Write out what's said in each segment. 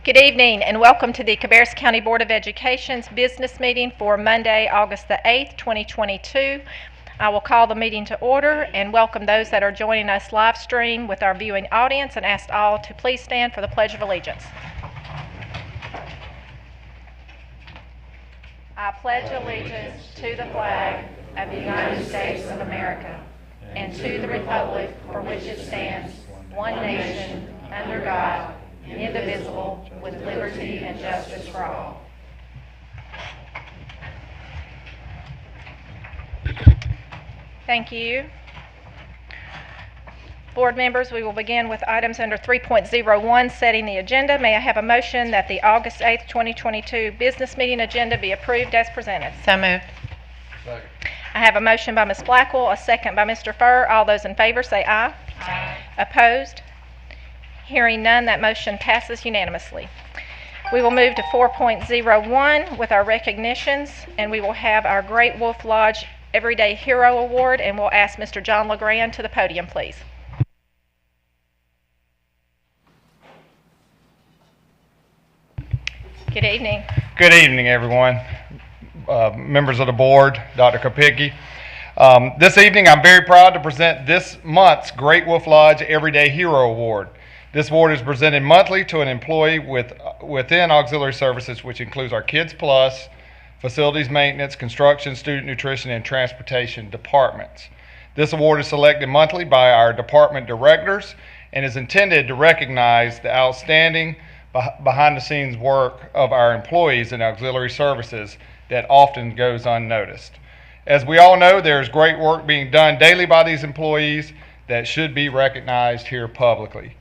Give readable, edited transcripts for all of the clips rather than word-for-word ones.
Good evening and welcome to the Cabarrus County Board of Education's business meeting for Monday, August the 8th, 2022. I will call the meeting to order and welcome those that are joining us live stream with our viewing audience and ask all to please stand for the Pledge of Allegiance. I pledge allegiance to the flag of the United States of America and to the republic for which it stands, one nation, under God, indivisible, with liberty and justice for all. Thank you. Board members, we will begin with items under 3.01, setting the agenda. May I have a motion that the August 8th, 2022 business meeting agenda be approved as presented? So moved. Second. I have a motion by Ms. Blackwell, a second by Mr. Furr. All those in favor say aye. Aye. Opposed? Hearing none, that motion passes unanimously. We will move to 4.01 with our recognitions, and we will have our Great Wolf Lodge Everyday Hero Award, and we'll ask Mr. John LeGrand to the podium, please. Good evening. Good evening, everyone. Members of the board, Dr. Kopicki. This evening, I'm very proud to present this month's Great Wolf Lodge Everyday Hero Award. This award is presented monthly to an employee within auxiliary services, which includes our Kids Plus, facilities maintenance, construction, student nutrition, and transportation departments. This award is selected monthly by our department directors and is intended to recognize the outstanding behind-the-scenes work of our employees in auxiliary services that often goes unnoticed. As we all know, there's great work being done daily by these employees that should be recognized here publicly.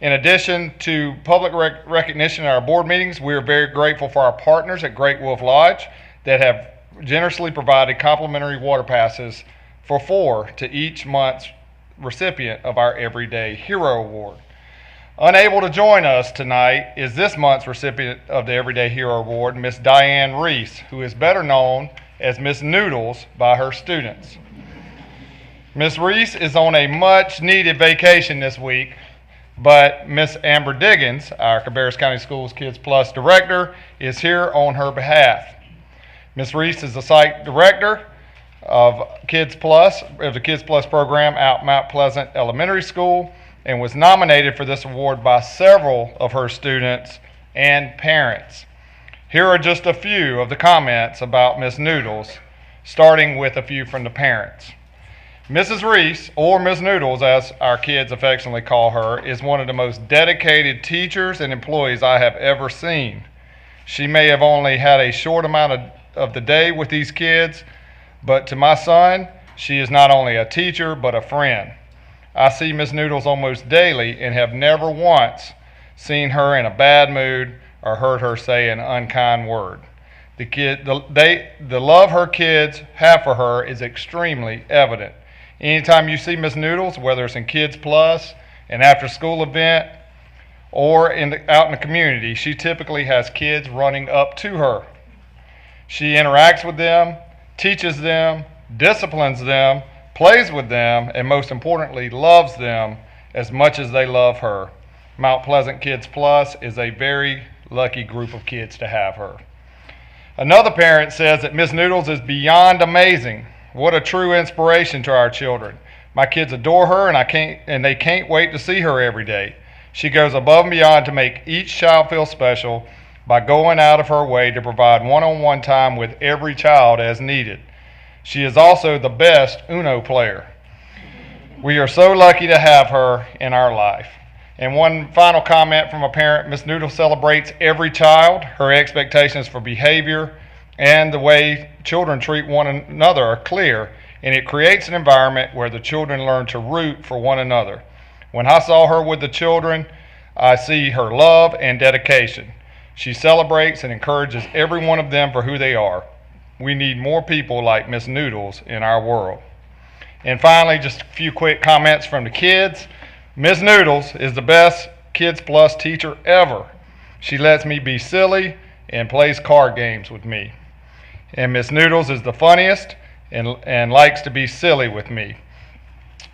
In addition to public recognition at our board meetings, we are very grateful for our partners at Great Wolf Lodge that have generously provided complimentary water passes for 4 to each month's recipient of our Everyday Hero Award. Unable to join us tonight is this month's recipient of the Everyday Hero Award, Miss Diane Reese, who is better known as Miss Noodles by her students. Miss Reese is on a much-needed vacation this week, but Miss Amber Diggins, our Cabarrus County Schools Kids Plus director, is here on her behalf. Miss Reese is the site director of the Kids Plus program at Mount Pleasant Elementary School and was nominated for this award by several of her students and parents. Here are just a few of the comments about Miss Noodles, starting with a few from the parents. Mrs. Reese, or Miss Noodles as our kids affectionately call her, is one of the most dedicated teachers and employees I have ever seen. She may have only had a short amount of the day with these kids, but to my son, she is not only a teacher, but a friend. I see Miss Noodles almost daily and have never once seen her in a bad mood or heard her say an unkind word. The love her kids have for her is extremely evident. Anytime you see Miss Noodles, whether it's in Kids Plus, an after-school event, or out in the community, she typically has kids running up to her. She interacts with them, teaches them, disciplines them, plays with them, and most importantly, loves them as much as they love her. Mount Pleasant Kids Plus is a very lucky group of kids to have her. Another parent says that Miss Noodles is beyond amazing. What a true inspiration to our children. My kids adore her and they can't wait to see her every day. She goes above and beyond to make each child feel special by going out of her way to provide one-on-one time with every child as needed. She is also the best Uno player. We are so lucky to have her in our life. And one final comment from a parent, Miss Noodle celebrates every child. Her expectations for behavior and the way children treat one another are clear, and it creates an environment where the children learn to root for one another. When I saw her with the children, I see her love and dedication. She celebrates and encourages every one of them for who they are. We need more people like Miss Noodles in our world. And finally, just a few quick comments from the kids. Miss Noodles is the best Kids Plus teacher ever. She lets me be silly and plays card games with me. And Miss Noodles is the funniest and likes to be silly with me.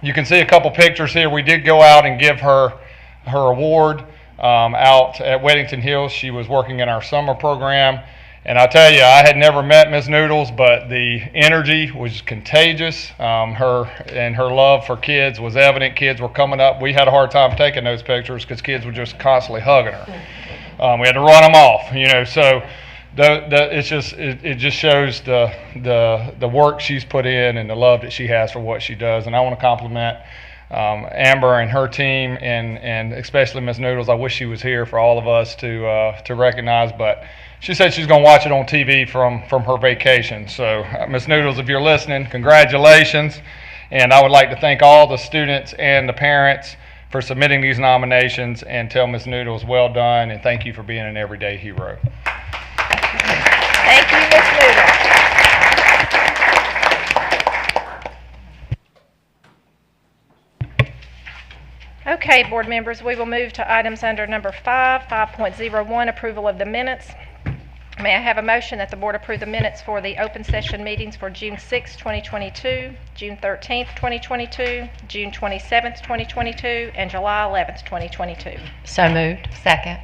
You can see a couple pictures here. We did go out and give her award out at Weddington Hills. She was working in our summer program. And I tell you, I had never met Ms. Noodles, but the energy was contagious. Her love for kids was evident. Kids were coming up. We had a hard time taking those pictures because kids were just constantly hugging her. We had to run them off, So it just shows the work she's put in and the love that she has for what she does. And I want to compliment Amber and her team, and especially Ms. Noodles. I wish she was here for all of us to recognize, but she said she's going to watch it on TV from her vacation. So, Ms. Noodles, if you're listening, congratulations. And I would like to thank all the students and the parents for submitting these nominations, and tell Ms. Noodles, well done, and thank you for being an everyday hero. Thank you, Ms. Noodles. Okay, board members, we will move to items under number 5.01, approval of the minutes. May I have a motion that the board approve the minutes for the open session meetings for June 6, 2022, June 13th, 2022, June 27th, 2022, and July 11th, 2022? So moved. Second.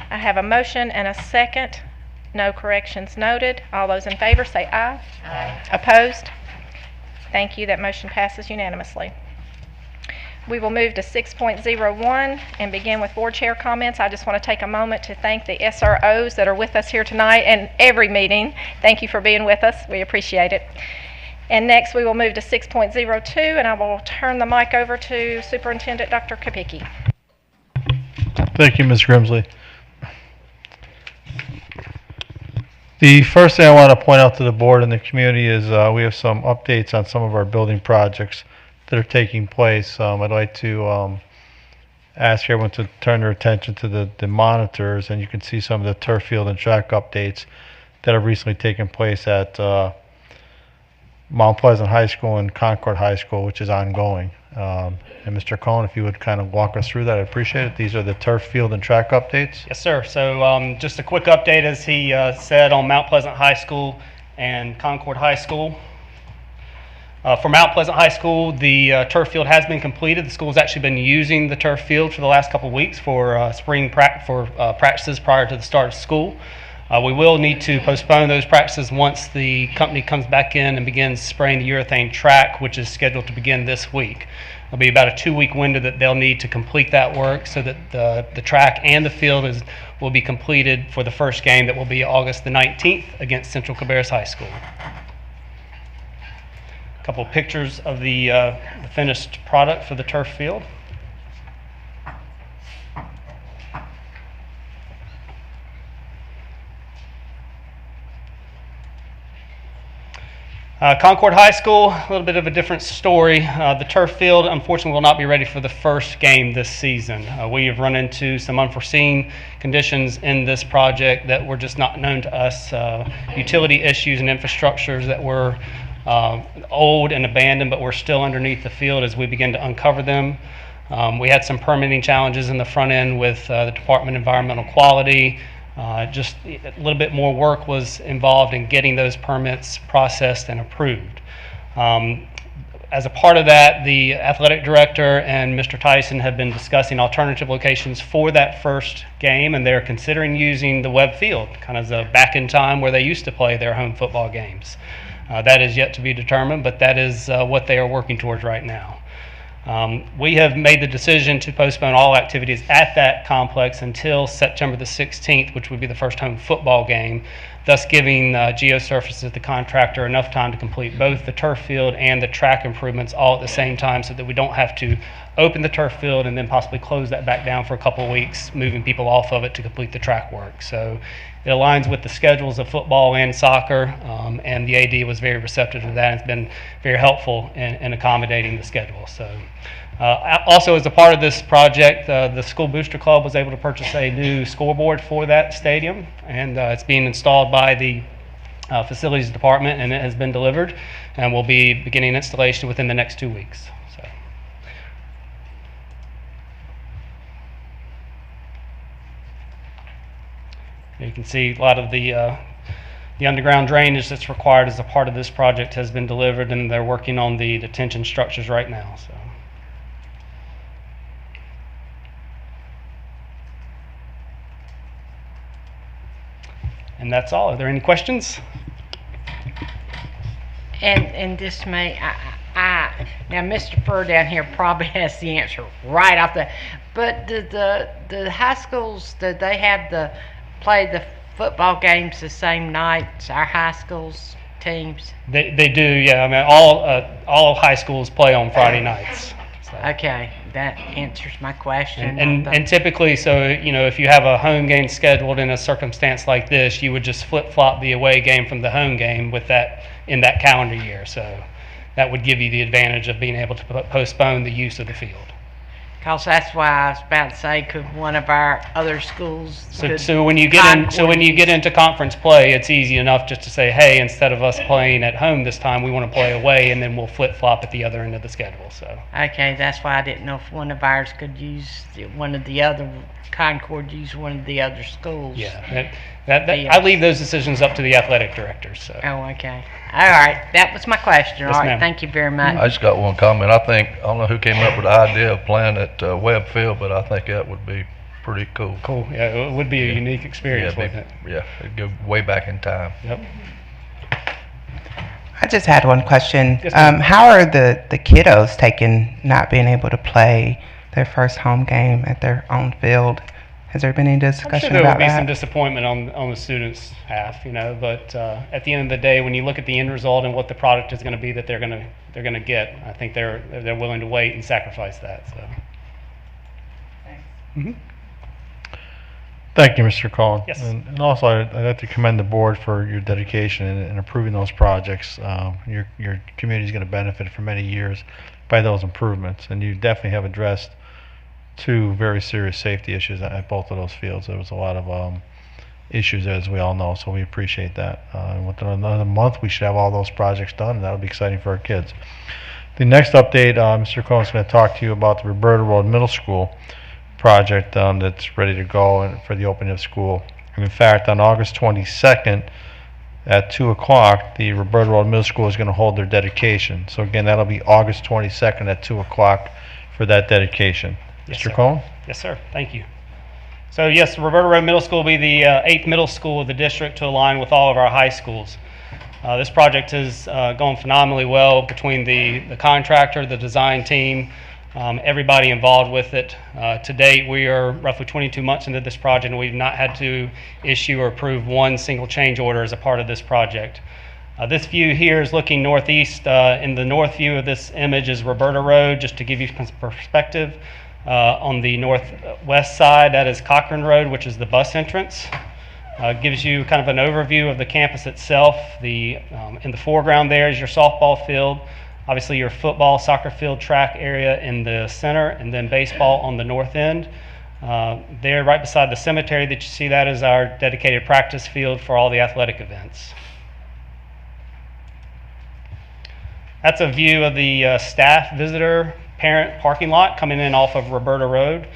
I have a motion and a second. No corrections noted. All those in favor say aye. Aye. Opposed? Thank you. That motion passes unanimously. We will move to 6.01 and begin with board chair comments. I just want to take a moment to thank the SROs that are with us here tonight and every meeting. Thank you for being with us. We appreciate it. And next we will move to 6.02, and I will turn the mic over to Superintendent Dr. Kopicki. Thank you, Ms. Grimsley. The first thing I want to point out to the board and the community is we have some updates on some of our building projects that are taking place. I'd like to ask everyone to turn their attention to the monitors, and you can see some of the turf field and track updates that have recently taken place at Mount Pleasant High School and Concord High School, which is ongoing. And Mr. Cohen, if you would kind of walk us through that, I'd appreciate it. These are the turf field and track updates. Yes, sir. So just a quick update, as he said, on Mount Pleasant High School and Concord High School. For Mount Pleasant High School, the turf field has been completed. The school's actually been using the turf field for the last couple of weeks for spring practices prior to the start of school. We will need to postpone those practices once the company comes back in and begins spraying the urethane track, which is scheduled to begin this week. It'll be about a 2-week window that they'll need to complete that work, so that the track and the field will be completed for the first game that will be August the 19th against Central Cabarrus High School. A couple pictures of the finished product for the turf field. Concord High School, a little bit of a different story. The turf field, unfortunately, will not be ready for the first game this season. We have run into some unforeseen conditions in this project that were just not known to us. Utility issues and infrastructures that were old and abandoned, but were still underneath the field as we begin to uncover them. We had some permitting challenges in the front end with the Department of Environmental Quality. Just a little bit more work was involved in getting those permits processed and approved. As a part of that, the athletic director and Mr. Tyson have been discussing alternative locations for that first game, and they're considering using the Webb Field, kind of the back in time where they used to play their home football games. That is yet to be determined, but that is what they are working towards right now. We have made the decision to postpone all activities at that complex until September the 16th, which would be the first home football game, thus giving Geosurfaces, the contractor, enough time to complete both the turf field and the track improvements all at the same time, so that we don't have to open the turf field and then possibly close that back down for a couple of weeks, moving people off of it to complete the track work. So it aligns with the schedules of football and soccer, and the AD was very receptive to that. It's been very helpful in accommodating the schedule. So, also as a part of this project, the School Booster Club was able to purchase a new scoreboard for that stadium, and it's being installed by the Facilities Department, and it has been delivered, and will be beginning installation within the next 2 weeks. So. You can see a lot of the underground drainage that's required as a part of this project has been delivered, and they're working on the detention structures right now. So. And that's all. Are there any questions? And this may, now Mr. Furr down here probably has the answer right off the, but the high schools, do they have play the football games the same night as our high schools teams? They do, yeah. I mean, all high schools play on Friday nights. So. Okay, that answers my question. And typically, so, you know, if you have a home game scheduled in a circumstance like this, you would just flip-flop the away game from the home game with that in that calendar year. So that would give you the advantage of being able to postpone the use of the field. Because that's why I was about to say, could one of our other schools? So when you get into conference play, it's easy enough just to say, hey, instead of us playing at home this time, we want to play away, and then we'll flip-flop at the other end of the schedule. So. Okay, that's why I didn't know if one of ours could use one of the other, Concord use one of the other schools. Yeah, I leave those decisions up to the athletic directors. So. Oh, okay. All right, that was my question. Yes, All right, ma'am. thank you very much. I just got one comment. I don't know who came up with the idea of playing at Webb Field, but I think that would be pretty cool. Cool. Yeah, it would be a unique experience, wouldn't it? Yeah, it'd go way back in time. Yep. I just had one question. Yes, ma'am. How are the kiddos taking not being able to play their first home game at their own field? Has there been any I'm discussion sure there will about be some that? disappointment on the students' half, you know. But at the end of the day, when you look at the end result and what the product is going to be that they're going to get, I think they're willing to wait and sacrifice that. So. Mm-hmm. Thank you, Mr. Cohen. Yes. And also, I'd like to commend the board for your dedication in approving those projects. Your community is going to benefit for many years by those improvements, and you definitely have addressed two very serious safety issues at both of those fields. There was a lot of issues, as we all know, so we appreciate that. Within another month, we should have all those projects done, and that'll be exciting for our kids. The next update, Mr. Cohen's going to talk to you about the Roberto Road Middle School project that's ready to go and for the opening of school. And in fact, on August 22nd at 2 o'clock, the Roberto Road Middle School is going to hold their dedication. So again, that'll be August 22nd at 2 o'clock for that dedication. Yes, Mr. sir. Cohen? Yes, sir. Thank you. So yes, Roberto Road Middle School will be the 8th middle school of the district to align with all of our high schools. This project has gone phenomenally well between the contractor, the design team, everybody involved with it. To date, we are roughly 22 months into this project, and we've not had to issue or approve one single change order as a part of this project. This view here is looking northeast. In the north view of this image is Roberto Road, just to give you some perspective. On the northwest side, that is Cochran Road, which is the bus entrance. Gives you kind of an overview of the campus itself. In the foreground there is your softball field, obviously your football, soccer field, track area in the center, and then baseball on the north end. There, right beside the cemetery that you see, that is our dedicated practice field for all the athletic events. That's a view of the staff, visitor, parent parking lot coming in off of Roberto Road.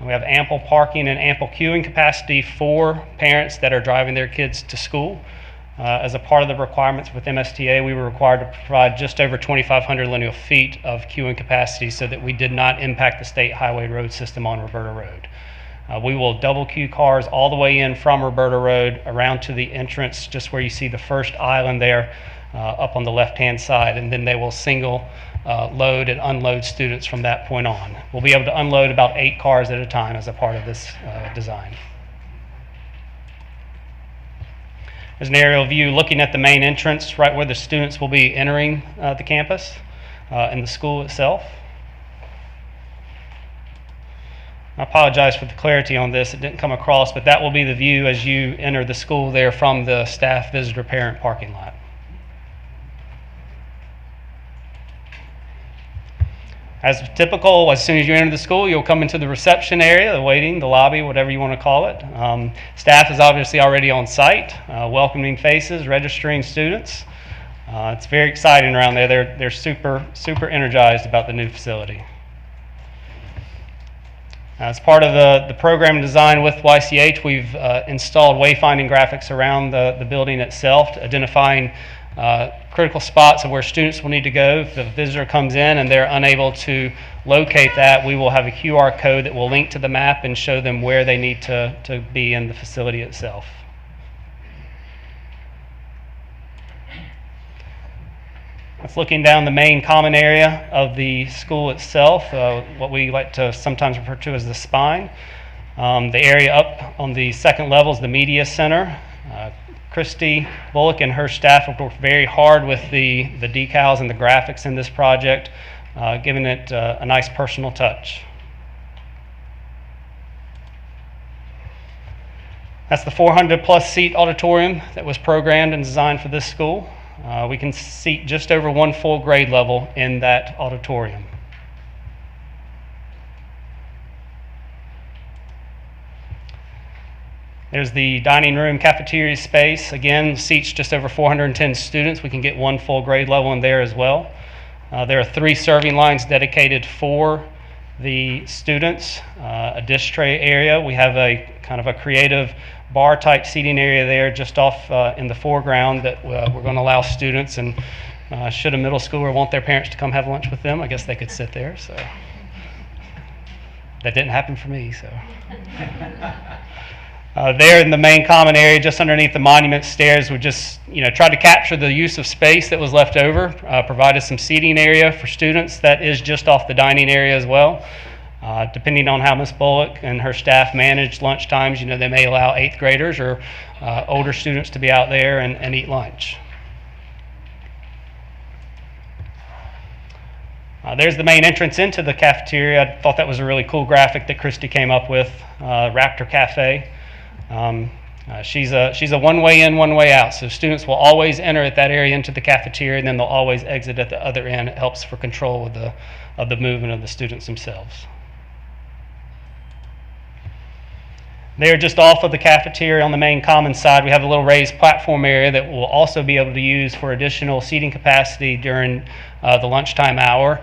We have ample parking and ample queuing capacity for parents that are driving their kids to school. As a part of the requirements with MSTA, we were required to provide just over 2,500 linear feet of queuing capacity so that we did not impact the state highway road system on Roberto Road. We will double queue cars all the way in from Roberto Road around to the entrance, just where you see the first island there up on the left-hand side, and then they will single load and unload students from that point on. We'll be able to unload about 8 cars at a time as a part of this design. There's an aerial view looking at the main entrance, right where the students will be entering the campus and the school itself. I apologize for the clarity on this. It didn't come across, but that will be the view as you enter the school there from the staff, visitor, parent parking lot. As typical, as soon as you enter the school, you'll come into the reception area, the waiting, the lobby, whatever you want to call it. Staff is obviously already on site, welcoming faces, registering students. It's very exciting around there. They're super energized about the new facility. As part of the program design with YCH, we've installed wayfinding graphics around the building itself, identifying critical spots of where students will need to go. If the visitor comes in and they're unable to locate that, we will have a QR code that will link to the map and show them where they need to be in the facility itself. That's looking down the main common area of the school itself, what we like to sometimes refer to as the spine. The area up on the second level is the media center. Christy Bullock and her staff have worked very hard with the decals and the graphics in this project, giving it a nice personal touch. That's the 400-plus seat auditorium that was programmed and designed for this school. We can seat just over one full grade level in that auditorium. There's the dining room cafeteria space. Again, seats just over 410 students. We can get one full grade level in there as well. There are 3 serving lines dedicated for the students. A dish tray area. We have a kind of a creative bar type seating area there just off in the foreground that we're going to allow students, and should a middle schooler want their parents to come have lunch with them, I guess they could sit there. So that didn't happen for me. So there in the main common area, just underneath the monument stairs, we just tried to capture the use of space that was left over. Provided some seating area for students that is just off the dining area as well. Depending on how Ms. Bullock and her staff manage lunch times, they may allow 8th graders or older students to be out there and eat lunch. There's the main entrance into the cafeteria. I thought that was a really cool graphic that Christy came up with, Raptor Cafe. She's a one-way in, one-way out, so students will always enter at that area into the cafeteria, and then they'll always exit at the other end. It helps for control of the movement of the students themselves. There, just off of the cafeteria on the main common side, we have a little raised platform area that we'll also be able to use for additional seating capacity during the lunchtime hour.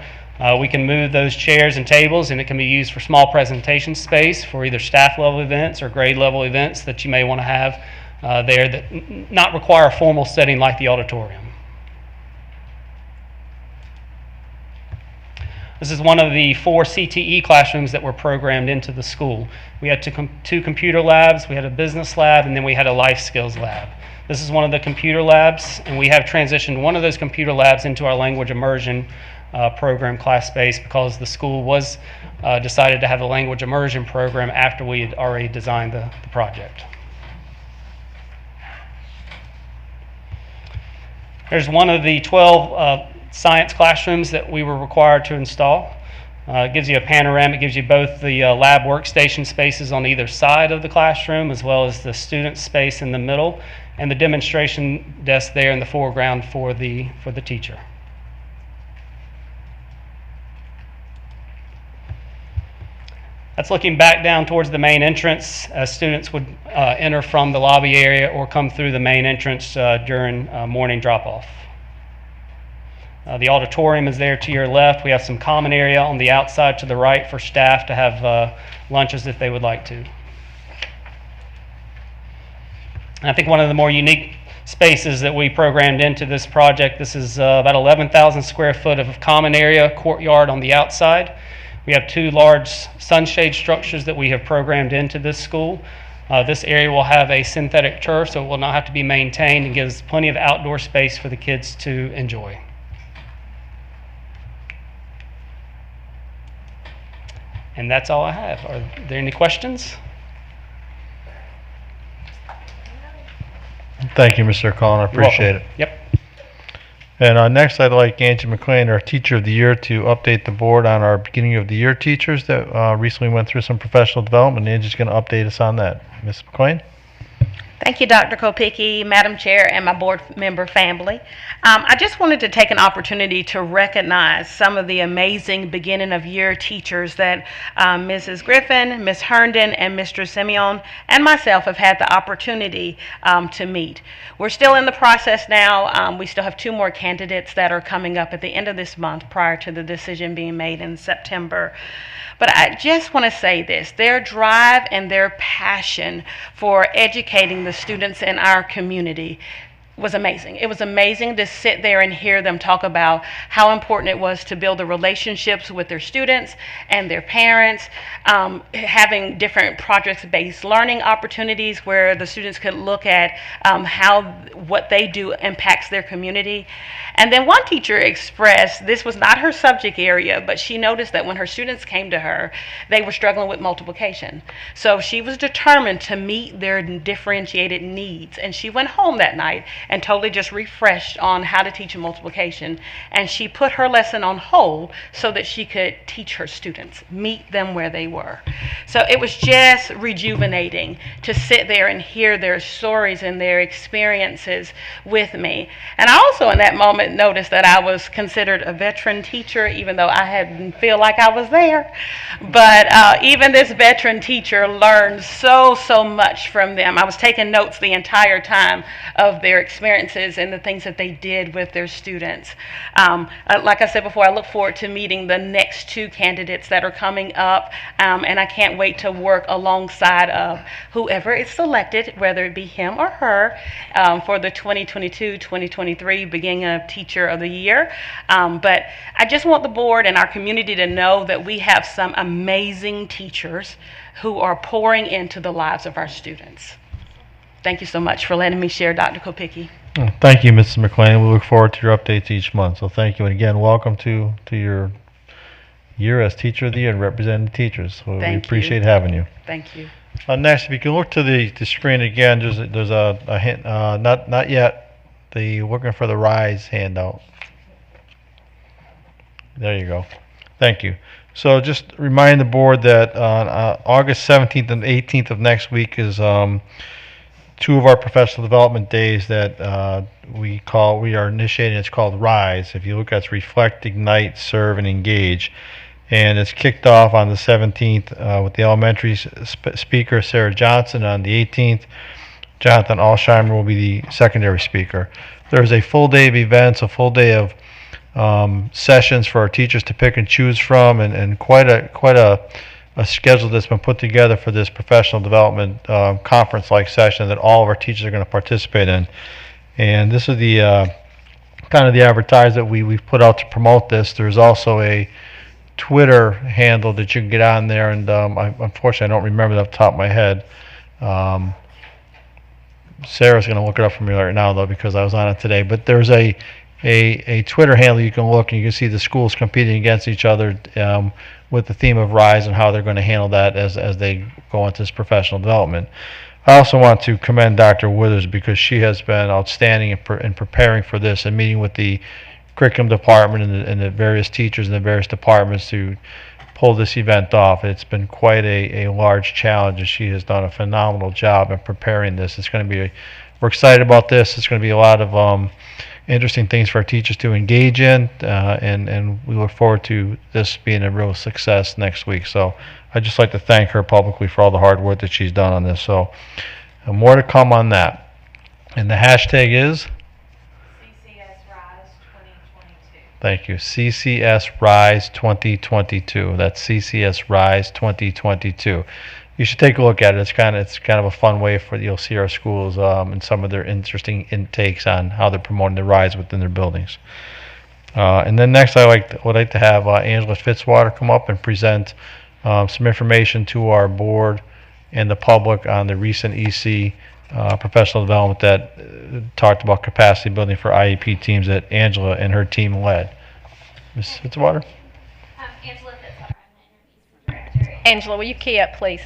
We can move those chairs and tables, and it can be used for small presentation space for either staff level events or grade level events that you may want to have there that not require a formal setting like the auditorium. This is one of the 4 CTE classrooms that were programmed into the school. We had 2 computer labs, we had a business lab, and then we had a life skills lab. This is one of the computer labs, and we have transitioned one of those computer labs into our language immersion program class space because the school was decided to have a language immersion program after we had already designed the project. There's one of the 12 science classrooms that we were required to install. It gives you a panorama. It gives you both the lab workstation spaces on either side of the classroom, as well as the student space in the middle, and the demonstration desk there in the foreground for the teacher. That's looking back down towards the main entrance as students would enter from the lobby area or come through the main entrance during morning drop-off. The auditorium is there to your left. We have some common area on the outside to the right for staff to have lunches if they would like to. And I think one of the more unique spaces that we programmed into this project, this is about 11,000 square foot of common area courtyard on the outside. We have 2 large sunshade structures that we have programmed into this school. This area will have a synthetic turf, so it will not have to be maintained and gives plenty of outdoor space for the kids to enjoy. And that's all I have. Are there any questions? Thank you, Mr. Cullen. I appreciate it. Yep. And next, I'd like Angie McLean, our Teacher of the Year, to update the board on our beginning of the year teachers that recently went through some professional development. Angie's going to update us on that. Ms. McLean? Thank you, Dr. Kopicki, Madam Chair, and my board member family. I just wanted to take an opportunity to recognize some of the amazing beginning of year teachers that Mrs. Griffin, Ms. Herndon, and Mr. Simeon and myself have had the opportunity to meet. We're still in the process now. We still have 2 more candidates that are coming up at the end of this month prior to the decision being made in September. But I just want to say this, their drive and their passion for educating the students in our community was amazing. It was amazing to sit there and hear them talk about how important it was to build the relationships with their students and their parents, having different project-based learning opportunities where the students could look at how what they do impacts their community. And then one teacher expressed, this was not her subject area, but she noticed that when her students came to her, they were struggling with multiplication. So she was determined to meet their differentiated needs. And she went home that night and totally just refreshed on how to teach multiplication. And she put her lesson on hold so that she could teach her students, meet them where they were. So it was just rejuvenating to sit there and hear their stories and their experiences with me. And I also in that moment noticed that I was considered a veteran teacher, even though I didn't feel like I was there. But even this veteran teacher learned so much from them. I was taking notes the entire time of their experiences and the things that they did with their students. Like I said before, I look forward to meeting the next two candidates that are coming up, and I can't wait to work alongside of whoever is selected, whether it be him or her, for the 2022-2023 beginning of Teacher of the Year. But I just want the board and our community to know that we have some amazing teachers who are pouring into the lives of our students. Thank you so much for letting me share, Dr. Kopicki. Thank you, Mrs. McLean. We look forward to your updates each month. So thank you. And again, welcome to your year as Teacher of the Year and representing the teachers. So we appreciate having you. Thank you. Next, if you can look to the screen again, there's a hint, not yet, looking for the RISE handout. There you go. Thank you. So just remind the board that on August 17th and 18th of next week is two of our professional development days that we are initiating. It's called RISE. If you look at it, it's Reflect, Ignite, Serve, and Engage. And it's kicked off on the 17th with the elementary speaker, Sarah Johnson. On the 18th, Jonathan Alsheimer will be the secondary speaker. There's a full day of events, a full day of sessions for our teachers to pick and choose from, and quite a schedule that's been put together for this professional development conference-like session that all of our teachers are going to participate in. And this is the kind of the advertise that we've put out to promote this. There's also a Twitter handle that you can get on there, and unfortunately I don't remember it off the top of my head. Sarah's going to look it up for me right now, though, because I was on it today. But there's a Twitter handle you can look, and you can see the schools competing against each other with the theme of RISE and how they're going to handle that as they go into this professional development. I also want to commend Dr. Withers because she has been outstanding in preparing for this and meeting with the curriculum department and the various teachers in the various departments to pull this event off. It's been quite a large challenge, and she has done a phenomenal job in preparing this. It's going to be, we're excited about this. It's going to be a lot of interesting things for our teachers to engage in, and we look forward to this being a real success next week. So I'd just like to thank her publicly for all the hard work that she's done on this. So more to come on that. And the hashtag is? Thank you. CCS Rise 2022. That's CCS Rise 2022. You should take a look at it. It's kind of a fun way for you'll see our schools and some of their interesting intakes on how they're promoting the Rise within their buildings. And then next, I would like to have Angela Fitzwater come up and present some information to our board and the public on the recent EC professional development that talked about capacity building for IEP teams that Angela and her team led. Ms. Fitzwater? Angela Fitzwater, I'm the interviews director. Angela, will you key up, please?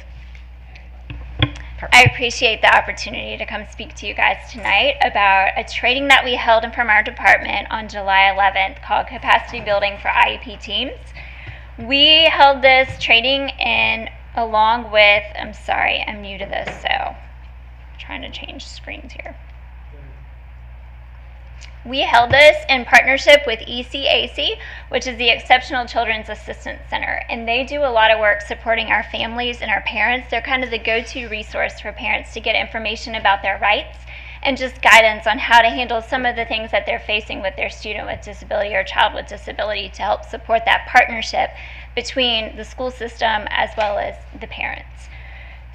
I appreciate the opportunity to come speak to you guys tonight about a training that we held from our department on July 11th called Capacity Building for IEP Teams. We held this training along with, I'm sorry, I'm new to this, so I'm trying to change screens here. We held this in partnership with ECAC, which is the Exceptional Children's Assistance Center, and they do a lot of work supporting our families and our parents. They're kind of the go-to resource for parents to get information about their rights and just guidance on how to handle some of the things that they're facing with their student with disability or child with disability to help support that partnership between the school system as well as the parents.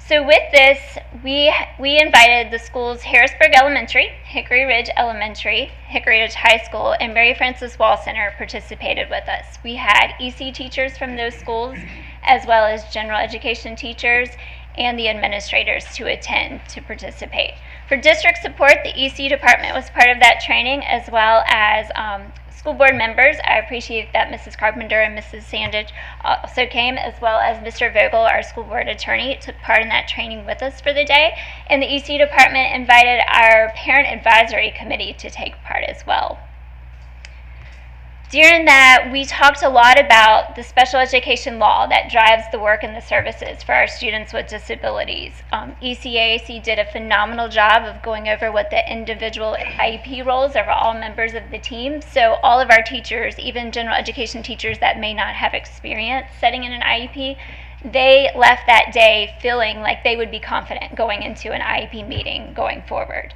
So with this, we invited the schools Harrisburg Elementary, Hickory Ridge Elementary, Hickory Ridge High School, and Mary Frances Wall Center participated with us. We had EC teachers from those schools, as well as general education teachers and the administrators to attend to participate. For district support, the EC department was part of that training, as well as school board members. I appreciate that Mrs. Carpenter and Mrs. Sandage also came, as well as Mr. Vogel, our school board attorney, took part in that training with us for the day. And the EC department invited our parent advisory committee to take part as well. During that, we talked a lot about the special education law that drives the work and the services for our students with disabilities. ECAAC did a phenomenal job of going over what the individual IEP roles are for all members of the team. So all of our teachers, even general education teachers that may not have experience setting in an IEP, they left that day feeling like they would be confident going into an IEP meeting going forward.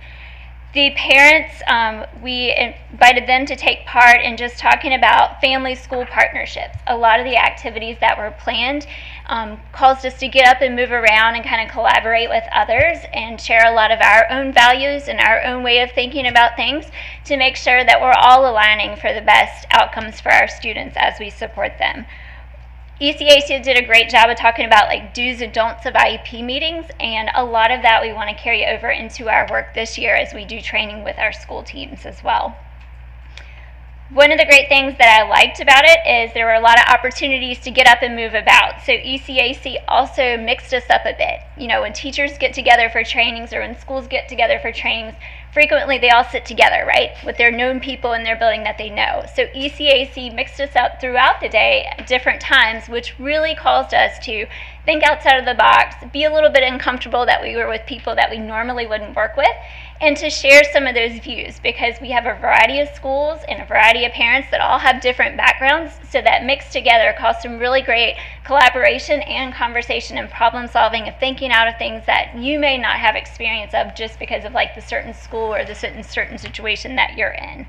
The parents, we invited them to take part in just talking about family-school partnerships. A lot of the activities that were planned caused us to get up and move around and kind of collaborate with others and share a lot of our own values and our own way of thinking about things to make sure that we're all aligning for the best outcomes for our students as we support them. ECAC did a great job of talking about like do's and don'ts of IEP meetings, and a lot of that we want to carry over into our work this year as we do training with our school teams as well. One of the great things that I liked about it is there were a lot of opportunities to get up and move about. So ECAC also mixed us up a bit. You know, when teachers get together for trainings or when schools get together for trainings, frequently they all sit together, right, with their known people in their building that they know. So ECAC mixed us up throughout the day at different times, which really caused us to think outside of the box, be a little bit uncomfortable that we were with people that we normally wouldn't work with, and to share some of those views, because we have a variety of schools and a variety of parents that all have different backgrounds, so that mixed together caused some really great collaboration and conversation and problem solving and thinking out of things that you may not have experience of just because of like the certain school or the certain situation that you're in.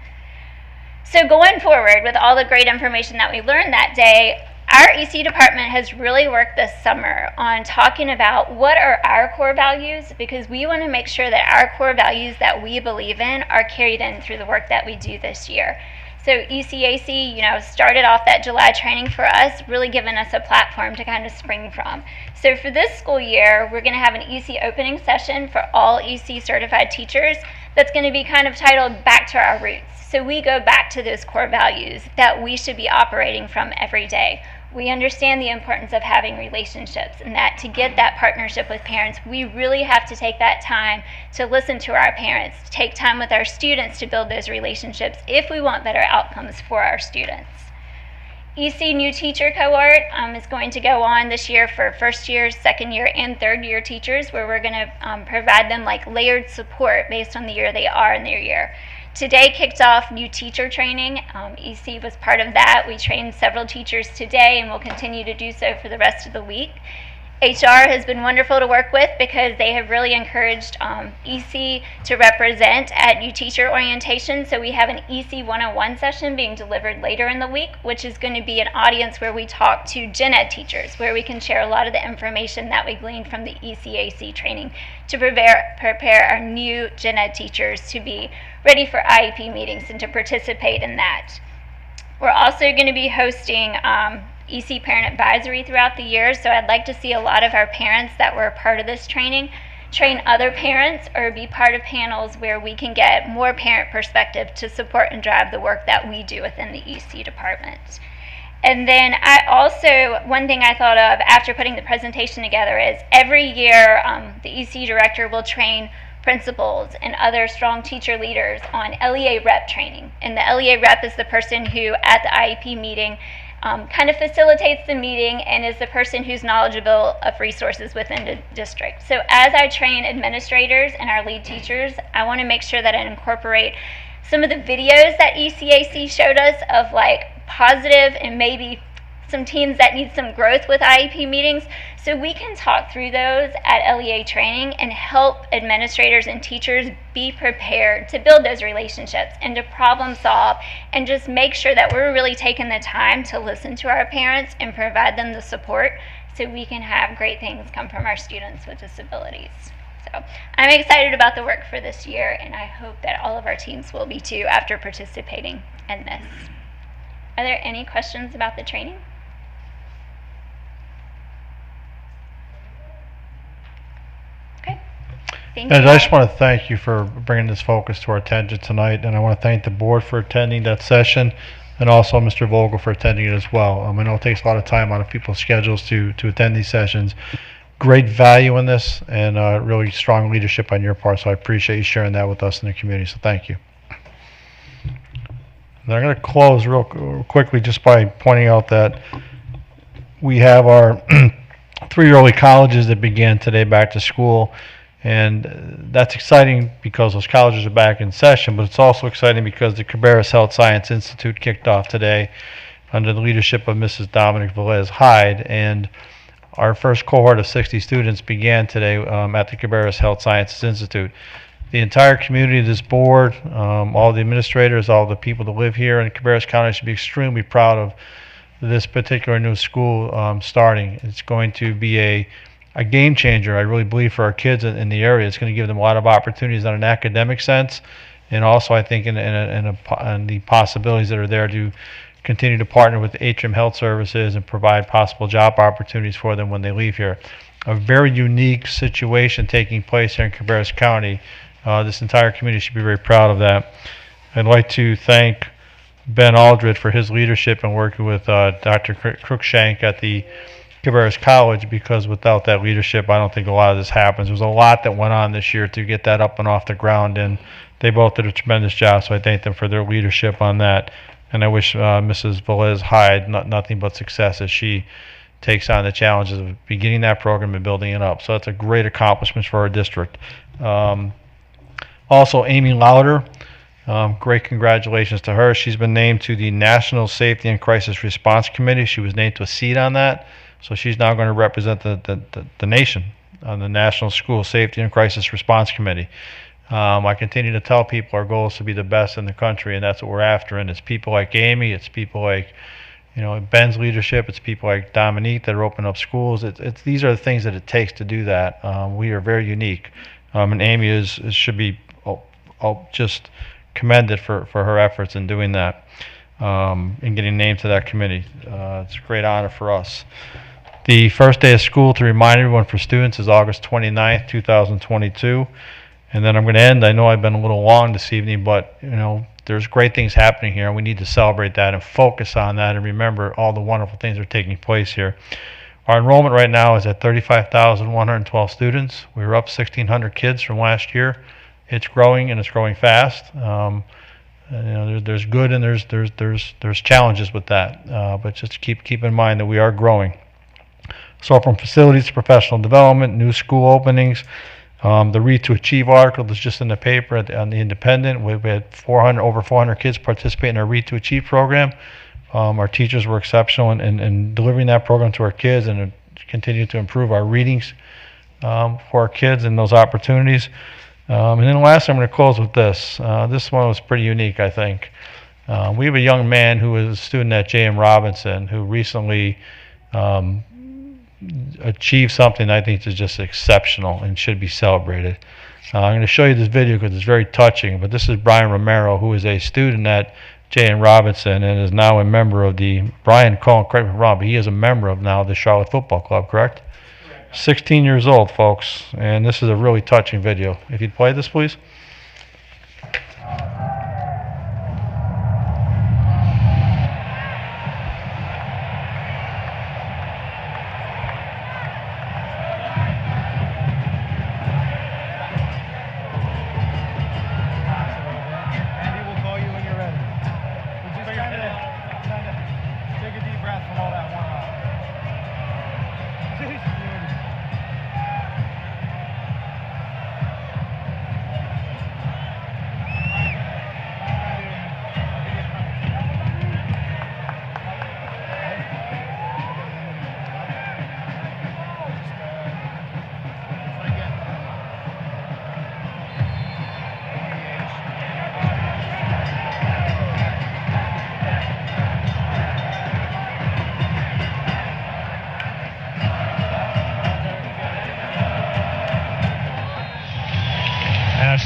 So going forward with all the great information that we learned that day, our EC department has really worked this summer on talking about what are our core values, because we want to make sure that our core values that we believe in are carried in through the work that we do this year. So ECAC, you know, started off that July training for us, really giving us a platform to kind of spring from. So for this school year, we're going to have an EC opening session for all EC certified teachers that's going to be kind of titled Back to Our Roots. So we go back to those core values that we should be operating from every day. We understand the importance of having relationships, and that to get that partnership with parents, we really have to take that time to listen to our parents, to take time with our students to build those relationships if we want better outcomes for our students. EC New Teacher Cohort is going to go on this year for first year, second year, and third year teachers, where we're going to provide them like layered support based on the year they are in their year. Today kicked off new teacher training. EC was part of that. We trained several teachers today and will continue to do so for the rest of the week. HR has been wonderful to work with because they have really encouraged EC to represent at new teacher orientation. So we have an EC 101 session being delivered later in the week, which is going to be an audience where we talk to gen ed teachers, where we can share a lot of the information that we gleaned from the ECAC training to prepare our new gen ed teachers to be ready for IEP meetings and to participate in that. We're also going to be hosting EC Parent Advisory throughout the year, so I'd like to see a lot of our parents that were a part of this training train other parents or be part of panels where we can get more parent perspective to support and drive the work that we do within the EC department. And then one thing I thought of after putting the presentation together is every year the EC director will train principals and other strong teacher leaders on LEA rep training. And the LEA rep is the person who at the IEP meeting kind of facilitates the meeting and is the person who's knowledgeable of resources within the district. So as I train administrators and our lead teachers, I want to make sure that I incorporate some of the videos that ECAC showed us of like positive and maybe some teams that need some growth with IEP meetings, so we can talk through those at LEA training and help administrators and teachers be prepared to build those relationships and to problem solve and just make sure that we're really taking the time to listen to our parents and provide them the support so we can have great things come from our students with disabilities. So I'm excited about the work for this year, and I hope that all of our teams will be too after participating in this. Are there any questions about the training? Okay. Thank you. And I just want to thank you for bringing this focus to our attention tonight, and I want to thank the board for attending that session, and also Mr. Vogel for attending it as well. I know it takes a lot of time out of people's schedules to attend these sessions. Great value in this, and really strong leadership on your part, so I appreciate you sharing that with us in the community, so thank you. And I'm going to close real quickly just by pointing out that we have our 3 early colleges that began today back to school, and that's exciting because those colleges are back in session, but it's also exciting because the Cabarrus Health Science Institute kicked off today under the leadership of Mrs. Dominic Velez Hyde, and our first cohort of 60 students began today at the Cabarrus Health Sciences Institute. The entire community, this board, all the administrators, all the people that live here in Cabarrus County should be extremely proud of this particular new school starting. It's going to be a game changer, I really believe, for our kids in the area. It's going to give them a lot of opportunities on an academic sense, and also I think in the possibilities that are there to continue to partner with Atrium Health Services and provide possible job opportunities for them when they leave here. A very unique situation taking place here in Cabarrus County. This entire community should be very proud of that. I'd like to thank Ben Aldred for his leadership and working with Dr. Cruikshank at the Cabarrus College, because without that leadership, I don't think a lot of this happens. There was a lot that went on this year to get that up and off the ground, and they both did a tremendous job, so I thank them for their leadership on that. And I wish Mrs. Velez Hyde nothing but success as she takes on the challenges of beginning that program and building it up. So that's a great accomplishment for our district. Also, Amy Lauder, great congratulations to her. She's been named to the National Safety and Crisis Response Committee. She was named to a seat on that. So she's now going to represent the nation on the National School Safety and Crisis Response Committee. I continue to tell people our goal is to be the best in the country, and that's what we're after. And it's people like Amy, it's people like, Ben's leadership, it's people like Dominique that are opening up schools. These are the things that it takes to do that. We are very unique, and Amy should be just commended for her efforts in doing that, and getting named to that committee. It's a great honor for us. The first day of school, to remind everyone, for students, is August 29th, 2022. And then I'm going to end. I know I've been a little long this evening, but there's great things happening here, and we need to celebrate that and focus on that and remember all the wonderful things that are taking place here. Our enrollment right now is at 35,112 students. We were up 1,600 kids from last year. It's growing, and it's growing fast. There's good and there's challenges with that, but just keep in mind that we are growing. So from facilities to professional development, new school openings. The Read to Achieve article that's just in the paper on the Independent. We had over 400 kids participate in our Read to Achieve program. Our teachers were exceptional in delivering that program to our kids, and continue to improve our readings for our kids and those opportunities. And then last, I'm going to close with this. This one was pretty unique, I think. We have a young man who is a student at J.M. Robinson who recently achieved something I think is just exceptional and should be celebrated. I'm going to show you this video because it's very touching, but this is Brian Romero, who is a student at J.M. Robinson and is now a member of the, Brian, correct me if I'm wrong, but he is a member of now the Charlotte Football Club, correct? 16 years old, folks, and this is a really touching video. If you'd play this, please.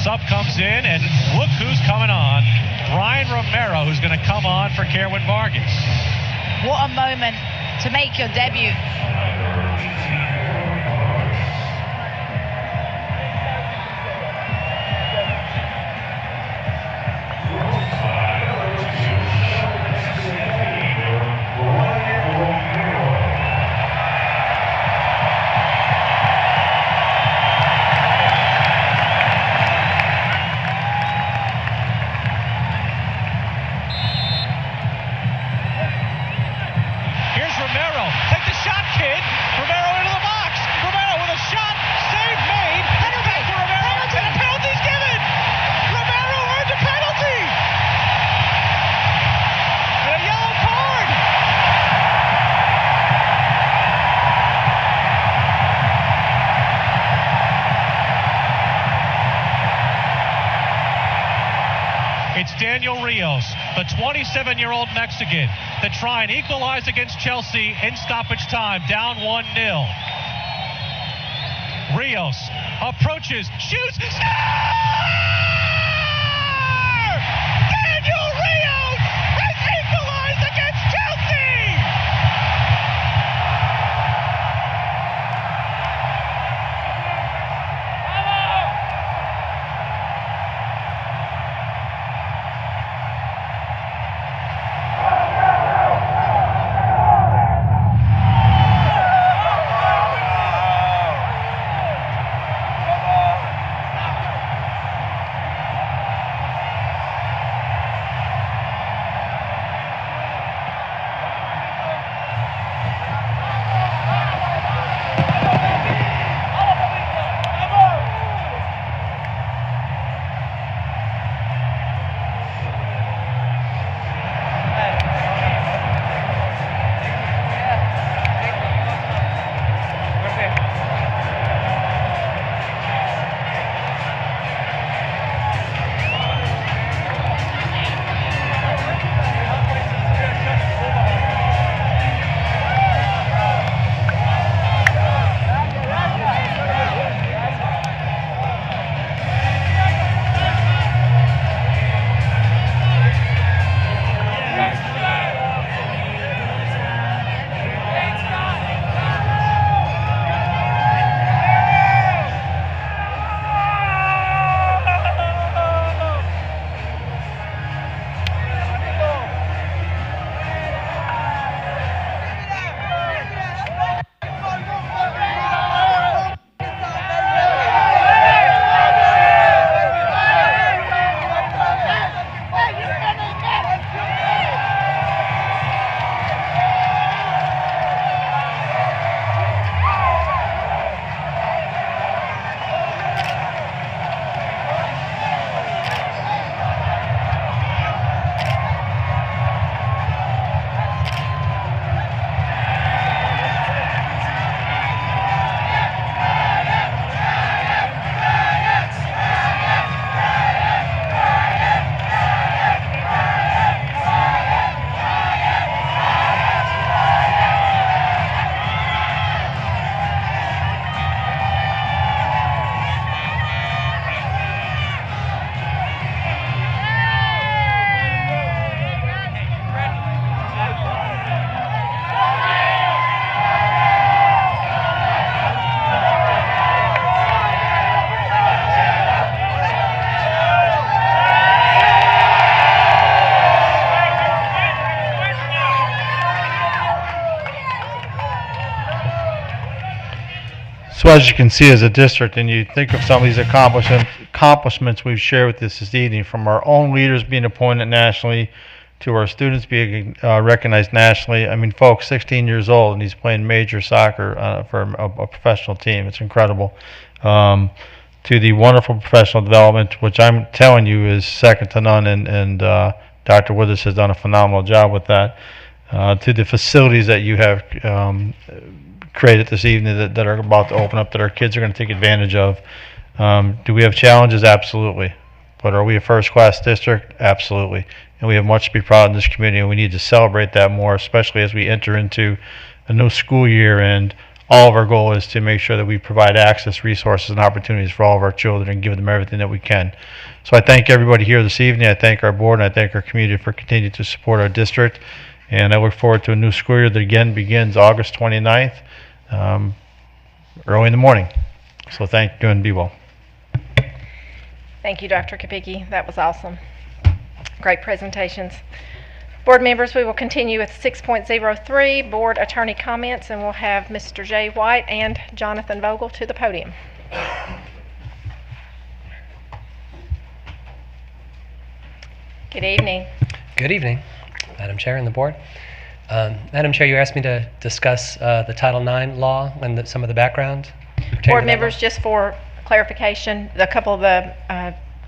sub comes in, and look who's coming on. Brian Romero, who's going to come on for Kerwin Vargas. What a moment to make your debut. Daniel Rios, the 27-year-old Mexican, to try and equalize against Chelsea in stoppage time, down 1-0. Rios approaches, shoots, score! Daniel Rios has equalized against Chelsea! So as you can see as a district, and you think of some of these accomplishments we've shared with this evening, from our own leaders being appointed nationally to our students being recognized nationally. I mean, folks, 16 years old, and he's playing major soccer for a professional team. It's incredible. To the wonderful professional development, which I'm telling you is second to none, and Dr. Withers has done a phenomenal job with that. To the facilities that you have created this evening that are about to open up, that our kids are going to take advantage of. Do we have challenges? Absolutely. But are we a first-class district? Absolutely. And we have much to be proud in this community, and we need to celebrate that more, especially as we enter into a new school year and all of our goal is to make sure that we provide access, resources, and opportunities for all of our children and give them everything that we can. So I thank everybody here this evening. I thank our board, and I thank our community for continuing to support our district. And I look forward to a new school year that again begins August 29th, early in the morning. So thank you and be well. Thank you, Dr. Kopicki. That was awesome. Great presentations. Board members, we will continue with 6.03, board attorney comments, and we'll have Mr. Jay White and Jonathan Vogel to the podium. Good evening. Good evening, Madam Chair and the board. Madam Chair, you asked me to discuss the Title IX law and some of the background. Board members, just for clarification, a couple of the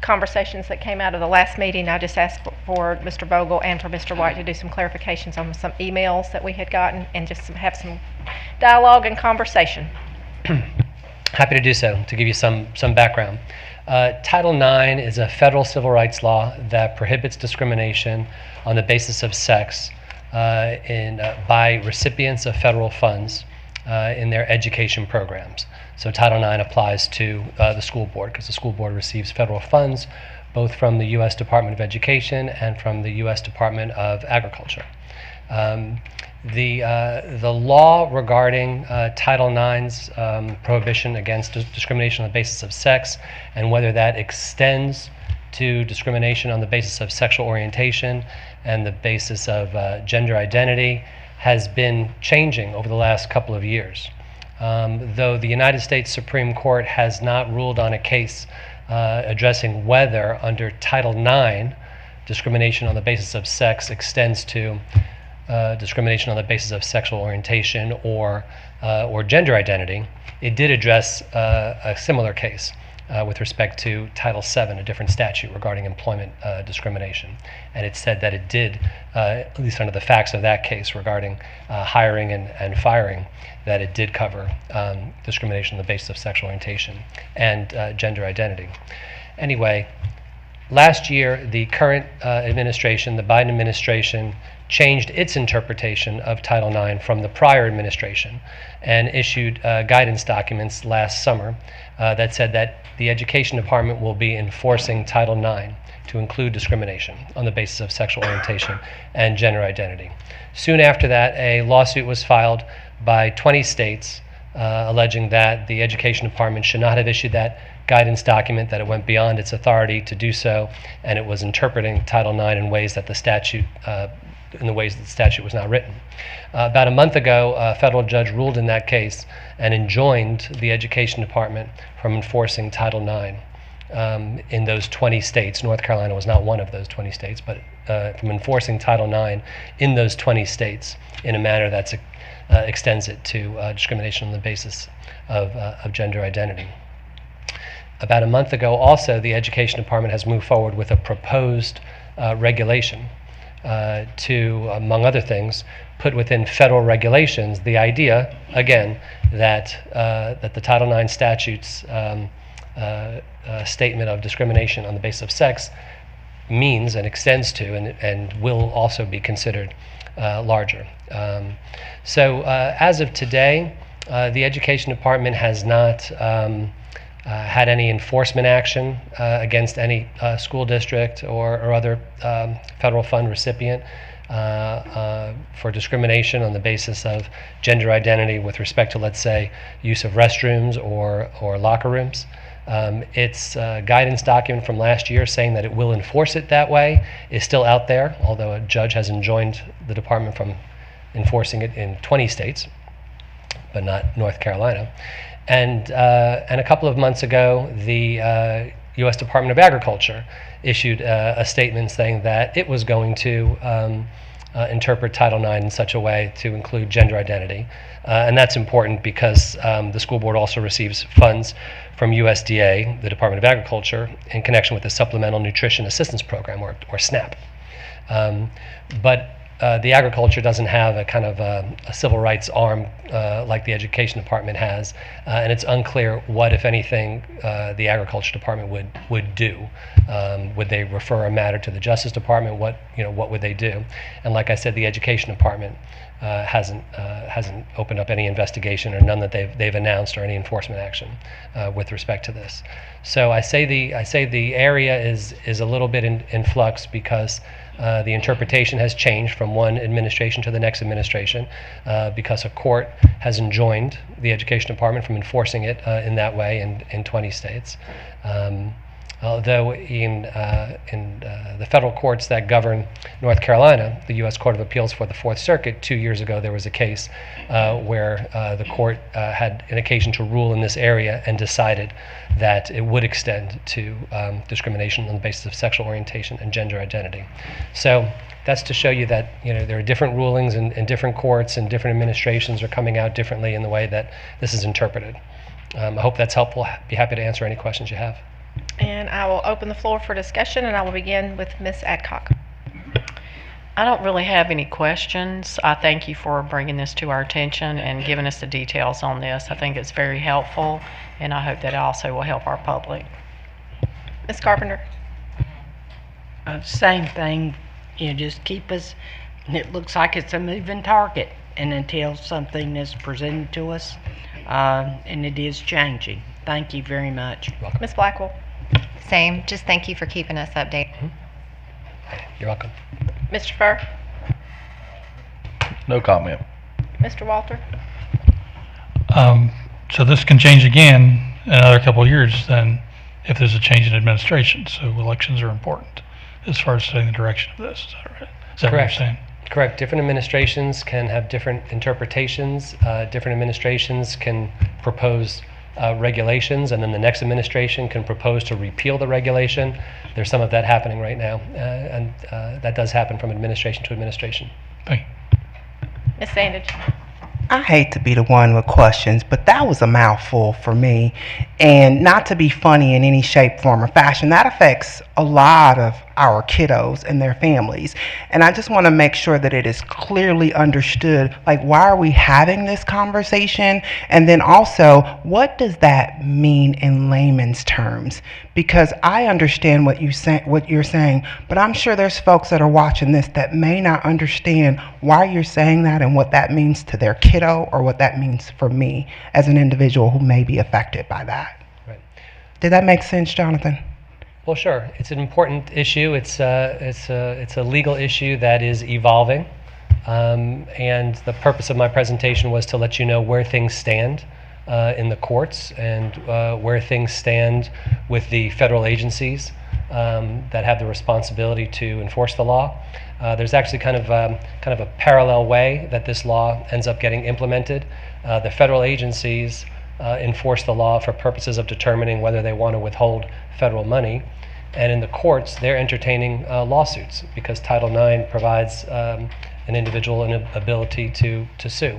conversations that came out of the last meeting, I just asked for Mr. Vogel and for Mr. White to do some clarifications on some emails that we had gotten and just have some dialogue and conversation. Happy to do so, to give you some background. Title IX is a federal civil rights law that prohibits discrimination on the basis of sex by recipients of federal funds in their education programs. So Title IX applies to the school board because the school board receives federal funds both from the U.S. Department of Education and from the U.S. Department of Agriculture. The law regarding Title IX's prohibition against discrimination on the basis of sex and whether that extends to discrimination on the basis of sexual orientation and the basis of gender identity has been changing over the last couple of years. Though the United States Supreme Court has not ruled on a case addressing whether under Title IX discrimination on the basis of sex extends to discrimination on the basis of sexual orientation or gender identity, it did address a similar case with respect to Title VII, a different statute regarding employment discrimination. And it said that it did, at least under the facts of that case regarding hiring and firing, that it did cover discrimination on the basis of sexual orientation and gender identity. Anyway, last year, the current administration, the Biden administration, changed its interpretation of Title IX from the prior administration and issued guidance documents last summer that said that the Education Department will be enforcing Title IX to include discrimination on the basis of sexual orientation and gender identity. Soon after that, a lawsuit was filed by 20 states alleging that the Education Department should not have issued that guidance document, that it went beyond its authority to do so, and it was interpreting Title IX in ways that the statute was not written. About a month ago, a federal judge ruled in that case and enjoined the Education Department from enforcing Title IX in those 20 states. North Carolina was not one of those 20 states, but from enforcing Title IX in those 20 states in a manner that extends it to discrimination on the basis of gender identity. About a month ago, also, the Education Department has moved forward with a proposed regulation to, among other things, put within federal regulations the idea, again, that the Title IX statute's statement of discrimination on the basis of sex means and extends to and will also be considered larger. So as of today, the Education Department has not had any enforcement action against any school district or other federal fund recipient for discrimination on the basis of gender identity with respect to, let's say, use of restrooms or locker rooms. Its guidance document from last year saying that it will enforce it that way is still out there, although a judge has enjoined the department from enforcing it in 20 states, but not North Carolina. And a couple of months ago, the U.S. Department of Agriculture issued a statement saying that it was going to interpret Title IX in such a way to include gender identity. And that's important because the school board also receives funds from USDA, the Department of Agriculture, in connection with the Supplemental Nutrition Assistance Program, or SNAP. But the agriculture doesn't have a kind of a civil rights arm like the education department has, and it's unclear what, if anything, the agriculture department would do. Would they refer a matter to the Justice Department? What would they do? And like I said, the education department hasn't opened up any investigation, or none that they've announced, or any enforcement action with respect to this. So I say the area is a little bit in flux because the interpretation has changed from one administration to the next administration because a court has enjoined the education department from enforcing it in that way in 20 states. Although in the federal courts that govern North Carolina, the U.S. Court of Appeals for the Fourth Circuit, 2 years ago there was a case where the court had an occasion to rule in this area and decided that it would extend to discrimination on the basis of sexual orientation and gender identity. So that's to show you that there are different rulings in different courts, and different administrations are coming out differently in the way that this is interpreted. I hope that's helpful. I'd be happy to answer any questions you have. And I will open the floor for discussion, and I will begin with Ms. Adcock. I don't really have any questions. I thank you for bringing this to our attention and giving us the details on this. I think it's very helpful, and I hope that it also will help our public. Ms. Carpenter. Same thing, just keep us, it looks like it's a moving target, and until something is presented to us, and it is changing. Thank you very much. Welcome. Ms. Blackwell. Same. Just thank you for keeping us updated. You're welcome. Mr. Furr. No comment. Mr. Walter. So this can change again in another couple of years then if there's a change in administration. So elections are important as far as setting the direction of this. Is that right? Is that what you're saying? Correct. Different administrations can have different interpretations. Different administrations can propose regulations, and then the next administration can propose to repeal the regulation. There's some of that happening right now, and that does happen from administration to administration. Thank you. Ms. Sandage. I hate to be the one with questions, but that was a mouthful for me. And not to be funny in any shape, form, or fashion, that affects a lot of our kiddos and their families. And I just want to make sure that it is clearly understood, like, why are we having this conversation? And then also, what does that mean in layman's terms? Because I understand what you're saying, but I'm sure there's folks that are watching this that may not understand why you're saying that and what that means to their kiddo, or what that means for me as an individual who may be affected by that. Right. Did that make sense, Jonathan? Well, sure. It's an important issue. It's a legal issue that is evolving, and the purpose of my presentation was to let you know where things stand in the courts, and where things stand with the federal agencies that have the responsibility to enforce the law. There's actually kind of a parallel way that this law ends up getting implemented. The federal agencies enforce the law for purposes of determining whether they want to withhold federal money. And in the courts, they're entertaining lawsuits because Title IX provides an individual an ability to sue.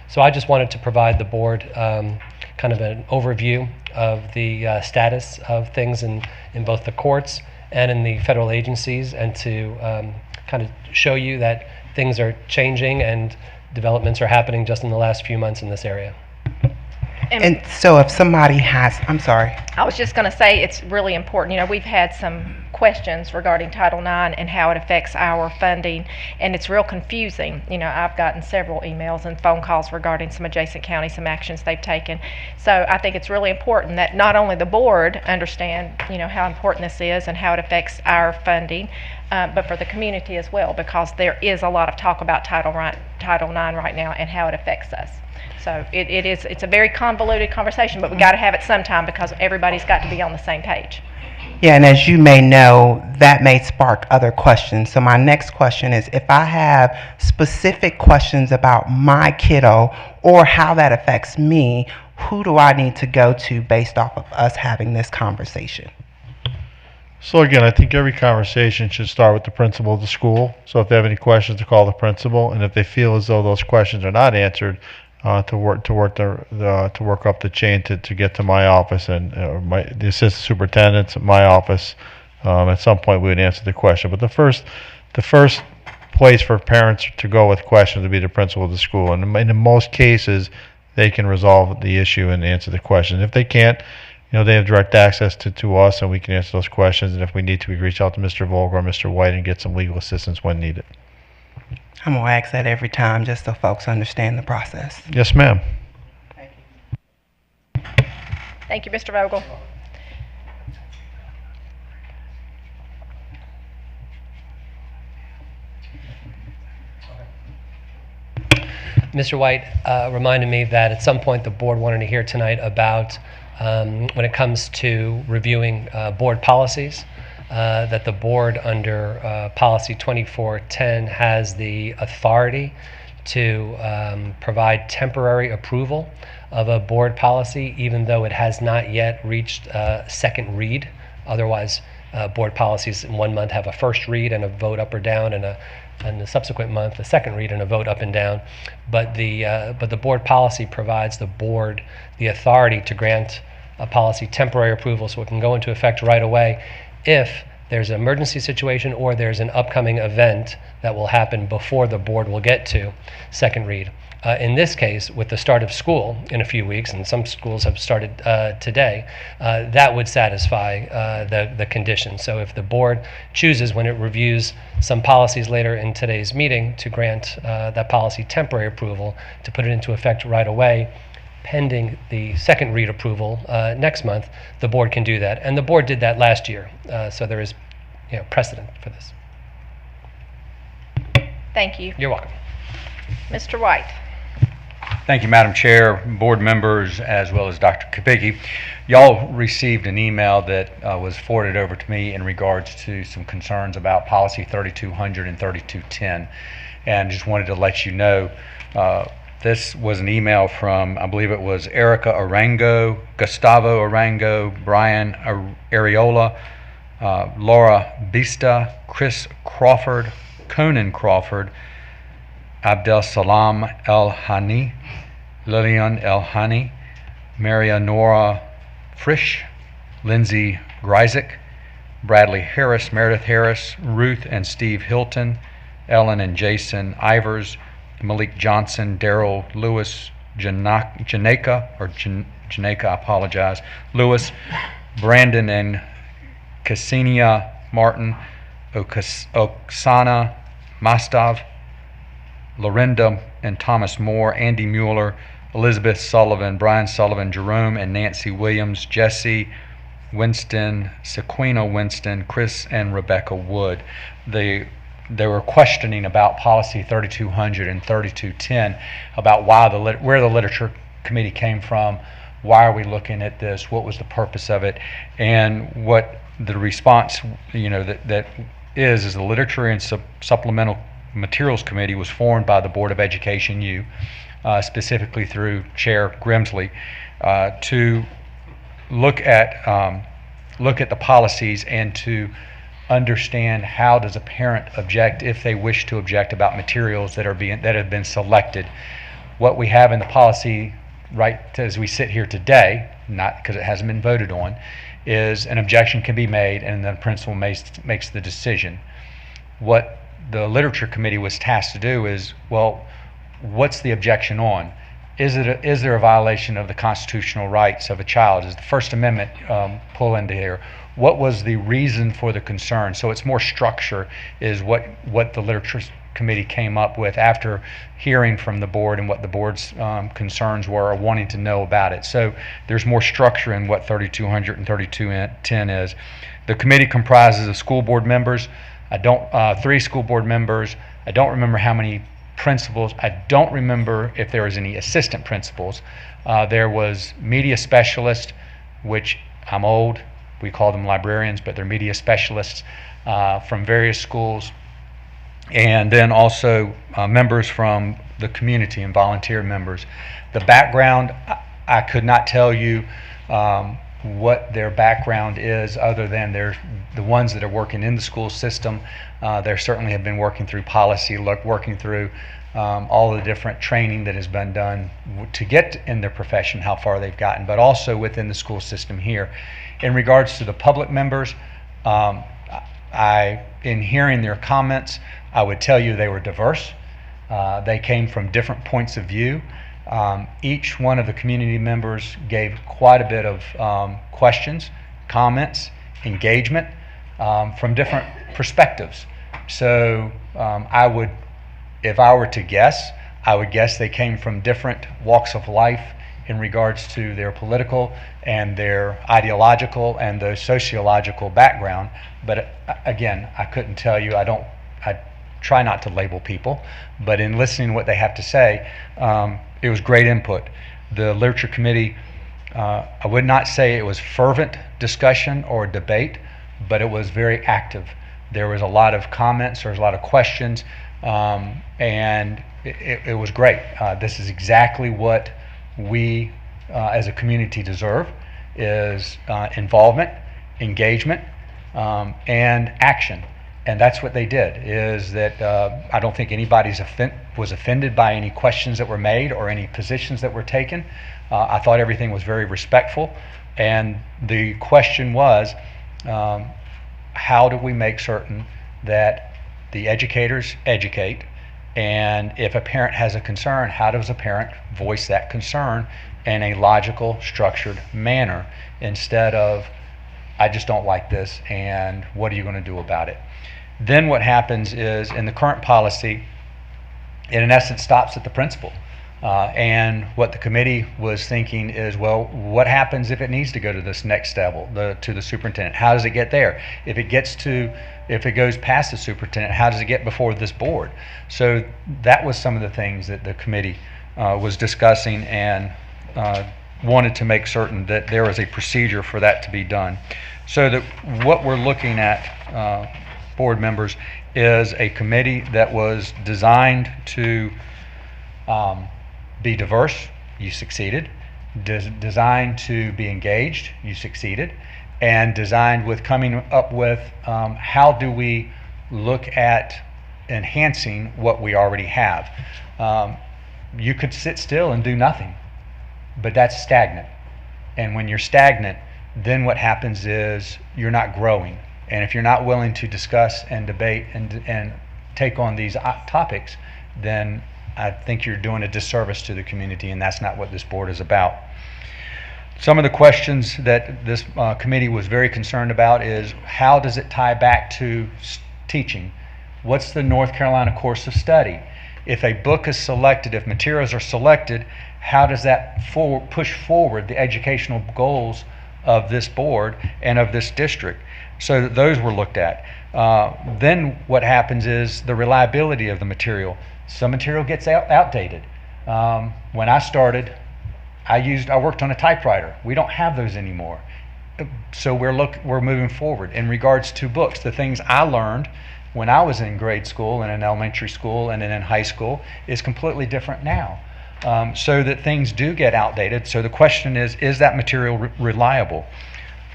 So I just wanted to provide the board kind of an overview of the status of things in both the courts and in the federal agencies, and to kind of show you that things are changing and developments are happening just in the last few months in this area. And so if somebody has, I'm sorry. I was just going to say it's really important. We've had some questions regarding Title IX and how it affects our funding, and it's real confusing. I've gotten several emails and phone calls regarding some adjacent counties, some actions they've taken. So I think it's really important that not only the board understand, how important this is and how it affects our funding, but for the community as well, because there is a lot of talk about Title IX right now and how it affects us. So it's a very convoluted conversation, but we got to have it sometime because everybody's got to be on the same page. Yeah, and as you may know, that may spark other questions. So my next question is, if I have specific questions about my kiddo or how that affects me, who do I need to go to based off of us having this conversation? So again, I think every conversation should start with the principal of the school. So if they have any questions, to call the principal, and if they feel as though those questions are not answered, to work up the chain to get to my office and the assistant superintendents at my office. At some point, we would answer the question. But the first place for parents to go with questions would be the principal of the school. And in most cases, they can resolve the issue and answer the question. If they can't, they have direct access to us, and we can answer those questions. And if we need to, we reach out to Mr. Vogel or Mr. White and get some legal assistance when needed. I'm going to ask that every time just so folks understand the process. Yes, ma'am. Thank you, Mr. Vogel. Mr. White reminded me that at some point the board wanted to hear tonight about when it comes to reviewing board policies, that the board under policy 2410 has the authority to provide temporary approval of a board policy, even though it has not yet reached second read. Otherwise, board policies in 1 month have a first read and a vote up or down, and the subsequent month a second read and a vote up and down. But the board policy provides the board the authority to grant a policy temporary approval, so it can go into effect right away if there's an emergency situation or there's an upcoming event that will happen before the board will get to second read. In this case, with the start of school in a few weeks, and some schools have started today, that would satisfy the conditions. So if the board chooses, when it reviews some policies later in today's meeting, to grant that policy temporary approval, to put it into effect right away, pending the second read approval next month, the board can do that. And the board did that last year, so there is precedent for this. Thank you. You're welcome. Mr. White. Thank you, Madam Chair, board members, as well as Dr. Kopicki. Y'all received an email that was forwarded over to me in regards to some concerns about policy 3200 and 3210. And just wanted to let you know, this was an email from, I believe it was Erica Arango, Gustavo Arango, Brian Areola, Laura Bista, Chris Crawford, Conan Crawford, Abdel Salam El-Hani, Lillian El-Hani, Maria Nora Frisch, Lindsay Gryzik, Bradley Harris, Meredith Harris, Ruth and Steve Hilton, Ellen and Jason Ivers, Malik Johnson, Daryl Lewis, Janeka, I apologize, Lewis, Brandon and Ksenia Martin, Oksana Mastav, Lorinda and Thomas Moore, Andy Mueller, Elizabeth Sullivan, Brian Sullivan, Jerome and Nancy Williams, Jesse Winston, Sequina Winston, Chris and Rebecca Wood. They were questioning about policy 3200 and 3210, about where the literature committee came from, why are we looking at this, what was the purpose of it, and what the response that is the literature and supplemental Materials Committee was formed by the Board of Education U, specifically through Chair Grimsley, to look at the policies and to understand how does a parent object if they wish to object about materials that have been selected. What we have in the policy, right as we sit here today, not because it hasn't been voted on, is an objection can be made and the principal makes the decision. What the literature committee was tasked to do is, well, what's the objection on? Is there a violation of the constitutional rights of a child? Is the First Amendment pull into here? What was the reason for the concern? So it's more structure is what the literature committee came up with after hearing from the board and what the board's concerns were or wanting to know about it. So there's more structure in what 3200 and 3210 is. The committee comprises of school board members. 3 school board members. I don't remember how many principals. I don't remember if there was any assistant principals. There was media specialists, which I'm old. We call them librarians, but they're media specialists from various schools. And then also members from the community and volunteer members. The background, I could not tell you what their background is other than they're the ones that are working in the school system. They certainly have been working through policy, working through all the different training that has been done to get in their profession, how far they've gotten, but also within the school system here. In regards to the public members, In hearing their comments, I would tell you they were diverse. They came from different points of view. Each one of the community members gave quite a bit of questions, comments, engagement from different perspectives. So if I were to guess, I would guess they came from different walks of life in regards to their political and their ideological and their sociological background. But again, I couldn't tell you. I try not to label people, but in listening to what they have to say, it was great input. The Literature Committee, I would not say it was fervent discussion or debate, but it was very active. There was a lot of comments, there was a lot of questions, and it was great. This is exactly what we as a community deserve, is involvement, engagement, and action. And that's what they did, is that I don't think anybody was offended by any questions that were made or any positions that were taken. I thought everything was very respectful. And the question was, how do we make certain that the educators educate? And if a parent has a concern, how does a parent voice that concern in a logical, structured manner, instead of, I just don't like this, and what are you going to do about it? Then what happens is, in the current policy, it in essence stops at the principal. And what the committee was thinking is, well, what happens if it needs to go to this next level, to the superintendent? How does it get there? If it goes past the superintendent, how does it get before this board? So that was some of the things that the committee was discussing, and wanted to make certain that there was a procedure for that to be done. So that what we're looking at, board members, is a committee that was designed to be diverse. You succeeded. Designed to be engaged. You succeeded. And designed with coming up with how do we look at enhancing what we already have. You could sit still and do nothing, but that's stagnant. And when you're stagnant, then what happens is you're not growing. And if you're not willing to discuss and debate and take on these topics, then I think you're doing a disservice to the community, and that's not what this board is about. Some of the questions that this committee was very concerned about is, how does it tie back to teaching? What's the North Carolina course of study? If a book is selected, if materials are selected, how does that push forward the educational goals of this board and of this district? So those were looked at. Then what happens is the reliability of the material. Some material gets outdated. When I started, I worked on a typewriter. We don't have those anymore. So we're moving forward. In regards to books, the things I learned when I was in grade school and in elementary school and then in high school is completely different now. So that things do get outdated. So the question is that material reliable?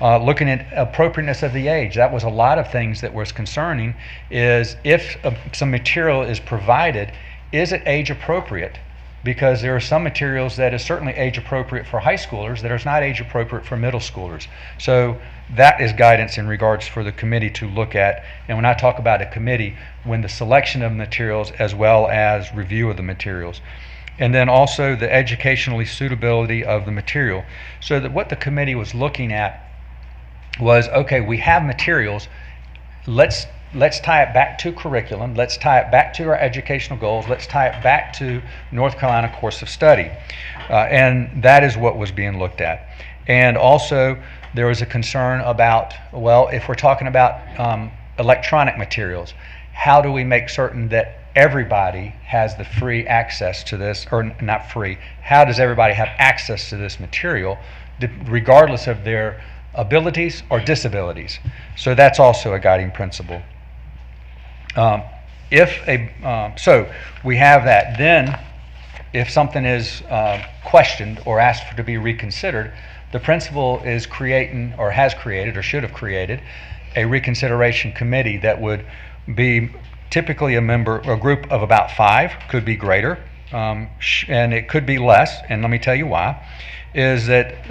Looking at appropriateness of the age, that was a lot of things that was concerning, is if some material is provided, is it age appropriate? Because there are some materials that is certainly age appropriate for high schoolers that is not age appropriate for middle schoolers. So that is guidance in regards for the committee to look at. And when I talk about a committee, when the selection of materials as well as review of the materials. And then also the educationally suitability of the material. So that what the committee was looking at was, okay, we have materials, let's tie it back to curriculum, let's tie it back to our educational goals, let's tie it back to North Carolina course of study. And that is what was being looked at. And also there was a concern about, well, if we're talking about electronic materials, how do we make certain that everybody has the free access to this, or not free, how does everybody have access to this material regardless of their abilities or disabilities? So that's also a guiding principle. So we have that. Then if something is questioned or asked for to be reconsidered, the principal is creating, or has created, or should have created, a reconsideration committee that would be typically a group of about 5, could be greater, and it could be less, and let me tell you why, is that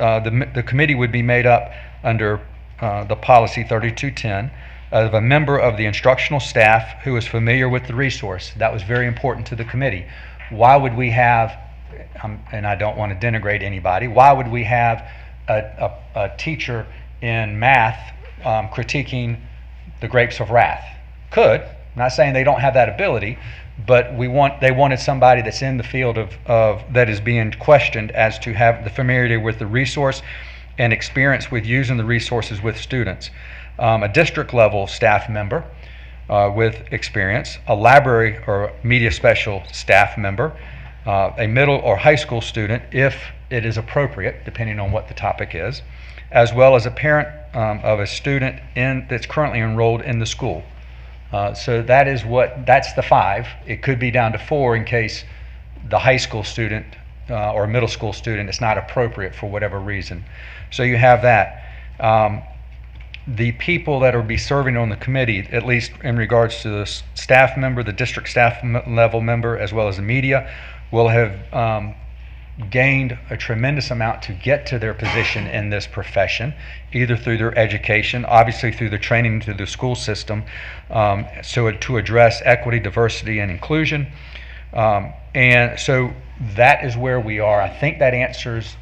the committee would be made up under the policy 3210 of a member of the instructional staff who is familiar with the resource. That was very important to the committee. Why would we have, and I don't want to denigrate anybody, why would we have a teacher in math critiquing the grapes of wrath? Could. I'm not saying they don't have that ability, but they wanted somebody that's in the field of that is being questioned as to have the familiarity with the resource and experience with using the resources with students. A district level staff member with experience, a library or media special staff member, a middle or high school student if it is appropriate, depending on what the topic is, as well as a parent of a student that's currently enrolled in the school. So that's the 5. It could be down to 4 in case the high school student or middle school student is not appropriate for whatever reason. So you have that. The people that will be serving on the committee, at least in regards to the staff member, the district staff level member, as well as the media, will have gained a tremendous amount to get to their position in this profession, either through their education, obviously through the training through the school system, so to address equity, diversity, and inclusion. And so that is where we are. I think that answers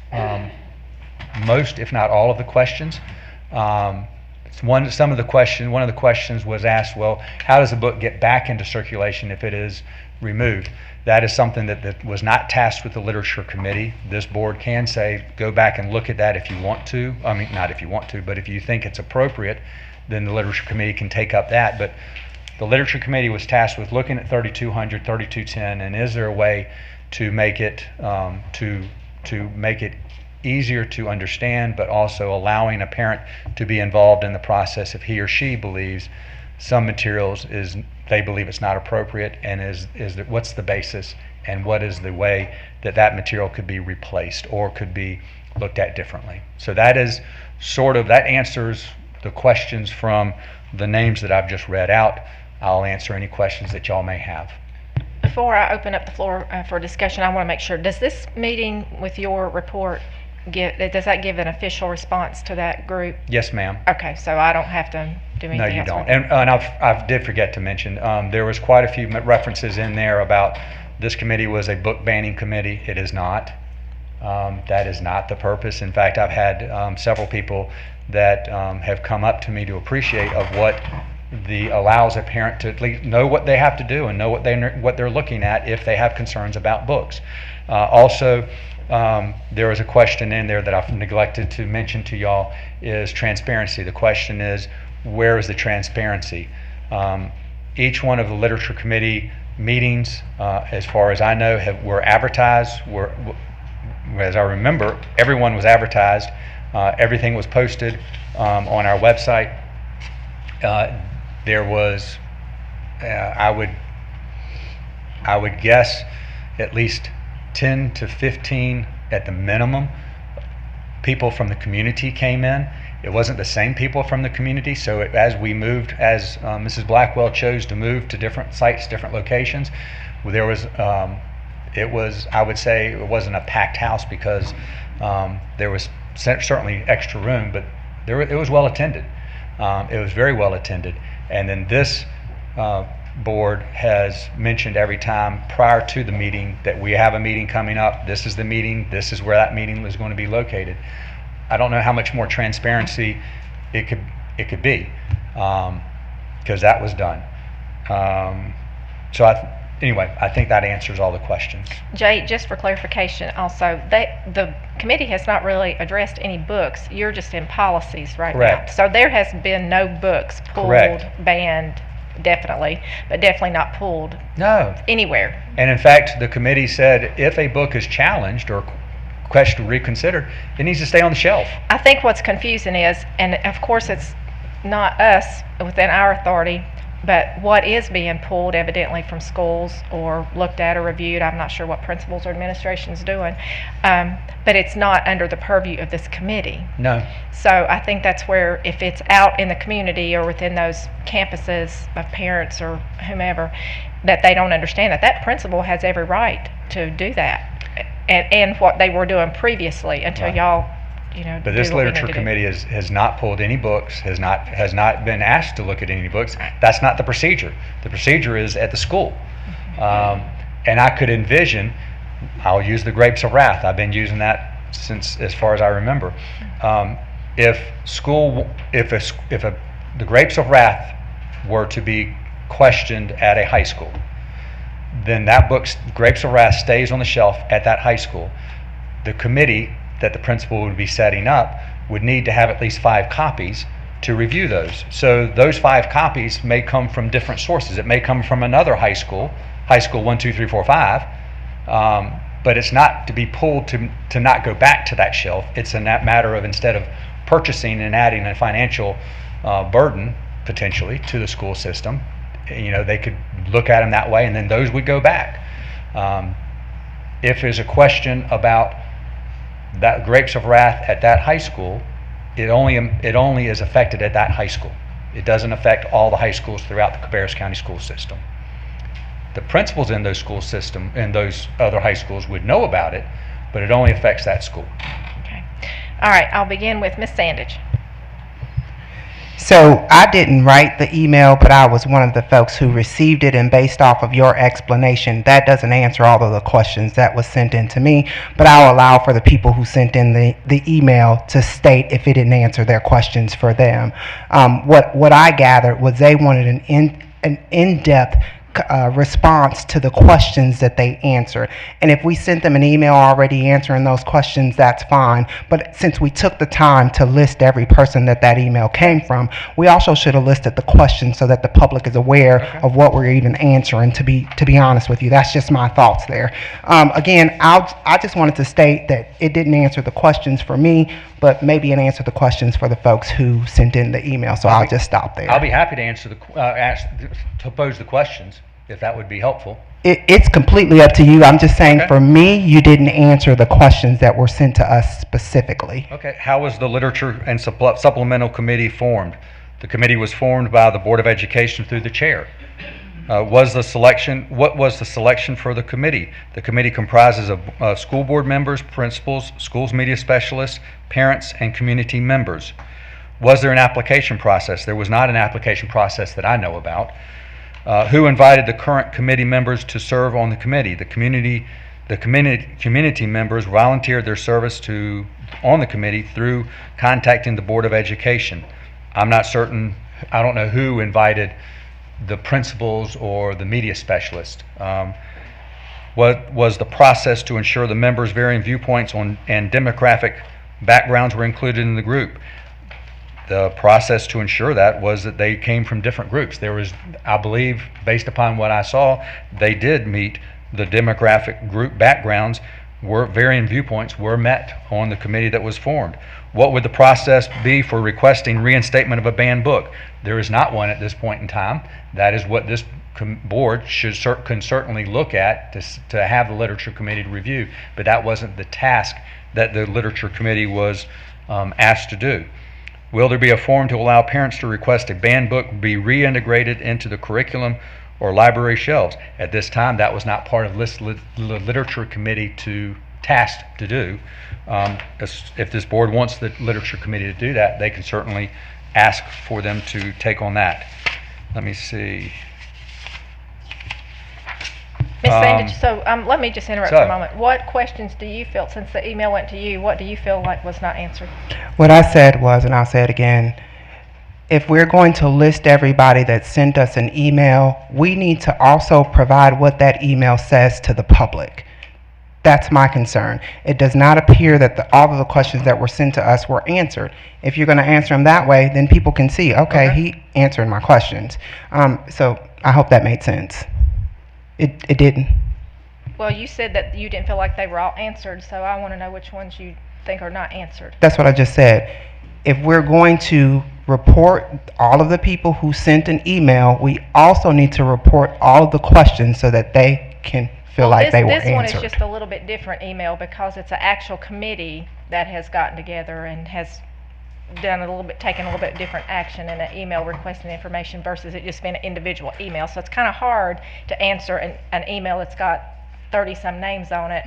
most, if not all, of the questions. One of the questions was asked, well, how does a book get back into circulation if it is removed? That is something that was not tasked with the literature committee. This board can say, go back and look at that if you want to. I mean, not if you want to, but if you think it's appropriate, then the literature committee can take up that. But the literature committee was tasked with looking at 3200, 3210, and is there a way to make it to make it easier to understand, but also allowing a parent to be involved in the process if he or she believes some materials they believe it's not appropriate, and what's the basis and what is the way that material could be replaced or could be looked at differently. So that answers the questions from the names that I've just read out. I'll answer any questions that y'all may have. Before I open up the floor for discussion, I want to make sure, does this meeting with your report does that give an official response to that group? Yes, ma'am. Okay, so I don't have to do anything else? No, you don't. And I did forget to mention, there was quite a few references in there about this committee was a book banning committee. It is not. That is not the purpose. In fact, I've had several people that have come up to me to appreciate of what allows a parent to at least know what they have to do and know what they're looking at if they have concerns about books. Also, there was a question in there that I've neglected to mention to y'all is transparency. The question is, where is the transparency? Each one of the literature committee meetings, as far as I know, were advertised. As I remember, everyone was advertised. Everything was posted on our website. There was, I would guess, at least 10 to 15 at the minimum people from the community came in. It wasn't the same people from the community, so as Mrs. Blackwell chose to move to different sites, different locations, there was, I would say it wasn't a packed house because there was certainly extra room, but it was well attended. It was very well attended. And then this board has mentioned every time prior to the meeting that we have a meeting coming up. This is the meeting. This is where that meeting was going to be located. I don't know how much more transparency it could be, because that was done. Anyway, I think that answers all the questions. Jay, just for clarification, also, the committee has not really addressed any books. You're just in policies right Correct. now. So there has been no books pulled, Correct. Banned, definitely, but definitely not pulled anywhere. And in fact, the committee said if a book is challenged or questioned or reconsidered, it needs to stay on the shelf. I think what's confusing is, and of course it's not us within our authority, but what is being pulled evidently from schools or looked at or reviewed, I'm not sure what principals or administration is doing, but it's not under the purview of this committee. No. So I think that's where, if it's out in the community or within those campuses of parents or whomever, that they don't understand that principal has every right to do that, and what they were doing previously until y'all But do this what we need literature to do. committee has not pulled any books, has not been asked to look at any books. That's not the procedure. The procedure is at the school. And I could envision, I'll use the grapes of wrath. I've been using that since as far as I remember. If the grapes of wrath were to be questioned at a high school, then that book, Grapes of Wrath, stays on the shelf at that high school. The committee that the principal would be setting up would need to have at least 5 copies to review those. So those 5 copies may come from different sources. It may come from another high school 1, 2, 3, 4, 5, but it's not to be pulled to not go back to that shelf. It's a matter of, instead of purchasing and adding a financial burden potentially to the school system, they could look at them that way, and then those would go back. If there's a question about that Grapes of Wrath at that high school, it only is affected at that high school. It doesn't affect all the high schools throughout the Cabarrus County school system. The principals in those school system and those other high schools would know about it, but it only affects that school. Okay. All right, I'll begin with Ms. Sandage. So I didn't write the email, but I was one of the folks who received it, and based off of your explanation, that doesn't answer all of the questions that was sent in to me, but I'll allow for the people who sent in the email to state if it didn't answer their questions for them. What I gathered was they wanted an in-depth response to the questions that they answered. And if we sent them an email already answering those questions, that's fine. But since we took the time to list every person that email came from, we also should have listed the questions so that the public is aware of what we're even answering, to be honest with you. That's just my thoughts there. Again, I just wanted to state that it didn't answer the questions for me, but maybe it answered the questions for the folks who sent in the email, so I'll just stop there. I'll be happy to answer to pose the questions, if that would be helpful. It's completely up to you. I'm just saying, for me, you didn't answer the questions that were sent to us specifically. Okay. How was the Literature and Supplemental Committee formed? The committee was formed by the Board of Education through the chair. What was the selection for the committee? The committee comprises of school board members, principals, schools media specialists, parents, and community members. Was there an application process? There was not an application process that I know about. Who invited the current committee members to serve on the committee? The community members volunteered their service on the committee through contacting the Board of Education. I'm not certain. I don't know who invited the principals or the media specialist. What was the process to ensure the members' varying viewpoints and demographic backgrounds were included in the group? The process to ensure that was that they came from different groups. There was, I believe, based upon what I saw, they did meet the demographic group backgrounds, varying viewpoints were met on the committee that was formed. What would the process be for requesting reinstatement of a banned book? There is not one at this point in time. That is what this board can certainly look at to have the literature committee to review, but that wasn't the task that the literature committee was asked to do. Will there be a form to allow parents to request a banned book be reintegrated into the curriculum or library shelves? At this time, that was not part of the literature committee task to do. If this board wants the literature committee to do that, they can certainly ask for them to take on that. Let me see. Ms. Sandage, so let me just interrupt for a moment. What questions do you feel, since the email went to you, what do you feel like was not answered? What I said was, and I'll say it again, if we're going to list everybody that sent us an email, we need to also provide what that email says to the public. That's my concern. It does not appear that all of the questions that were sent to us were answered. If you're going to answer them that way, then people can see, okay, he answered my questions. So I hope that made sense. It didn't. Well, you said that you didn't feel like they were all answered, so I want to know which ones you think are not answered. That's what I just said. If we're going to report all of the people who sent an email, we also need to report all of the questions so that they can feel like they were answered. This one is just a little bit different email because it's an actual committee that has gotten together and has taken a little bit different action in an email requesting information versus it just being an individual email. So it's kind of hard to answer an email that's got 30-some names on it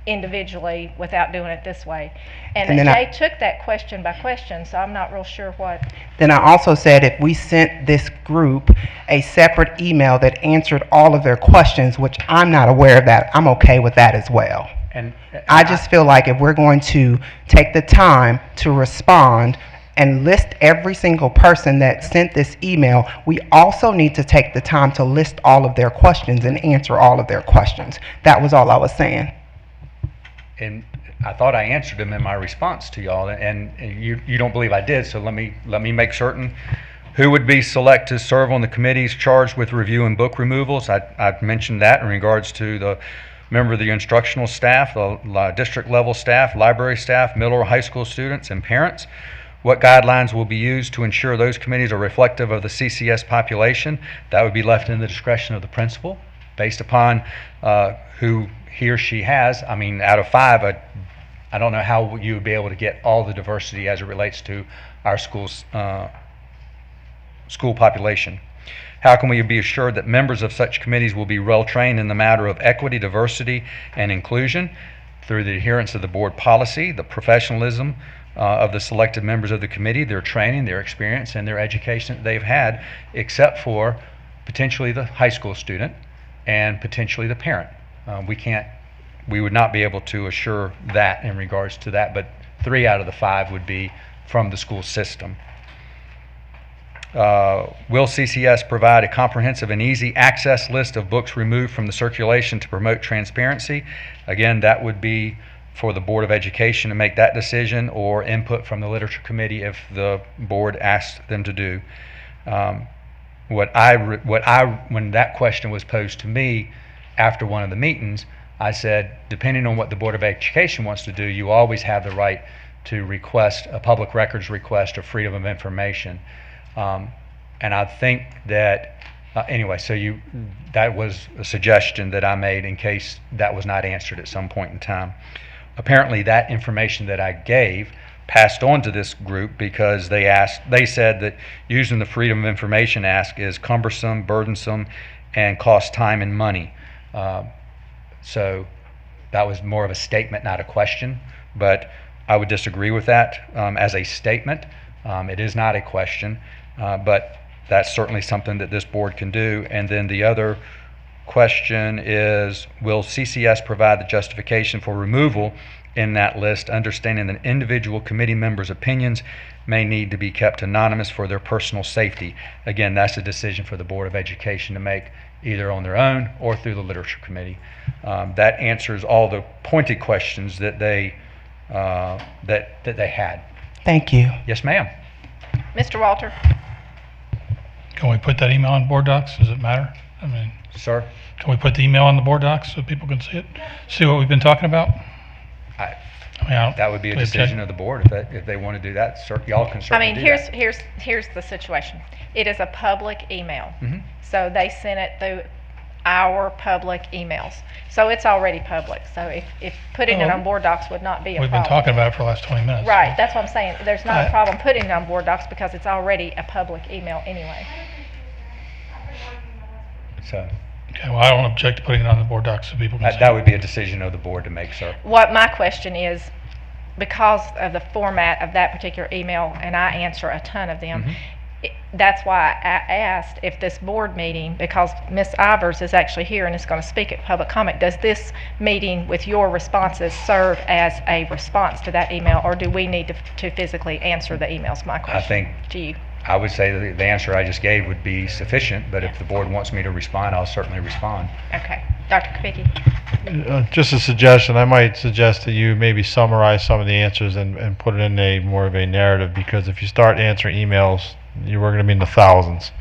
individually without doing it this way. And And then Jay took that question by question, so I'm not real sure what. Then I also said if we sent this group a separate email that answered all of their questions, which I'm not aware of that, I'm okay with that as well. And I just feel like if we're going to take the time to respond and list every single person that sent this email, we also need to take the time to list all of their questions and answer all of their questions. That was all I was saying. And I thought I answered them in my response to y'all, and you don't believe I did, so let me make certain. Who would be selected to serve on the committees charged with review and book removals? I've mentioned that in regards to the member of the instructional staff, the district level staff, library staff, middle or high school students, and parents. What guidelines will be used to ensure those committees are reflective of the CCS population? That would be left in the discretion of the principal based upon who he or she has. I mean, out of 5, I don't know how you would be able to get all the diversity as it relates to our school's school population. How can we be assured that members of such committees will be well trained in the matter of equity, diversity, and inclusion? Through the adherence of the board policy, the professionalism of the selected members of the committee, their training, their experience, and their education that they've had, except for potentially the high school student and potentially the parent. We would not be able to assure that in regards to that, but 3 out of the 5 would be from the school system. Will CCS provide a comprehensive and easy access list of books removed from the circulation to promote transparency? Again, that would be for the Board of Education to make that decision, or input from the Literature Committee if the board asks them to do. When that question was posed to me after one of the meetings, I said, depending on what the Board of Education wants to do, you always have the right to request a public records request or freedom of information. And I think that, anyway, so that was a suggestion that I made in case that was not answered at some point in time. Apparently that information that I gave passed on to this group because they said that using the Freedom of Information ask is cumbersome, burdensome, and costs time and money. So that was more of a statement, not a question, but I would disagree with that as a statement. It is not a question, but that's certainly something that this board can do. And then the other question is, will CCS provide the justification for removal in that list, understanding that individual committee members' opinions may need to be kept anonymous for their personal safety? Again, that's a decision for the Board of Education to make, either on their own or through the Literature Committee. That answers all the pointed questions that they had. Thank you. Yes, ma'am. Mr. Walter? Can we put that email on board docs? Does it matter? I mean, sir, can we put the email on the board docs so people can see it? See what we've been talking about? That would be a decision of the board if they want to do that. Y'all can certainly do that. Here's the situation. It is a public email. Mhm. So they sent it through our public emails. So it's already public. So if putting it on board docs would not be a We've problem. been talking about it for the last 20 minutes. Right, that's what I'm saying. There's not a Right. problem putting it on board docs because it's already a public email anyway. So Okay, well, I don't object to putting it on the board docs so people can see that it. would be a decision of the board to make, sir. What my question is, because of the format of that particular email, and I answer a ton of them, that's why I asked if this board meeting, because Ms. Ivers is actually here and is going to speak at public comment, does this meeting with your responses serve as a response to that email, or do we need to physically answer the emails? My question to you. I would say the answer I just gave would be sufficient, but if the board wants me to respond, I'll certainly respond. Okay. Dr. Kopicki? Just a suggestion, I might suggest that you maybe summarize some of the answers and put it in a more of a narrative, because if you start answering emails, we're going to be in the thousands.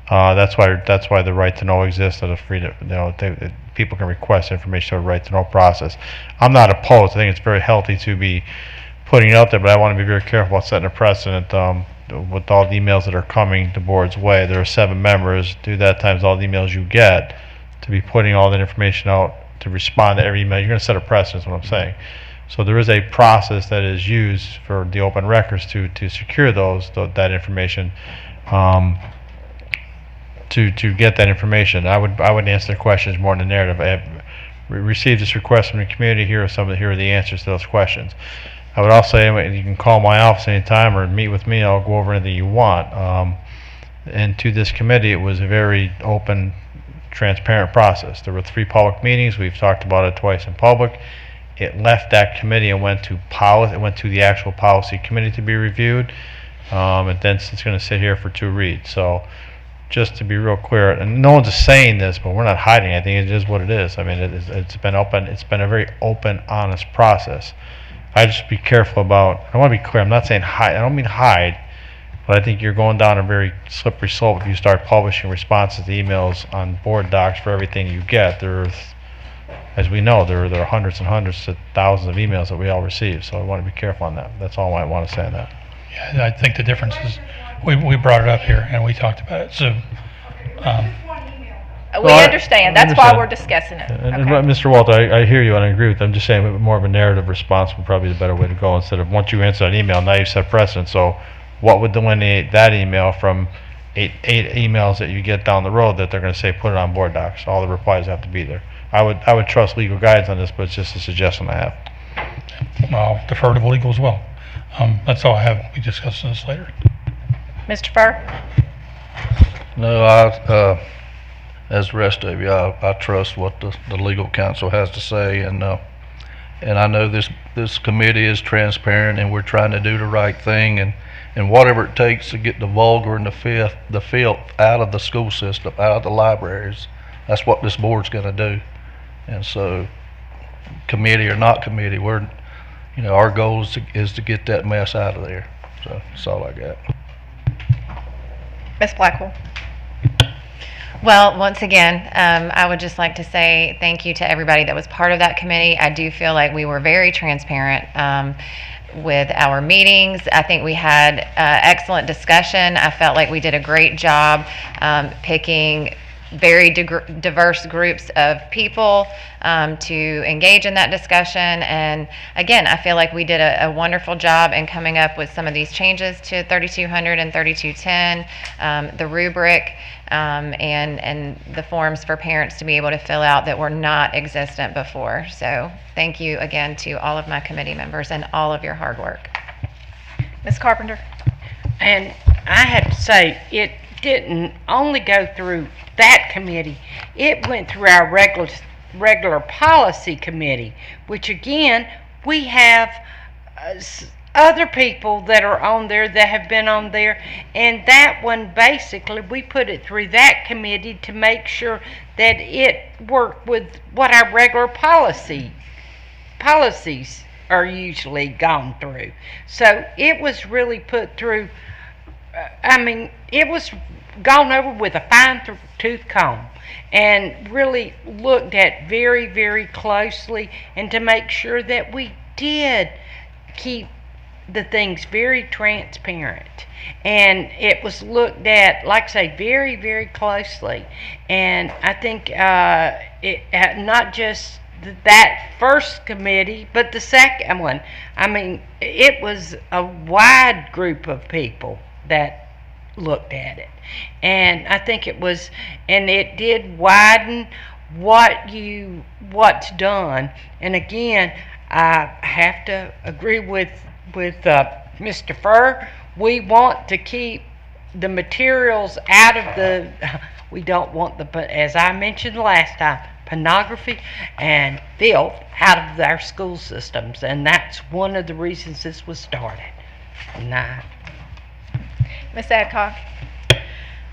That's why the right to know exists, or the freedom, people can request information through a right to know process. I'm not opposed. I think it's very healthy to be putting it out there, but I want to be very careful about setting a precedent with all the emails that are coming the board's way. There are 7 members. Do that times all the emails you get to be putting all that information out to respond to every email. You're going to set a precedent, is what I'm saying. So there is a process that is used for the open records to secure that information, to get that information. I would answer the questions more in the narrative. received this request from the community. Here are the answers to those questions. I would also say you can call my office anytime or meet with me. I'll go over anything you want. And to this committee, it was a very open, transparent process. There were 3 public meetings. We've talked about it twice in public. It left that committee and went to policy. It went to the actual policy committee to be reviewed, and then it's going to sit here for 2 reads. So, just to be real clear, and no one's saying this, but we're not hiding anything. It is what it is. I mean, it's been open. It's been a very open, honest process. I just be careful about. I want to be clear. I'm not saying hide. I don't mean hide. But I think you're going down a very slippery slope if you start publishing responses to emails on board docs for everything you get. As we know, there are hundreds and hundreds of thousands of emails that we all receive. So I want to be careful on that. That's all I want to say on that. Yeah, I think the difference is we brought it up here and we talked about it. So. We understand. That's why we're discussing it. And Mr. Walter, I hear you and I agree with you. I'm just saying more of a narrative response would probably be the better way to go instead of once you answer that email, now you've set precedent. So what would delineate that email from eight emails that you get down the road that they're going to say put it on board docs? All the replies have to be there. I would trust legal guidance on this, but it's just a suggestion I have. I'll defer to the legal as well. That's all I have. We discuss this later. Mr. Furr? No, as the rest of you, I trust what the legal counsel has to say, and I know this committee is transparent, and we're trying to do the right thing, and whatever it takes to get the vulgar and the filth out of the school system, out of the libraries, that's what this board's going to do. And so, committee or not committee, our goal is to get that mess out of there. So that's all I got. Ms. Blackwell? Well, once again, I would just like to say thank you to everybody that was part of that committee. I do feel like we were very transparent with our meetings. I think we had excellent discussion. I felt like we did a great job picking very diverse groups of people to engage in that discussion. And again, I feel like we did a wonderful job in coming up with some of these changes to 3200 and 3210, the rubric, and the forms for parents to be able to fill out that were not existent before. So thank you again to all of my committee members and all of your hard work. Ms. Carpenter? And I have to say, it didn't only go through that committee, it went through our regular policy committee, which again, we have other people that are on there that have been on there, and that one basically we put it through that committee to make sure that it worked with what our regular policies are usually gone through. So it was really put through, it was gone over with a fine-tooth comb and really looked at very, very closely, and to make sure that we did keep the things very transparent. And it was looked at, like I say, very, very closely. And I think not just that first committee, but the second one. It was a wide group of people that looked at it, and I think it did widen what's done. And again, I have to agree with Mr. Furr. We want to keep the materials out of we don't want as I mentioned last time, pornography and filth out of our school systems, and that's one of the reasons this was started. Ms. Adcock?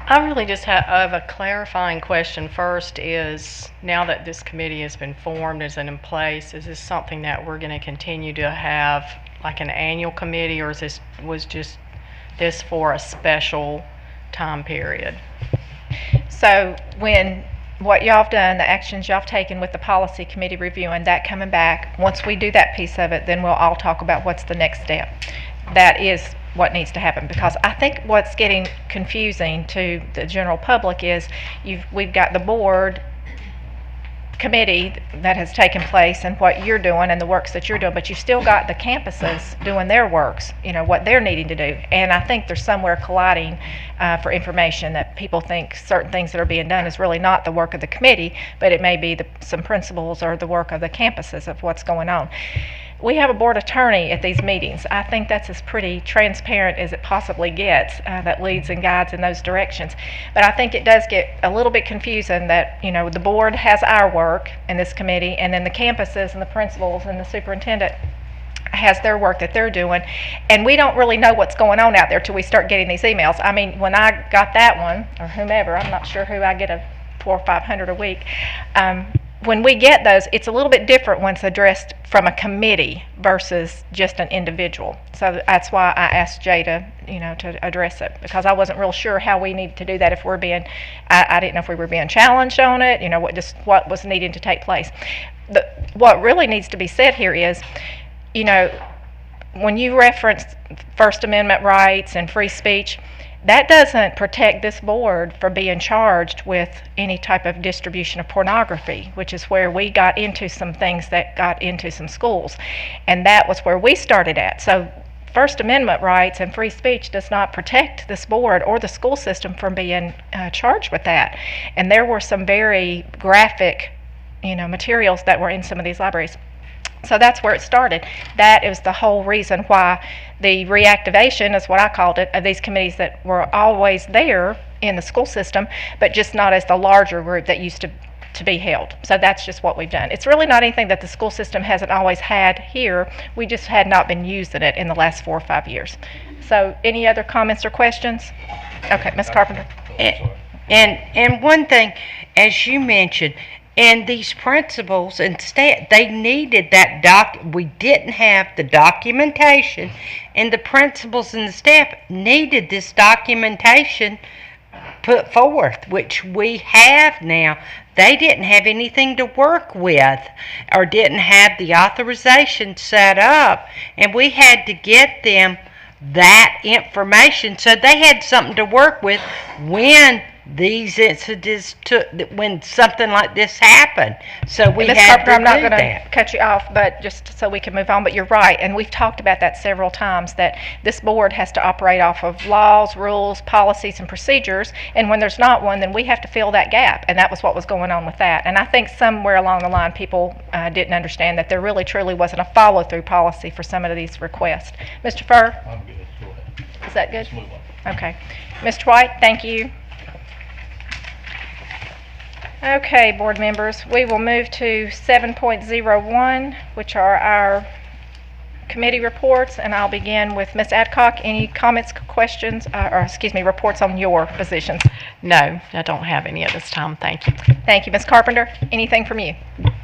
I really just have a clarifying question. First is, now that this committee has been formed, is it in place, is this something that we're going to continue to have like an annual committee, or was this for a special time period? So what y'all have done, the actions y'all have taken with the policy committee review and that coming back, once we do that piece of it, then we'll all talk about what's the next step. That is what needs to happen, because I think what's getting confusing to the general public is we've got the board committee that has taken place and what you're doing and the works that you're doing, but you've still got the campuses doing their works, what they're needing to do. And I think there's somewhere colliding for information that people think certain things that are being done is really not the work of the committee, but it may be some principles or the work of the campuses of what's going on. We have a board attorney at these meetings. I think that's as pretty transparent as it possibly gets, that leads and guides in those directions. But I think it does get a little bit confusing that, the board has our work in this committee, and then the campuses and the principals and the superintendent has their work that they're doing, and we don't really know what's going on out there till we start getting these emails. I mean, when I got that one, or whomever, I'm not sure who, I get a 400 or 500 a week. When we get those, it's a little bit different when it's addressed from a committee versus just an individual. So that's why I asked Jay to address it, because I wasn't real sure how we needed to do that if we're being, I didn't know if we were being challenged on it, what was needing to take place. What really needs to be said here is, when you reference First Amendment rights and free speech, that doesn't protect this board from being charged with any type of distribution of pornography, which is where we got into some things that got into some schools. And that was where we started at. So First Amendment rights and free speech does not protect this board or the school system from being charged with that. And there were some very graphic, materials that were in some of these libraries. So that's where it started. That is the whole reason why the reactivation, is what I called it, of these committees that were always there in the school system, but just not as the larger group that used to be held. So that's just what we've done. It's really not anything that the school system hasn't always had here. We just had not been using it in the last 4 or 5 years. So any other comments or questions? Okay, Ms. Carpenter. And one thing, as you mentioned, and these principals and staff, they needed that we didn't have the documentation, and the principals and the staff needed this documentation put forth, which we have now. They didn't have anything to work with or didn't have the authorization set up, and we had to get them that information so they had something to work with when these incidents when something like this happened. So we Ms. had Carpenter, to I'm not do going to that. cut you off, but just so we can move on, but you're right, and we've talked about that several times, that this board has to operate off of laws, rules, policies, and procedures, and when there's not one, then we have to fill that gap, and that was what was going on with that. And I think somewhere along the line people didn't understand that there really truly wasn't a follow-through policy for some of these requests. Mr. Furr? I'm good. Go ahead. Is that good? Let's move on. Okay. Mr. White, thank you. Okay, board members, we will move to 7.01, which are our committee reports, and I'll begin with Ms. Adcock. Any comments, questions, reports on your positions? No, I don't have any at this time. Thank you. Thank you. Ms. Carpenter, anything from you?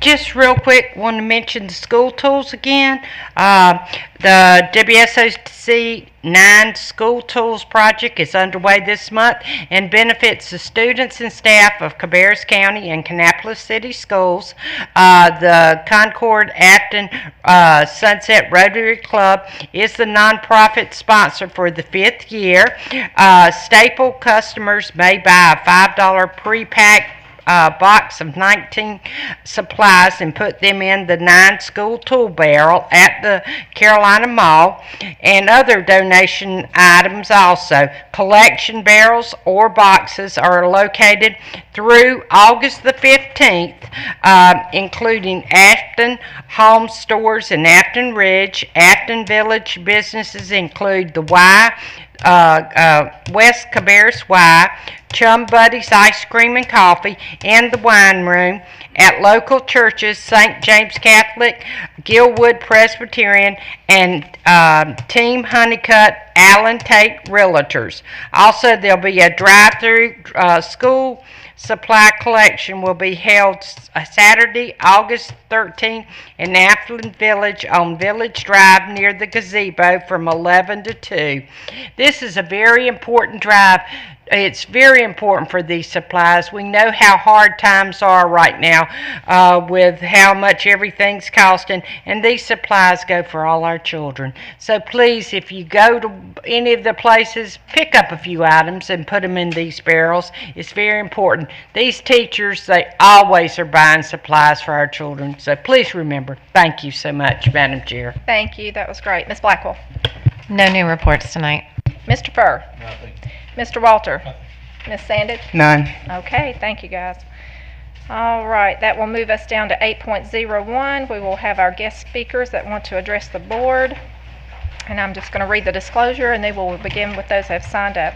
Just real quick, want to mention the school tools again. The WSOC 9 School Tools Project is underway this month and benefits the students and staff of Cabarrus County and Kannapolis City Schools. The Concord Afton Sunset Rotary Club is the nonprofit sponsor for the 5th year. Staple customers may buy a $5 pre-pack box of 19 supplies and put them in the 9 school tool barrel at the Carolina Mall, and other donation items also. Collection barrels or boxes are located through August the 15th, including Afton Home Stores in Afton Ridge. Afton Village businesses include the West Cabarrus Y, Chum Buddy's Ice Cream and Coffee, and the Wine Room. At local churches, St. James Catholic, Gilwood Presbyterian, and Team Honeycutt Allen Tate Realtors. Also, there'll be a drive-through school supply collection will be held Saturday, August 13th in Afton Village on Village Drive near the gazebo from 11 to 2. This is a very important drive. It's very important for these supplies. We know how hard times are right now with how much everything's costing, and these supplies go for all our children. So please, if you go to any of the places, pick up a few items and put them in these barrels. It's very important. These teachers, they always are buying supplies for our children. So please remember. Thank you so much, Madam Chair. Thank you. That was great. Ms. Blackwell. No new reports tonight. Mr. Furr. Nothing. Mr. Walter. Ms. Sandage. None. Okay, thank you, guys. All right, that will move us down to 8.01. We will have our guest speakers that want to address the board. And I'm just going to read the disclosure, and then we'll begin with those who have signed up.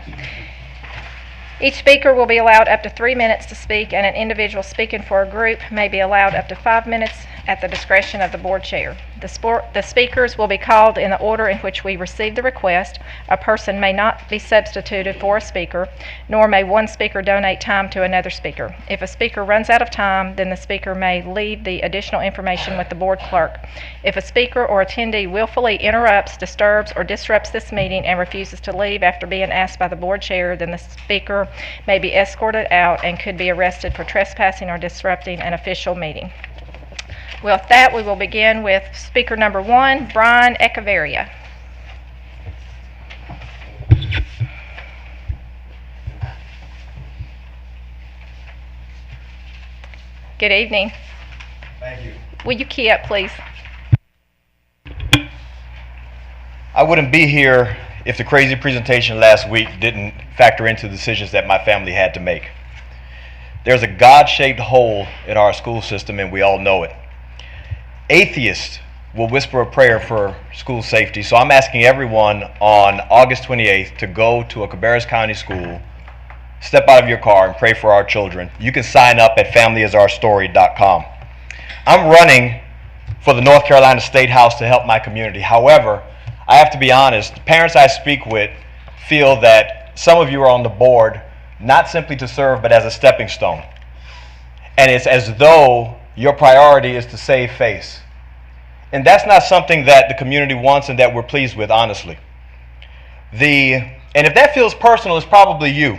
Each speaker will be allowed up to 3 minutes to speak, and an individual speaking for a group may be allowed up to 5 minutes at the discretion of the board chair. The speakers will be called in the order in which we receive the request. A person may not be substituted for a speaker, nor may one speaker donate time to another speaker. If a speaker runs out of time, then the speaker may leave the additional information with the board clerk. If a speaker or attendee willfully interrupts, disturbs, or disrupts this meeting and refuses to leave after being asked by the board chair, then the speaker may be escorted out and could be arrested for trespassing or disrupting an official meeting. With that, we will begin with speaker number 1, Brian Echevarria. Good evening. Thank you. Will you key up, please? I wouldn't be here if the crazy presentation last week didn't factor into the decisions that my family had to make. There's a God-shaped hole in our school system, and we all know it. Atheists will whisper a prayer for school safety, so I'm asking everyone on August 28th to go to a Cabarrus County school, step out of your car, and pray for our children. You can sign up at familyisourstory.com. I'm running for the North Carolina State House to help my community. However, I have to be honest, the parents I speak with feel that some of you are on the board not simply to serve, but as a stepping stone. And it's as though your priority is to save face. And that's not something that the community wants and that we're pleased with, honestly. And if that feels personal, it's probably you.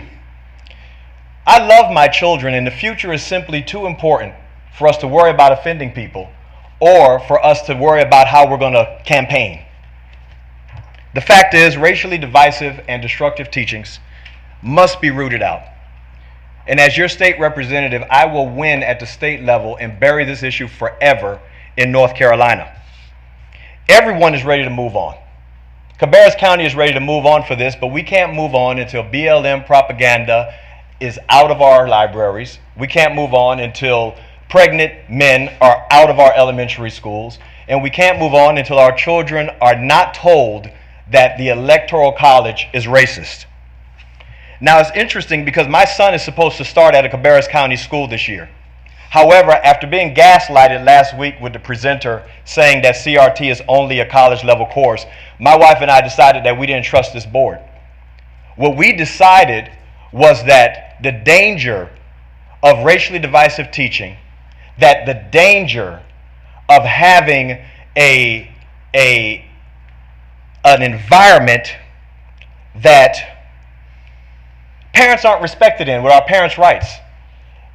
I love my children, and the future is simply too important for us to worry about offending people or for us to worry about how we're going to campaign. The fact is, racially divisive and destructive teachings must be rooted out. And as your state representative, I will win at the state level and bury this issue forever in North Carolina. Everyone is ready to move on. Cabarrus County is ready to move on for this, but we can't move on until BLM propaganda is out of our libraries. We can't move on until pregnant men are out of our elementary schools. And we can't move on until our children are not told that the Electoral College is racist. Now, it's interesting because my son is supposed to start at a Cabarrus County school this year. However, after being gaslighted last week with the presenter saying that CRT is only a college-level course, my wife and I decided that we didn't trust this board. What we decided was that the danger of racially divisive teaching, that the danger of having an environment that parents aren't respected in, with our parents' rights,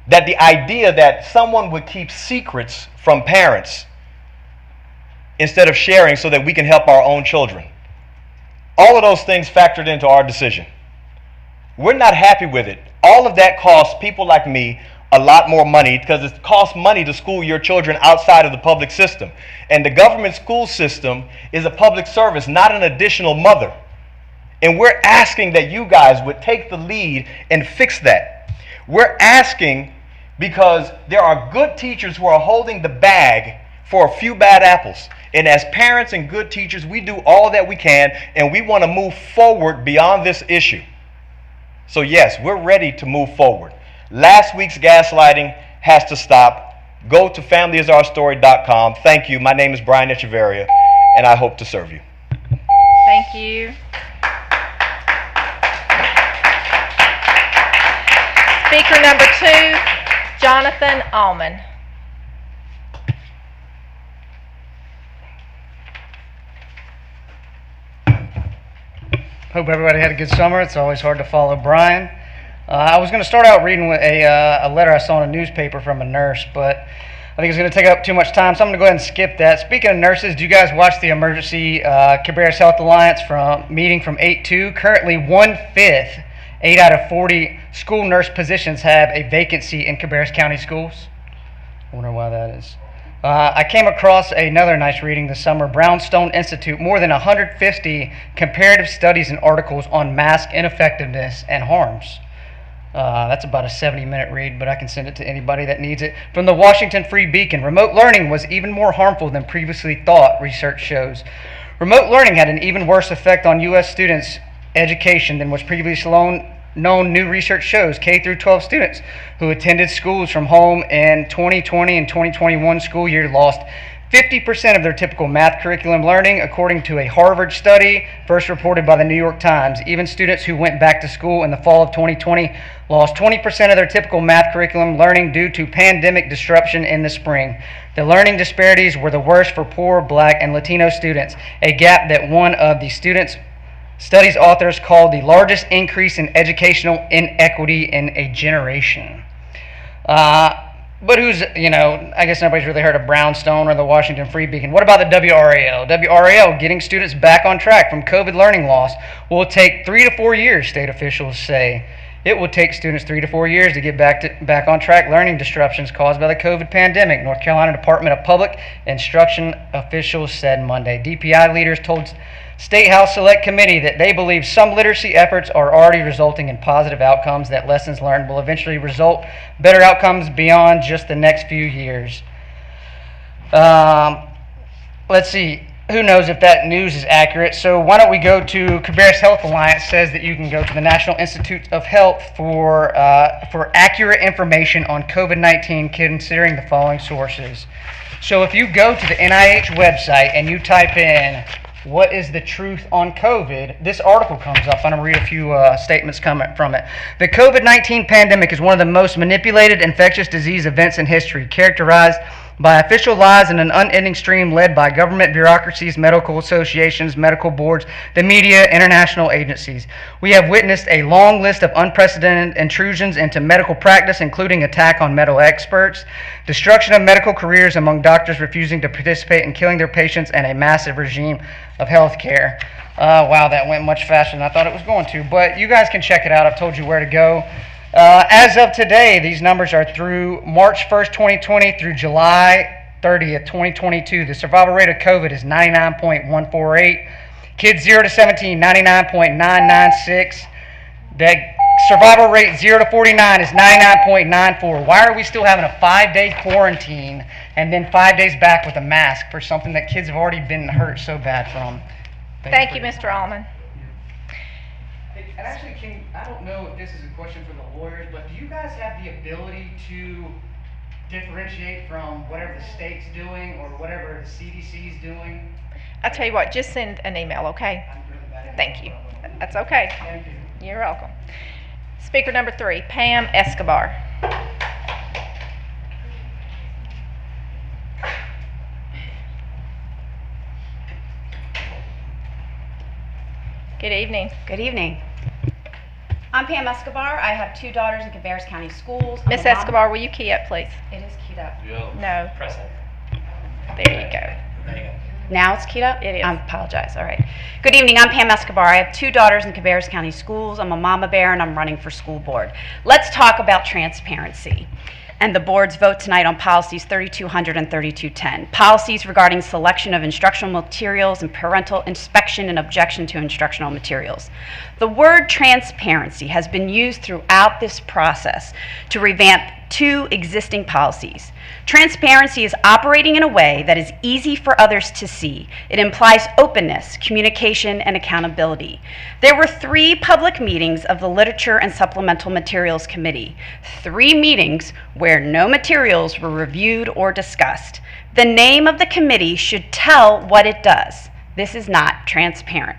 that the idea that someone would keep secrets from parents instead of sharing so that we can help our own children. All of those things factored into our decision. We're not happy with it. All of that costs people like me a lot more money because it costs money to school your children outside of the public system. And the government school system is a public service, not an additional mother. And we're asking that you guys would take the lead and fix that. We're asking because there are good teachers who are holding the bag for a few bad apples. And as parents and good teachers, we do all that we can, and we want to move forward beyond this issue. So yes, we're ready to move forward. Last week's gaslighting has to stop. Go to familyisourstory.com. Thank you. My name is Brian Echevarria, and I hope to serve you. Thank you. Speaker number 2, Jonathan Allman. Hope everybody had a good summer. It's always hard to follow Brian. I was going to start out reading a letter I saw in a newspaper from a nurse, but think it's going to take up too much time, so I'm going to go ahead and skip that. Speaking of nurses, do you guys watch the emergency Cabarrus Health Alliance meeting from 8-2? Currently, 1/5, 8 out of 40 school nurse positions have a vacancy in Cabarrus County schools. I wonder why that is. I came across another nice reading this summer, Brownstone Institute, more than 150 comparative studies and articles on mask ineffectiveness and harms. That's about a 70-minute read, but I can send it to anybody that needs it. From the Washington Free Beacon, remote learning was even more harmful than previously thought, research shows. Remote learning had an even worse effect on U.S. students' education than was previously known. New research shows K through 12 students who attended schools from home in 2020 and 2021 school year lost 50% of their typical math curriculum learning, according to a Harvard study first reported by the New York Times. Even students who went back to school in the fall of 2020 lost 20% of their typical math curriculum learning due to pandemic disruption in the spring. The learning disparities were the worst for poor Black and Latino students, a gap that one of the study's authors called the largest increase in educational inequity in a generation. But I guess nobody's really heard of Brownstone or the Washington Free Beacon. What about the WRAL? WRAL, getting students back on track from COVID learning loss, will take 3 to 4 years, state officials say. It will take students 3 to 4 years to get back on track learning disruptions caused by the COVID pandemic, North Carolina Department of Public Instruction officials said Monday. DPI leaders told State House Select Committee that they believe some literacy efforts are already resulting in positive outcomes, that lessons learned will eventually result better outcomes beyond just the next few years. Let's see. Who knows if that news is accurate? So why don't we go to Cabarrus Health Alliance says that you can go to the National Institute of Health for accurate information on COVID-19, considering the following sources. So if you go to the NIH website and you type in "What is the truth on COVID?" this article comes up. I'm going to read a few statements coming from it. The COVID-19 pandemic is one of the most manipulated infectious disease events in history, characterized by official lies and an unending stream led by government bureaucracies, medical associations, medical boards, the media, international agencies. We have witnessed a long list of unprecedented intrusions into medical practice, including attack on medical experts, destruction of medical careers among doctors refusing to participate in killing their patients, and a massive regime of health care. Wow, that went much faster than I thought it was going to, but you guys can check it out. I've told you where to go. As of today, these numbers are through March 1st, 2020 through July 30th, 2022. The survival rate of COVID is 99.148. Kids 0 to 17, 99.996. The survival rate 0 to 49 is 99.94. Why are we still having a 5-day quarantine and then 5 days back with a mask for something that kids have already been hurt so bad from? Thank you, Mr. Allman. And actually, I don't know if this is a question for the lawyers, but do you guys have the ability to differentiate from whatever the state's doing or whatever the CDC's doing? I'll tell you what, just send an email, okay? Thank you. That's okay. Thank you. You're welcome. Speaker number 3, Pam Escobar. Good evening. Good evening. I'm Pam Escobar. I have 2 daughters in Cabarrus County Schools. Miss Escobar, will you key up, please? It is keyed up. No. Present. There you go. There you go. Now it's keyed up? It is. I apologize. All right. Good evening. I'm Pam Escobar. I have 2 daughters in Cabarrus County Schools. I'm a mama bear and I'm running for school board. Let's talk about transparency and the board's vote tonight on policies 3200 and 3210. Policies regarding selection of instructional materials and parental inspection and objection to instructional materials. The word transparency has been used throughout this process to revamp 2 existing policies. Transparency is operating in a way that is easy for others to see. It implies openness, communication, and accountability. There were 3 public meetings of the Literature and Supplemental Materials Committee, 3 meetings where no materials were reviewed or discussed. The name of the committee should tell what it does. This is not transparent.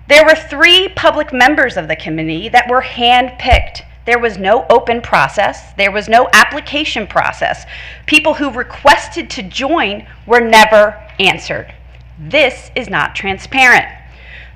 There were 3 public members of the committee that were hand-picked. There was no open process. There was no application process. People who requested to join were never answered. This is not transparent.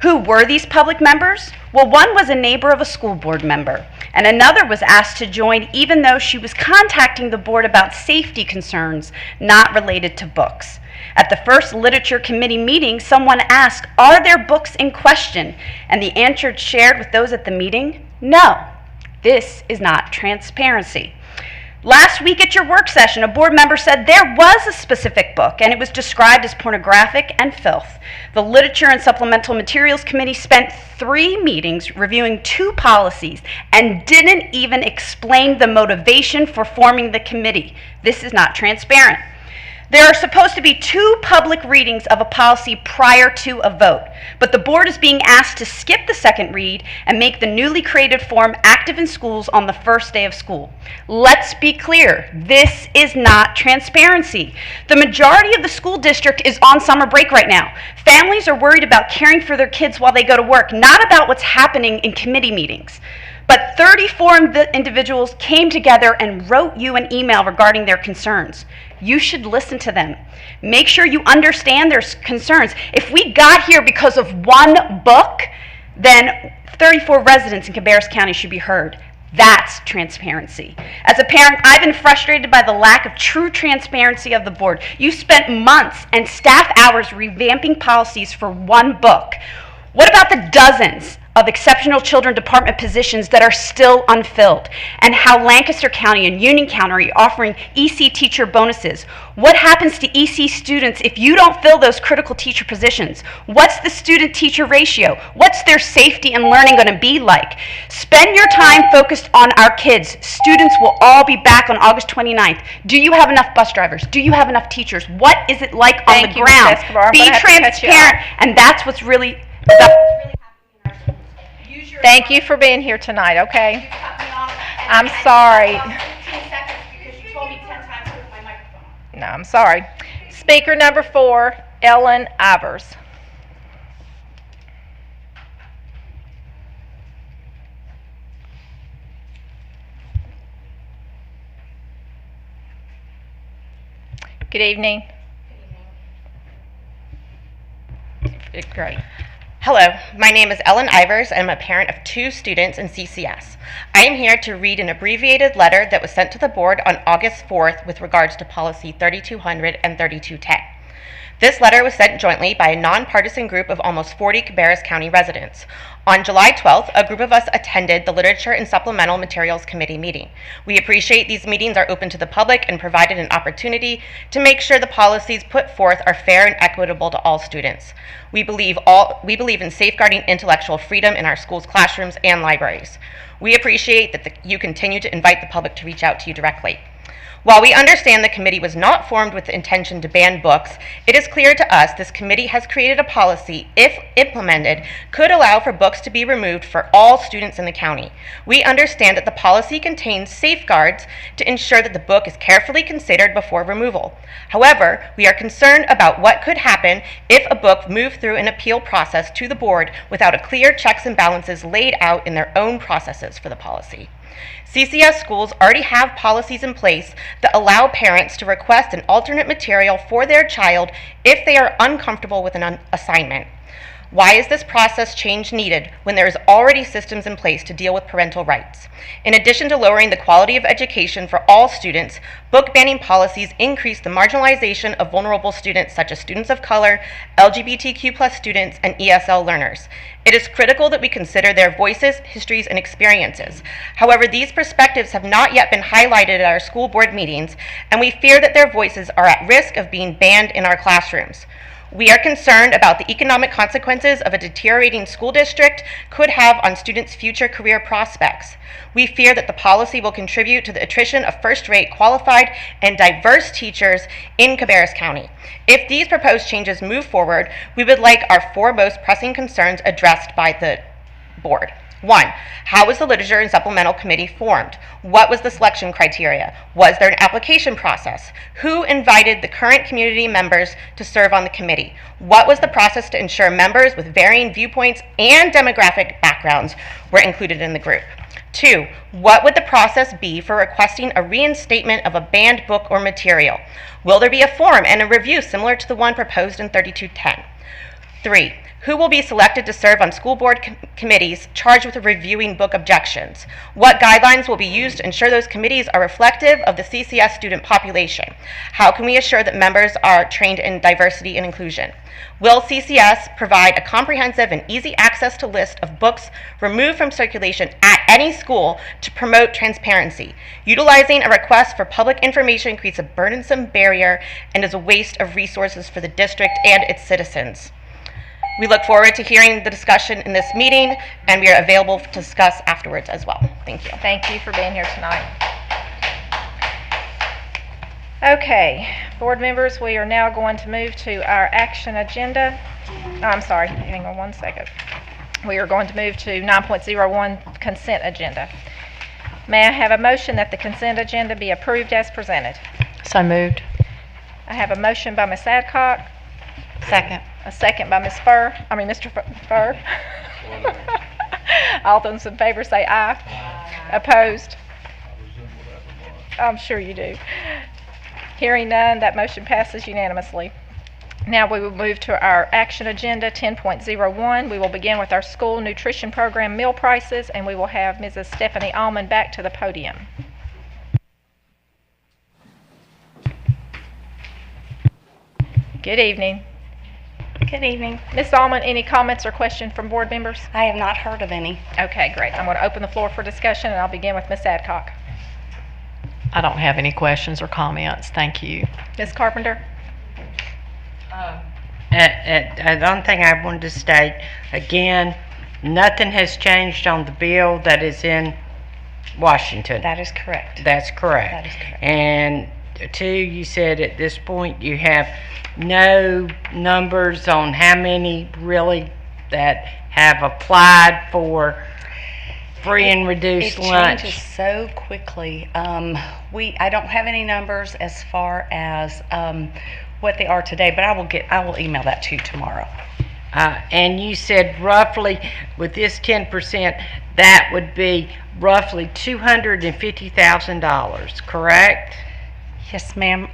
Who were these public members? Well, one was a neighbor of a school board member, and another was asked to join even though she was contacting the board about safety concerns not related to books. At the first literature committee meeting, someone asked, "Are there books in question?" And the answer shared with those at the meeting, "No, this is not transparency." Last week at your work session, a board member said there was a specific book and it was described as pornographic and filth. The Literature and Supplemental Materials Committee spent 3 meetings reviewing 2 policies and didn't even explain the motivation for forming the committee. This is not transparent. There are supposed to be 2 public readings of a policy prior to a vote, but the board is being asked to skip the second read and make the newly created form active in schools on the first day of school. Let's be clear, this is not transparency. The majority of the school district is on summer break right now. Families are worried about caring for their kids while they go to work, not about what's happening in committee meetings. But 34 individuals came together and wrote you an email regarding their concerns. You should listen to them. Make sure you understand their concerns. If we got here because of one book, then 34 residents in Cabarrus County should be heard. That's transparency. As a parent, I've been frustrated by the lack of true transparency of the board. You spent months and staff hours revamping policies for one book. What about the dozens of exceptional children department positions that are still unfilled, and how Lancaster County and Union County are offering EC teacher bonuses? What happens to EC students if you don't fill those critical teacher positions? What's the student-teacher ratio? What's their safety and learning going to be like? Spend your time focused on our kids. Students will all be back on August 29th. Do you have enough bus drivers? Do you have enough teachers? What is it like on the ground? Be transparent, and that's what's really Thank you for being here tonight, okay? I'm sorry. No, I'm sorry. Speaker number 4, Ellen Ivers. Good evening. Great. Hello, my name is Ellen Ivers and I'm a parent of 2 students in CCS. I am here to read an abbreviated letter that was sent to the board on August 4th with regards to policy 3200 and 3210. This letter was sent jointly by a nonpartisan group of almost 40 Cabarrus County residents. On July 12th, a group of us attended the Literature and Supplemental Materials Committee meeting. We appreciate these meetings are open to the public and provided an opportunity to make sure the policies put forth are fair and equitable to all students. We believe in safeguarding intellectual freedom in our schools' classrooms and libraries. We appreciate that you continue to invite the public to reach out to you directly. While we understand the committee was not formed with the intention to ban books, it is clear to us this committee has created a policy, if implemented, could allow for books to be removed for all students in the county. We understand that the policy contains safeguards to ensure that the book is carefully considered before removal. However, we are concerned about what could happen if a book moved through an appeal process to the board without a clear checks and balances laid out in their own processes for the policy. CCS schools already have policies in place that allow parents to request an alternate material for their child if they are uncomfortable with an assignment. Why is this process change needed when there is already systems in place to deal with parental rights? In addition to lowering the quality of education for all students, book banning policies increase the marginalization of vulnerable students such as students of color, LGBTQ+ students, and ESL learners. It is critical that we consider their voices, histories, and experiences. However, these perspectives have not yet been highlighted at our school board meetings, and we fear that their voices are at risk of being banned in our classrooms. We are concerned about the economic consequences of a deteriorating school district could have on students' future career prospects. We fear that the policy will contribute to the attrition of first-rate, qualified, and diverse teachers in Cabarrus County. If these proposed changes move forward, we would like our 4 most pressing concerns addressed by the board. 1, how was the Literature and Supplemental Committee formed? What was the selection criteria? Was there an application process? Who invited the current community members to serve on the committee? What was the process to ensure members with varying viewpoints and demographic backgrounds were included in the group? 2, what would the process be for requesting a reinstatement of a banned book or material? Will there be a form and a review similar to the one proposed in 3210? 3, Who will be selected to serve on school board committees charged with reviewing book objections? What guidelines will be used to ensure those committees are reflective of the CCS student population? How can we assure that members are trained in diversity and inclusion? Will CCS provide a comprehensive and easy access to list of books removed from circulation at any school to promote transparency? Utilizing a request for public information creates a burdensome barrier and is a waste of resources for the district and its citizens. We look forward to hearing the discussion in this meeting, and we are available to discuss afterwards as well. Thank you. Thank you for being here tonight. Okay, board members, we are now going to move to our action agenda. I'm sorry, hang on one second. We are going to move to 9.01 consent agenda. May I have a motion that the consent agenda be approved as presented? So moved. I have a motion by Ms. Adcock. Second. A second by Mr. Furr. All those in favor say aye. Aye. Opposed? I'm sure you do. Hearing none, that motion passes unanimously. Now we will move to our action agenda 10.01. We will begin with our school nutrition program meal prices, and we will have Mrs. Stephanie Allman back to the podium. Good evening. Good evening. Ms. Allman, any comments or questions from board members? I have not heard of any. Okay, great. I'm going to open the floor for discussion, and I'll begin with Ms. Adcock. I don't have any questions or comments. Thank you. Ms. Carpenter? One thing I wanted to state, again, nothing has changed on the bill that is in Washington. That is correct. That's correct. That is correct. And two, you said at this point you have no numbers on how many really that have applied for free and reduced lunch. It changes so quickly. I don't have any numbers as far as what they are today, but I will email that to you tomorrow. And you said roughly with this 10%, that would be roughly $250,000, correct? Yes, ma'am.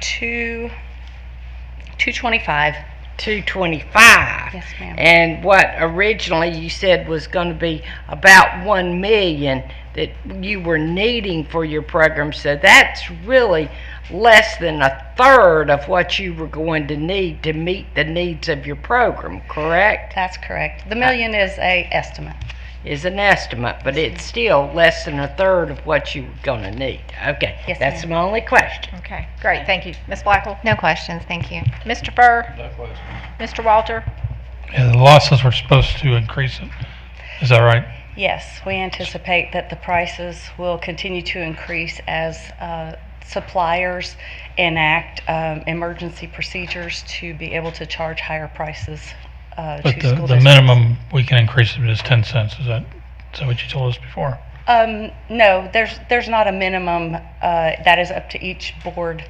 225. 225. Yes, ma'am. And what originally you said was going to be about 1 million that you were needing for your program. So that's really less than a third of what you were going to need to meet the needs of your program, correct? That's correct. The million is an estimate. Is an estimate, but it's still less than a third of what you were going to need. Okay, yes, that's ma'am. my only question. Okay, great. Thank you. Ms. Blackwell? No questions, thank you. Mr. Furr? No questions. Mr. Walter? Yeah, the law says we're supposed to increase it. Is that right? Yes, we anticipate that the prices will continue to increase as suppliers enact emergency procedures to be able to charge higher prices But to school the districts. minimum we can increase it is 10 cents. Is that what you told us before? No, there's not a minimum. That is up to each board,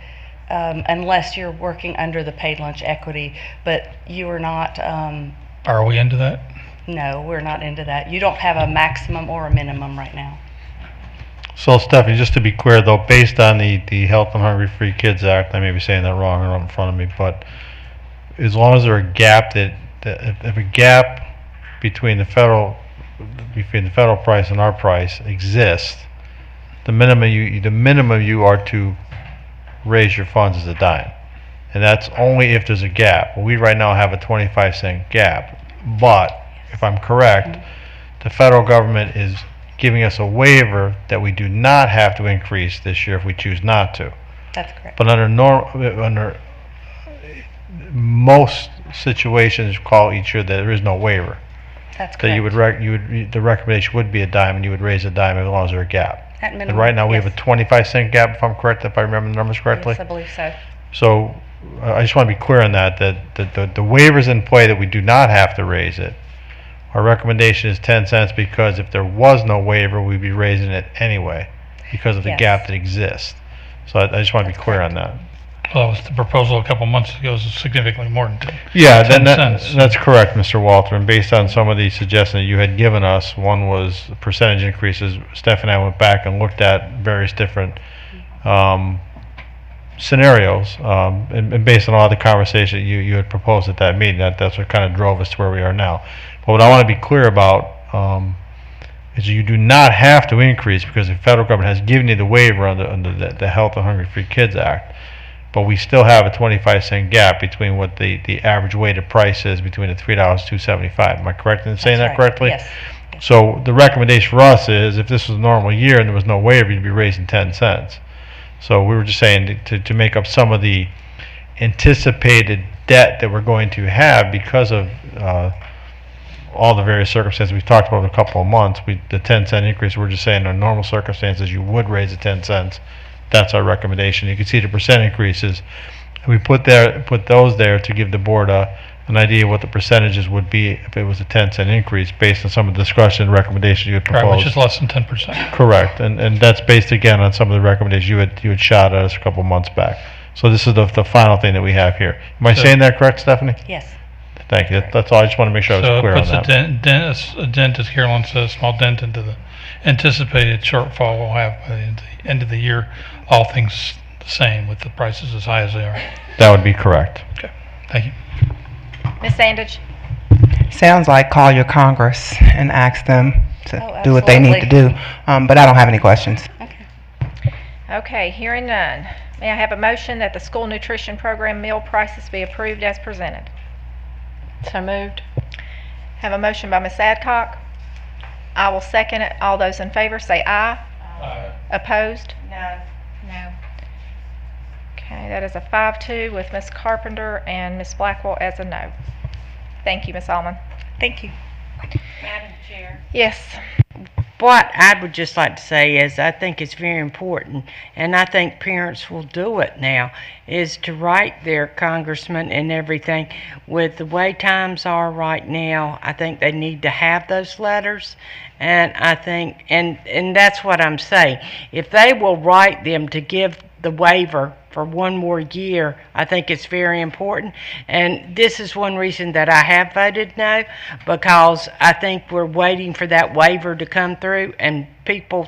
unless you're working under the paid lunch equity. But you are not. Are we into that? No, we're not into that. You don't have a maximum or a minimum right now. So Stephanie, just to be clear though, based on the Health and Hungry Free Kids Act, I may be saying that wrong or not in front of me, but as long as there's a gap if a gap between the federal price and our price exists, the minimum you are to raise your funds is a dime, and that's only if there's a gap. We right now have a 25-cent gap, but if I'm correct, the federal government is giving us a waiver that we do not have to increase this year if we choose not to. That's correct. But under most situations, call each year that there is no waiver. That's So correct. the recommendation would be a dime, and you would raise a dime as long as there's a gap. At And minimum, right now we yes. have a 25-cent gap, if I'm correct, if I remember the numbers correctly. Yes, I believe so. So I just want to be clear on that the waiver's in play, that we do not have to raise it. Our recommendation is 10 cents because if there was no waiver, we'd be raising it anyway because of the Yes. gap that exists. So I just want to be clear on that. Well, that was the proposal a couple months ago, is significantly more than 10. Yeah, 10 then cents. that's correct, Mr. Walter. And based on some of the suggestions that you had given us, one was percentage increases. Steph and I went back and looked at various different scenarios, and based on all the conversation you had proposed at that meeting, that's what kind of drove us to where we are now. But what I want to be clear about is you do not have to increase because the federal government has given you the waiver under the Health and Hungry Free Kids Act. But we still have a 25-cent gap between what the average weighted price is between the $3.275. Am I correct in saying that correctly? Yes. So the recommendation for us is if this was a normal year and there was no waiver, you'd be raising 10 cents. So we were just saying to make up some of the anticipated debt that we're going to have because of all the various circumstances we've talked about in a couple of months. The 10-cent increase, we're just saying in normal circumstances you would raise it 10 cents. That's our recommendation. You can see the percent increases. We put those there to give the board an idea what the percentages would be if it was a 10-cent increase based on some of the discussion and recommendations you had proposed. Right, which is less than 10%. Correct, and that's based again on some of the recommendations you had shot at us a couple months back. So this is the final thing that we have here. Am I saying that correct, Stephanie? Yes. Thank you. That's all. I just want to make sure I was clear on that. So it puts a dent, as Carolyn says, a small dent into the anticipated shortfall we'll have by the end of the year, all things the same with the prices as high as they are. That would be correct. Okay, thank you. Ms. Sandage? Sounds like call your Congress and ask them to do what they need to absolutely. do. But I don't have any questions. Okay, hearing none. May I have a motion that the school nutrition program meal prices be approved as presented? So moved. Have a motion by Ms. Adcock. I will second it. All those in favor say aye. Aye. Opposed? No. No. Okay, that is a 5-2 with Ms. Carpenter and Ms. Blackwell as a no. Thank you, Ms. Allman. Thank you. Madam Chair. Yes. What I would just like to say is I think it's very important, and I think parents will do it now, is to write their congressman and everything. With the way times are right now, I think they need to have those letters, and I think, and that's what I'm saying. If they will write them to give the waiver for one more year, I think it's very important. And this is one reason that I have voted no, because I think we're waiting for that waiver to come through, and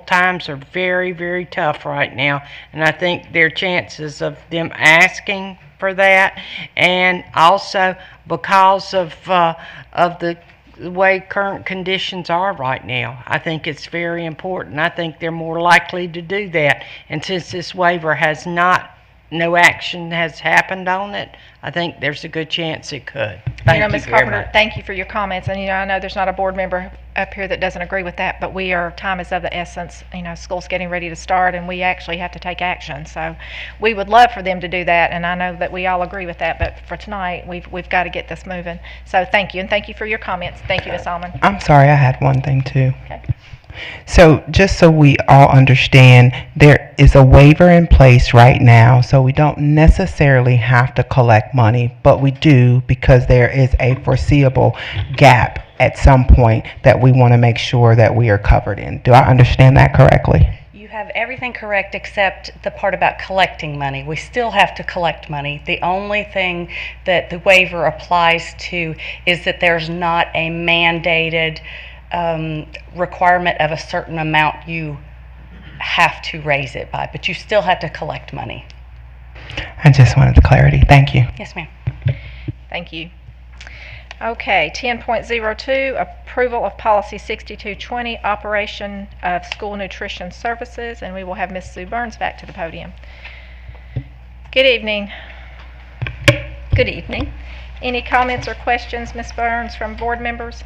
times are very, very tough right now. And I think their chances of them asking for that, and also because of the way current conditions are right now, I think it's very important. I think they're more likely to do that. And since this waiver has no action has happened on it, I think there's a good chance it could. Thank you Ms. very Carpenter, much. thank you for your comments. And, I know there's not a board member up here that doesn't agree with that, but time is of the essence. School's getting ready to start, and we actually have to take action. So we would love for them to do that, and I know that we all agree with that. But for tonight, we've got to get this moving. So thank you, and thank you for your comments. Thank you, Ms. Allman. I'm sorry, I had one thing too. Okay. So just so we all understand, there is a waiver in place right now, so we don't necessarily have to collect money, but we do because there is a foreseeable gap at some point that we want to make sure that we are covered in. Do I understand that correctly? You have everything correct except the part about collecting money. We still have to collect money. The only thing that the waiver applies to is that there's not a mandated requirement of a certain amount you have to raise it by, but you still have to collect money. I just wanted the clarity. Thank you. Yes, ma'am. Thank you. Okay, 10.02, approval of policy 6220, operation of school nutrition services, and we will have Ms. Sue Burns back to the podium. Good evening. Good evening. Any comments or questions, Ms. Burns, from board members?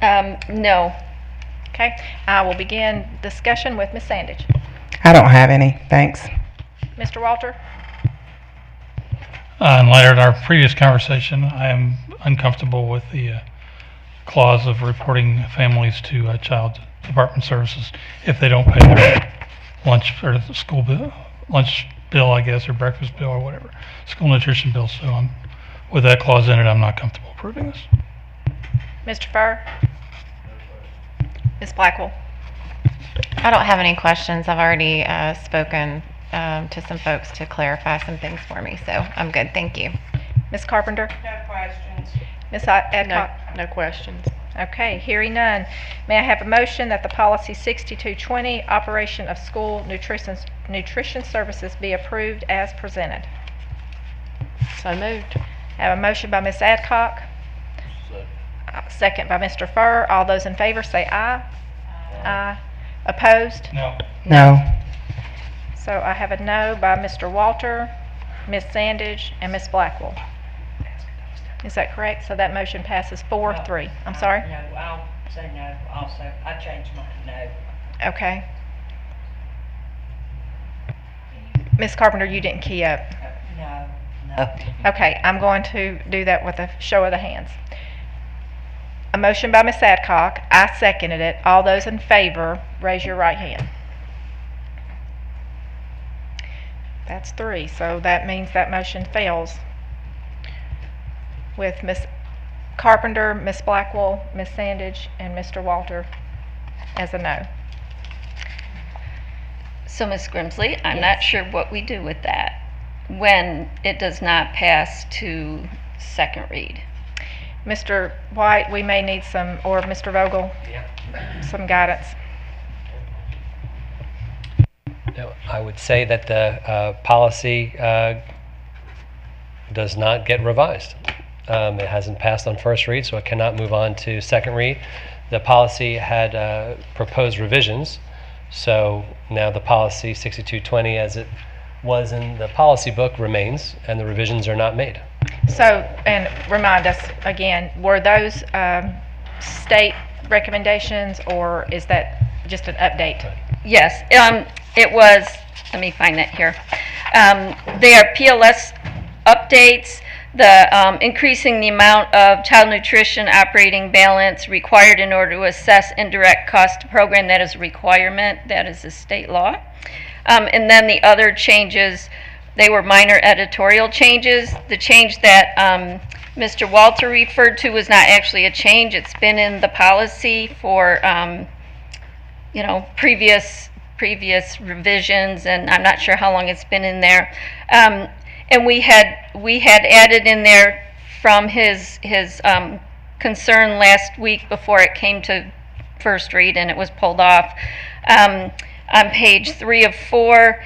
No. Okay, I will begin discussion with Ms. Sandage. I don't have any. Thanks. Mr. Walter? In light of our previous conversation, I am uncomfortable with the clause of reporting families to Child Department Services if they don't pay their lunch or the school bill, lunch bill, I guess, or breakfast bill or whatever, school nutrition bill. So with that clause in it, I'm not comfortable approving this. Mr. Farr? Ms. Blackwell? I don't have any questions. I've already spoken to some folks to clarify some things for me, so I'm good. Thank you. Ms. Carpenter? No questions. Ms. Adcock? No questions. Okay, hearing none. May I have a motion that the policy 6220, operation of school nutrition services be approved as presented. So moved. Have a motion by Ms. Adcock. Second by Mr. Furr. All those in favor say aye. Aye. Opposed? No. No. So I have a no by Mr. Walter, Ms. Sandage, and Ms. Blackwell. Is that correct? So that motion passes 4-3. I'm sorry? No, I'll say no also. I changed mine, no. Okay. Ms. Carpenter, you didn't key up. No. Okay, I'm going to do that with a show of the hands. A motion by Ms. Adcock. I seconded it. All those in favor, raise your right hand. That's 3, so that means that motion fails with Ms. Carpenter, Ms. Blackwell, Ms. Sandage, and Mr. Walter as a no. So, Ms. Grimsley, I'm not sure what we do with that when it does not pass to second read. Mr. White, we may need some, or Mr. Vogel, some guidance. No, I would say that the policy does not get revised. It hasn't passed on first read, so it cannot move on to second read. The policy had proposed revisions, so now the policy 6220 as it was in the policy book remains, and the revisions are not made. So, and remind us again, were those state recommendations, or is that just an update? Yes, it was, let me find that here. They are PLS updates, the increasing the amount of child nutrition operating balance required in order to assess indirect cost to program. That is a requirement, that is a state law. And then the other changes, they were minor editorial changes. The change that Mr. Walter referred to was not actually a change. It's been in the policy for previous revisions, and I'm not sure how long it's been in there. And we had added in there from his concern last week before it came to first read, and it was pulled off. On page 3 of 4,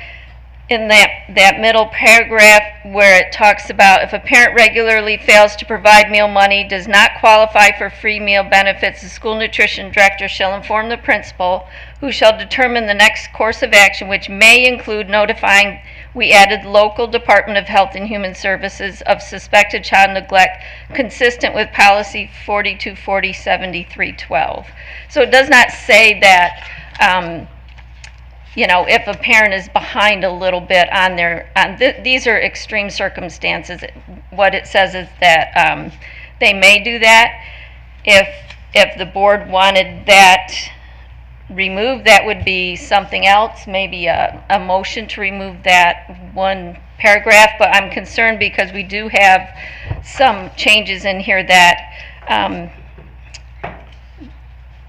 in that middle paragraph where it talks about if a parent regularly fails to provide meal money, does not qualify for free meal benefits, the school nutrition director shall inform the principal, who shall determine the next course of action, which may include notifying, we added local Department of Health and Human Services of suspected child neglect consistent with policy 4240-7312. So it does not say that if a parent is behind a little bit on these are extreme circumstances. What it says is that they may do that. If the board wanted that removed, that would be something else, maybe a motion to remove that one paragraph. But I'm concerned because we do have some changes in here that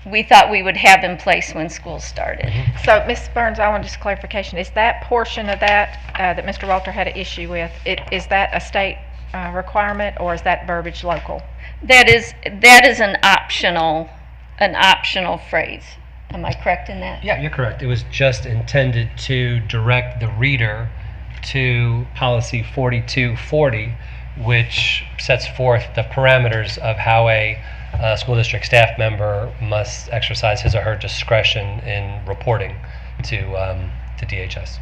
we thought we would have in place when school started. So, Ms. Burns, I want just clarification. Is that portion of that that Mr. Walter had an issue with, is that a state requirement, or is that verbiage local? That is an optional phrase. Am I correct in that? Yeah, you're correct. It was just intended to direct the reader to policy 4240, which sets forth the parameters of how a school district staff member must exercise his or her discretion in reporting to DHS.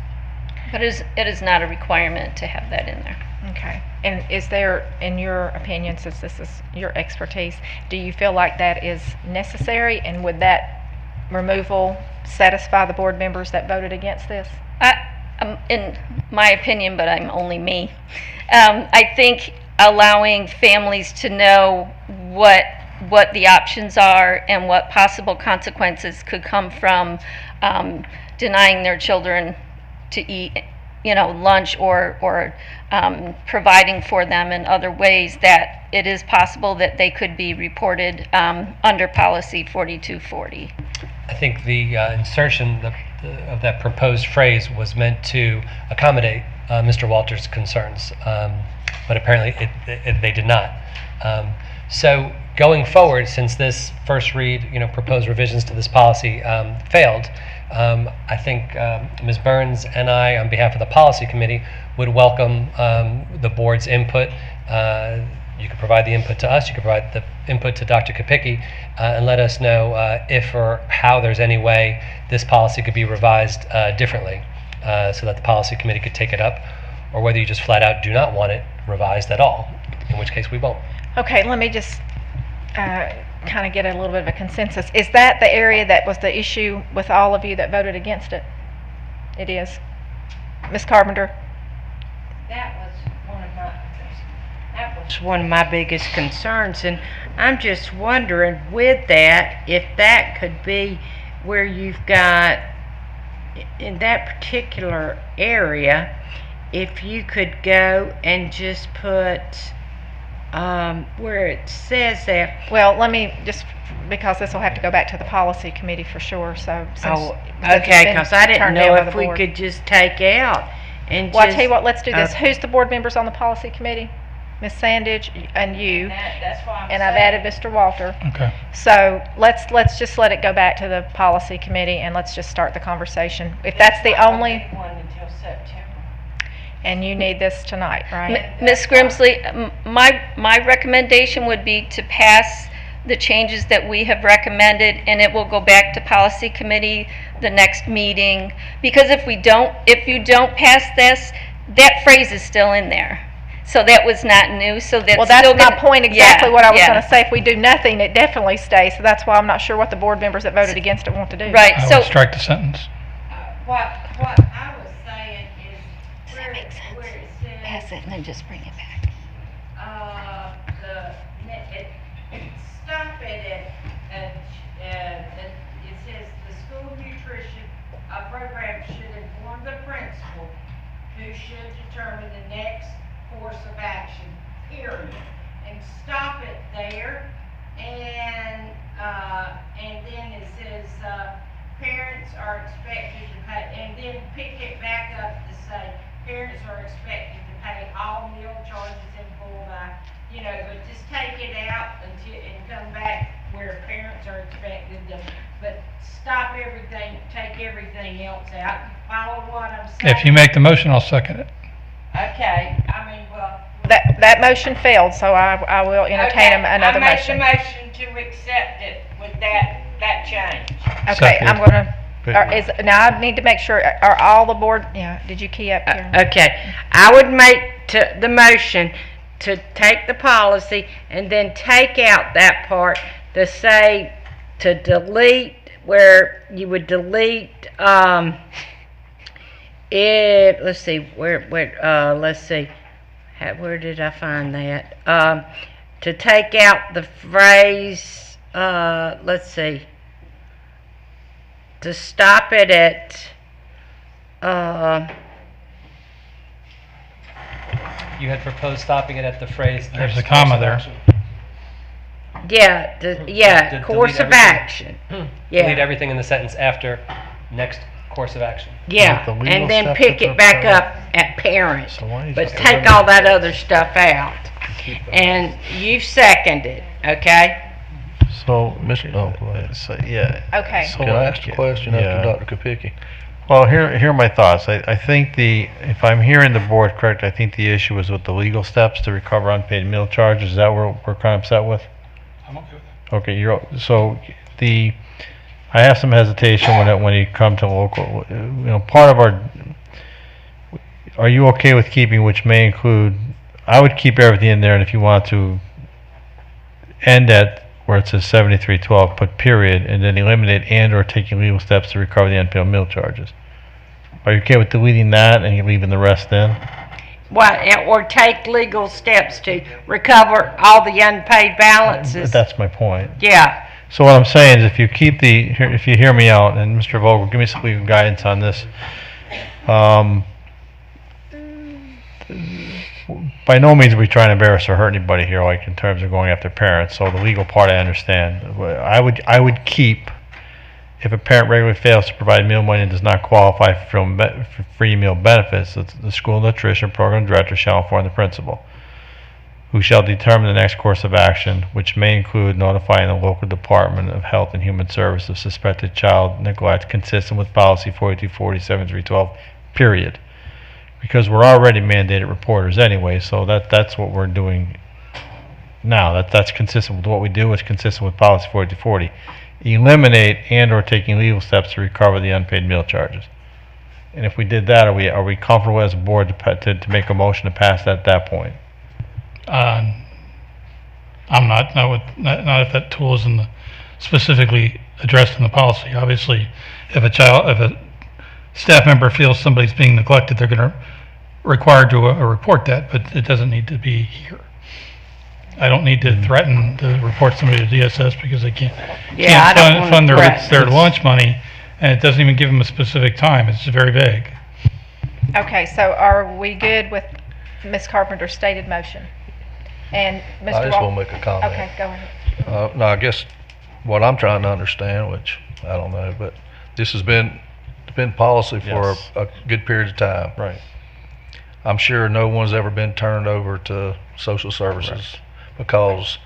But it is not a requirement to have that in there. Okay. And is there, in your opinion, since this is your expertise, do you feel like that is necessary, and would that removal satisfy the board members that voted against this? In my opinion, but I'm only me, I think allowing families to know what the options are and what possible consequences could come from denying their children to eat lunch or providing for them in other ways, that it is possible that they could be reported under policy 4240. I think the insertion of that proposed phrase was meant to accommodate Mr. Walter's concerns, but apparently they did not. So going forward, since this first read, proposed revisions to this policy failed, I think Ms. Burns and I, on behalf of the policy committee, would welcome the board's input. You can provide the input to us, you can provide the input to Dr. Kopicki, and let us know if or how there's any way this policy could be revised differently so that the policy committee could take it up, or whether you just flat out do not want it revised at all, in which case we won't. Okay, let me just kind of get a little bit of a consensus. Is that the area that was the issue with all of you that voted against it? It is. Ms. Carpenter? That was one of my biggest concerns, and I'm just wondering with that if that could be where you've got in that particular area, if you could go and just put where it says that. Well, let me just, because this will have to go back to the policy committee for sure, so. Okay, because I didn't know if we could just take out and well, I'll tell you what, let's do this. Who's the board members on the policy committee? Ms. Sandage and you, that's why and I've added Mr. Walter. Okay. So let's just let it go back to the policy committee and let's just start the conversation. If that's the only one until September. And you need this tonight, right? Ms. Grimsley, my recommendation would be to pass the changes that we have recommended, and it will go back to policy committee the next meeting. Because if you don't pass this, that phrase is still in there. So that was not new. So that's well, that's still my point exactly. What I was yeah. going to say. If we do nothing, it definitely stays. So that's why I'm not sure what the board members that voted against it want to do. Right. I So would strike the sentence. What I was saying is where it says pass it and then just bring it back. Stop it at it says the school nutrition program should inform the principal who should determine the next course of action, period. And stop it there, and then it says parents are expected to pay, and then pick it back up to say parents are expected to pay all meal charges in full by, but just take it out and come back where parents are expected to, but stop everything, take everything else out. Follow what I'm saying? If you make the motion, I'll second it. Okay, well. That motion failed, so I will entertain another motion. I make the motion to accept it with that change. Okay, Second. I'm going to, now I need to make sure, are all the board, did you key up here? Okay, I would make the motion to take the policy and then take out that part to say, to delete, where you would delete, let's see, where did I find that? To take out the phrase, let's see, to stop it at, You had proposed stopping it at the phrase. There's a comma there. Course of action. Delete everything in the sentence after next course of action. Yeah, and then pick it back up at parents, but take all that other stuff out. And you've seconded, okay? So, Mr. Okay. Can I ask a question after Dr. Kopicki? Well, here are my thoughts. I think if I'm hearing the board correct, I think the issue was with the legal steps to recover unpaid meal charges. Is that what we're kind of upset with? I'm okay with that. Okay, I have some hesitation when you come to local, part of are you okay with keeping, which may include, I would keep everything in there, and if you want to end at where it says 7312, put period, and then eliminate and or taking legal steps to recover the unpaid meal charges. Are you okay with deleting that and you leaving the rest in? Or take legal steps to recover all the unpaid balances. That's my point. Yeah. So what I'm saying is, if you hear me out, and Mr. Vogel, give me some legal guidance on this. By no means are we trying to embarrass or hurt anybody here, like in terms of going after parents. So the legal part I understand. I would keep, if a parent regularly fails to provide meal money and does not qualify for free meal benefits, the school nutrition program director shall inform the principal, who shall determine the next course of action, which may include notifying the local Department of Health and Human Services of suspected child neglect consistent with policy 4240-7312, period. Because we're already mandated reporters anyway, so that's what we're doing now. That's consistent with what we do. It's consistent with policy 4240. Eliminate and or taking legal steps to recover the unpaid meal charges. And if we did that, are we comfortable as a board to make a motion to pass that at that point? I'm not if that tool isn't specifically addressed in the policy. Obviously, if a staff member feels somebody's being neglected, they're going to required to report that, but it doesn't need to be here. I don't need to threaten to report somebody to DSS because they can't fund their lunch money, and it doesn't even give them a specific time. It's very vague. Okay, so are we good with Ms. Carpenter's stated motion? And Mr. I just want to make a comment. Okay, go ahead. No, I guess what I'm trying to understand, which I don't know, but this has been policy for a good period of time. Right. I'm sure no one's ever been turned over to social services because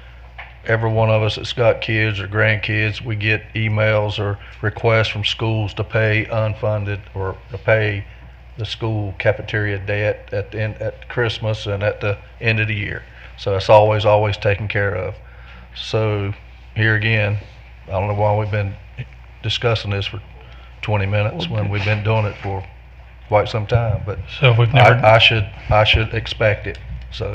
every one of us that's got kids or grandkids, we get emails or requests from schools to pay unfunded or to pay the school cafeteria debt at Christmas and at the end of the year. So it's always taken care of. So here again, I don't know why we've been discussing this for 20 minutes when we've been doing it for quite some time, but so we've never I should expect it. So,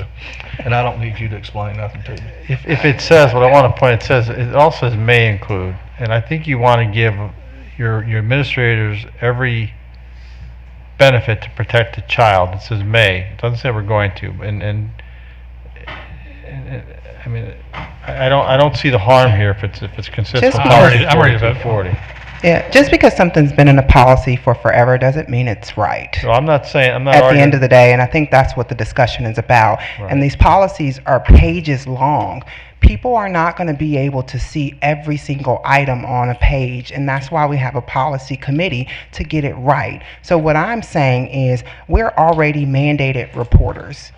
and I don't need you to explain nothing to me. If it says, what I want to point, it also says may include, and I think you want to give your administrators every benefit to protect the child. It says may. It doesn't say we're going to, and I mean, I don't see the harm here if it's consistent. I'm ready to vote 40. Yeah, just because something's been in a policy for forever doesn't mean it's right. So I'm not At the arguing. end of the day, and I think that's what the discussion is about. Right. And these policies are pages long. People are not going to be able to see every single item on a page, and that's why we have a policy committee to get it right. So what I'm saying is we're already mandated reporters.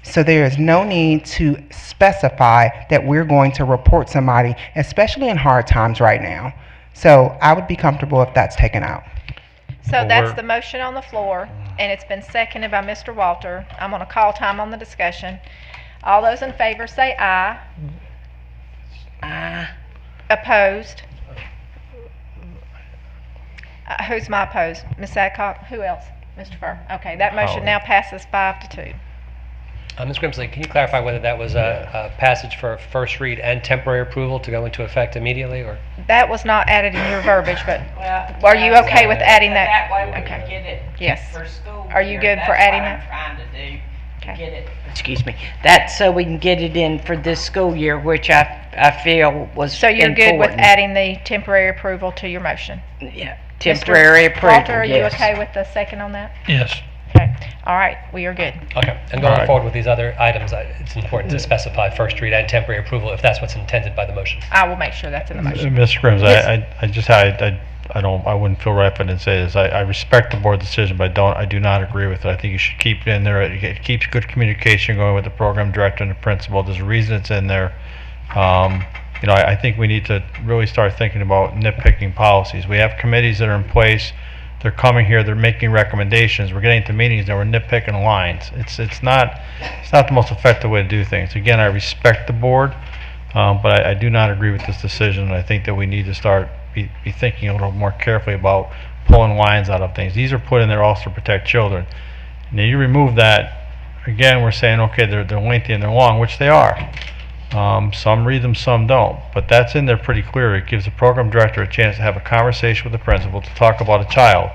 So there is no need to specify that we're going to report somebody, especially in hard times right now. So I would be comfortable if that's taken out. So that's the motion on the floor, and it's been seconded by Mr. Walter. I'm going to call time on the discussion. All those in favor say aye. Aye. Opposed? Who's my opposed? Ms. Adcock? Who else? Mr. Furr? Okay, that motion now passes 5-2. Ms. Grimsley, can you clarify whether that was a passage for first read and temporary approval to go into effect immediately, or? That was not added in your verbiage, but are you okay with adding that? That way we Okay. can get it Yes. for school. Are you year. good for That's adding what that? I'm trying to do, to Okay. get it, excuse me, that's so we can get it in for this school year, which I feel was So you're good with important. adding the temporary approval to your motion? Yeah, temporary Mr. approval, Walter, are you yes. okay with the second on that? Yes. Okay. All right, we are good. Okay, and going forward with these other items, it's important to specify first read and temporary approval if that's what's intended by the motion. I will make sure that's in the motion. Mr. Grims, Yes. I wouldn't feel right if I didn't say this. I respect the board decision, but I do not agree with it. I think you should keep it in there. It keeps good communication going with the program director and the principal. There's a reason it's in there. I think we need to really start thinking about nitpicking policies. We have committees that are in place. They're coming here. They're making recommendations. We're getting to meetings and we're nitpicking lines. It's not the most effective way to do things. Again, I respect the board, but I do not agree with this decision. And I think that we need to start be thinking a little more carefully about pulling lines out of things. These are put in there also to protect children. Now you remove that, again, we're saying okay, they're lengthy and they're long, which they are. Some read them, some don't, but that's in there pretty clear. It gives the program director a chance to have a conversation with the principal to talk about a child,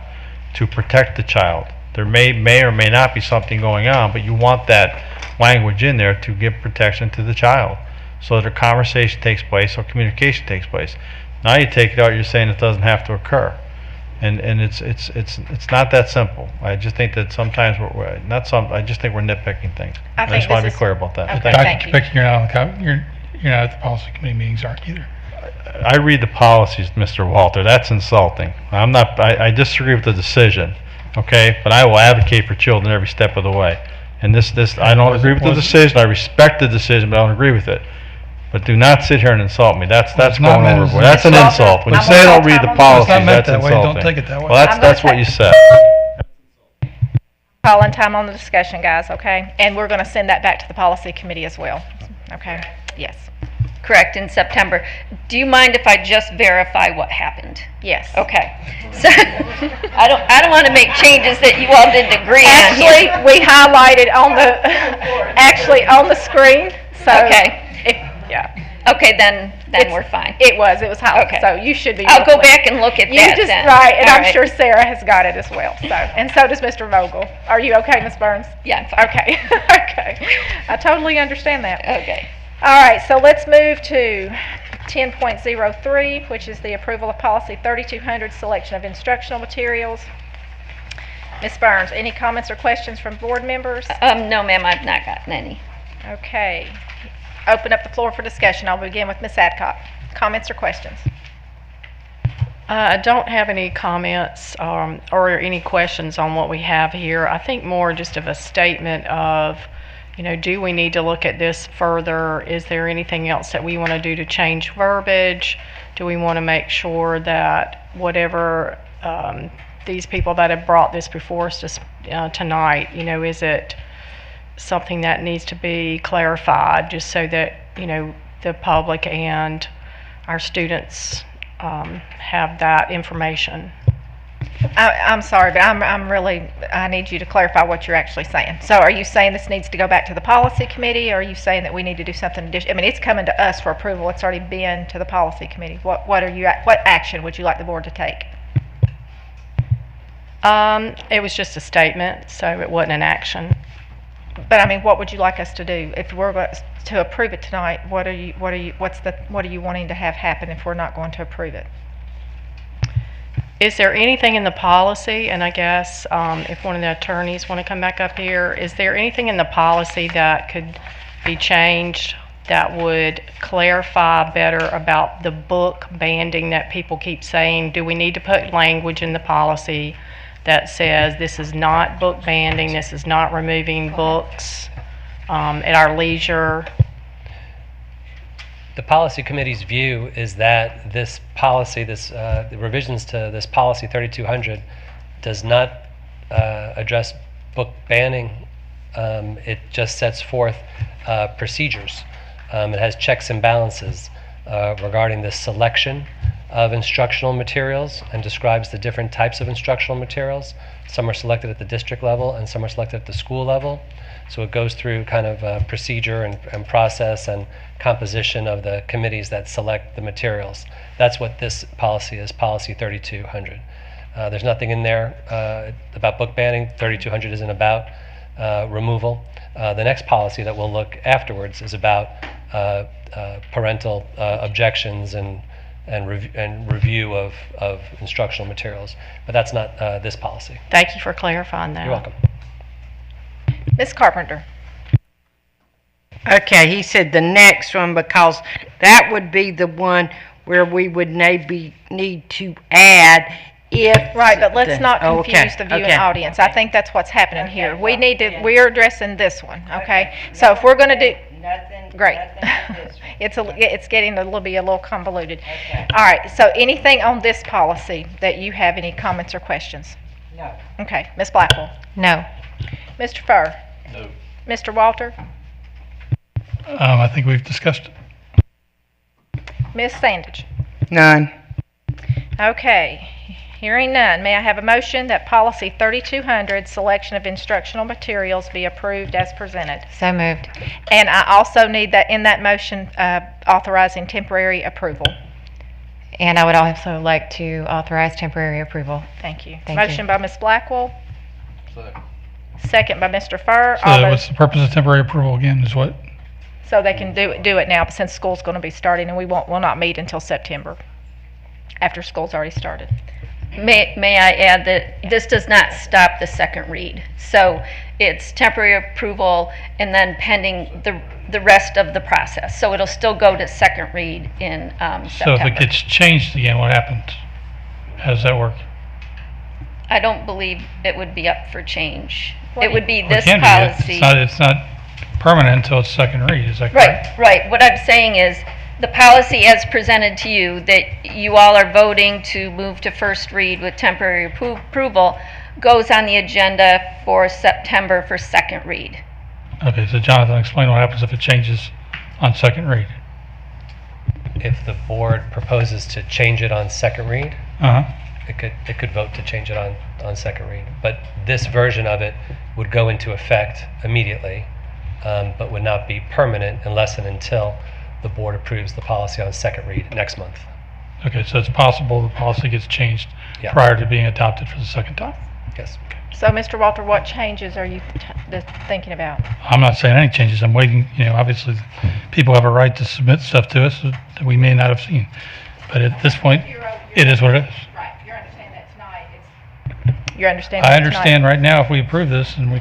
to protect the child. There may or may not be something going on, but you want that language in there to give protection to the child so that a conversation takes place, so communication takes place. Now you take it out, you're saying it doesn't have to occur. And it's not that simple. I just think that sometimes I just think we're nitpicking things. I just want to be clear about that. Okay, thank you. You're not at the policy committee meetings, aren't you? Either. I read the policies, Mr. Walter. That's insulting. I disagree with the decision, okay? But I will advocate for children every step of the way. And this, I don't agree with the decision. I respect the decision, but I don't agree with it. But do not sit here and insult me. That's it's not going meant as overboard. an That's an insult. insult. When you I'm say I gonna don't read call the time on policies, It's not meant that's that way. Don't insulting. take it that way. Well, I'm that's gonna what you say- said. Calling time on the discussion, guys, okay? And we're going to send that back to the policy committee as well, okay? Yes. Correct, in September. Do you mind if I just verify what happened? Yes. Okay. So, I don't want to make changes that you all didn't agree on Actually, here. we highlighted on the, actually on the screen, so. Okay. Yeah. Okay, then we're fine. It was highlighted, Okay. so you should be. I'll go roughly- back and look at You that just, then. right, and All I'm right. sure Sarah has got it as well, so, and so does Mr. Vogel. Are you okay, Ms. Burns? Yeah, I'm fine. Okay, okay. I totally understand that. Okay. All right, so let's move to 10.03, which is the approval of policy 3200, selection of instructional materials. Ms. Burns, any comments or questions from board members? No, ma'am, I've not gotten any. Okay. Open up the floor for discussion. I'll begin with Ms. Adcock. Comments or questions? I don't have any comments or any questions on what we have here. I think more just of a statement of, do we need to look at this further? Is there anything else that we want to do to change verbiage? Do we want to make sure that whatever these people that have brought this before us tonight, is it something that needs to be clarified just so that, the public and our students have that information? I'm sorry, but I need you to clarify what you're actually saying. So are you saying this needs to go back to the policy committee, or are you saying that we need to do something additional? I mean, it's coming to us for approval. It's already been to the policy committee. What action would you like the board to take? It was just a statement, so it wasn't an action. But I mean, what would you like us to do if we're going to approve it tonight? What are you wanting to have happen if we're not going to approve it? Is there anything in the policy, and I guess if one of the attorneys want to come back up here, is there anything in the policy that could be changed that would clarify better about the book banding that people keep saying? Do we need to put language in the policy that says this is not book banding, this is not removing books at our leisure? The policy committee's view is that this policy, the revisions to this policy 3200 does not address book banning. It just sets forth procedures. It has checks and balances regarding the selection of instructional materials and describes the different types of instructional materials. Some are selected at the district level and some are selected at the school level. So it goes through kind of procedure and process and composition of the committees that select the materials. That's what this policy is, policy 3200. There's nothing in there about book banning. 3200 isn't about removal. The next policy that we'll look afterwards is about parental objections and review of instructional materials. But that's not this policy. Thank you for clarifying that. You're welcome. Ms. Carpenter. Okay, he said the next one because that would be the one where we would maybe need to add if... Right, but let's not Oh, confuse okay, the viewing okay. audience. I think that's what's happening here. We're addressing this one, okay? So if we're going to do... Great. It's getting a little convoluted. All right, so anything on this policy that you have any comments or questions? No. Okay, Ms. Blackwell. No. Mr. Furr. No. Mr. Walter. I think we've discussed it. Ms. Sandage. None. Okay, hearing none, may I have a motion that policy 3200, selection of instructional materials, be approved as presented? So moved. And I also need that in that motion authorizing temporary approval. And I would also like to authorize temporary approval. Thank you. Thank Motion you. by Ms. Blackwell. Second by Mr. Furr. So what's the purpose of temporary approval again is what? So they can do it now since school's going to be starting, and we'll not meet until September after school's already started. May I add that this does not stop the second read. So it's temporary approval and then pending the rest of the process. So it'll still go to second read in So September. if it gets changed again, what happens? How does that work? I don't believe it would be up for change. It would be Well, this it can be. policy. It's not permanent until it's second read, is that correct? Right. What I'm saying is, the policy as presented to you, that you all are voting to move to first read with temporary approval, goes on the agenda for September for second read. Okay, so Jonathan, explain what happens if it changes on second read. If the board proposes to change it on second read, Uh-huh. it could vote to change it on second read. But this version of it would go into effect immediately, but would not be permanent unless and until the board approves the policy on second read next month. Okay, so it's possible the policy gets changed Yeah. prior to being adopted for the second time? Yes. So, Mr. Walter, what changes are you thinking about? I'm not saying any changes. I'm waiting, obviously, people have a right to submit stuff to us that we may not have seen. But at this point, it is what it is. Right, you're understanding that tonight. You're understanding I that understand tonight. right now, if we approve this and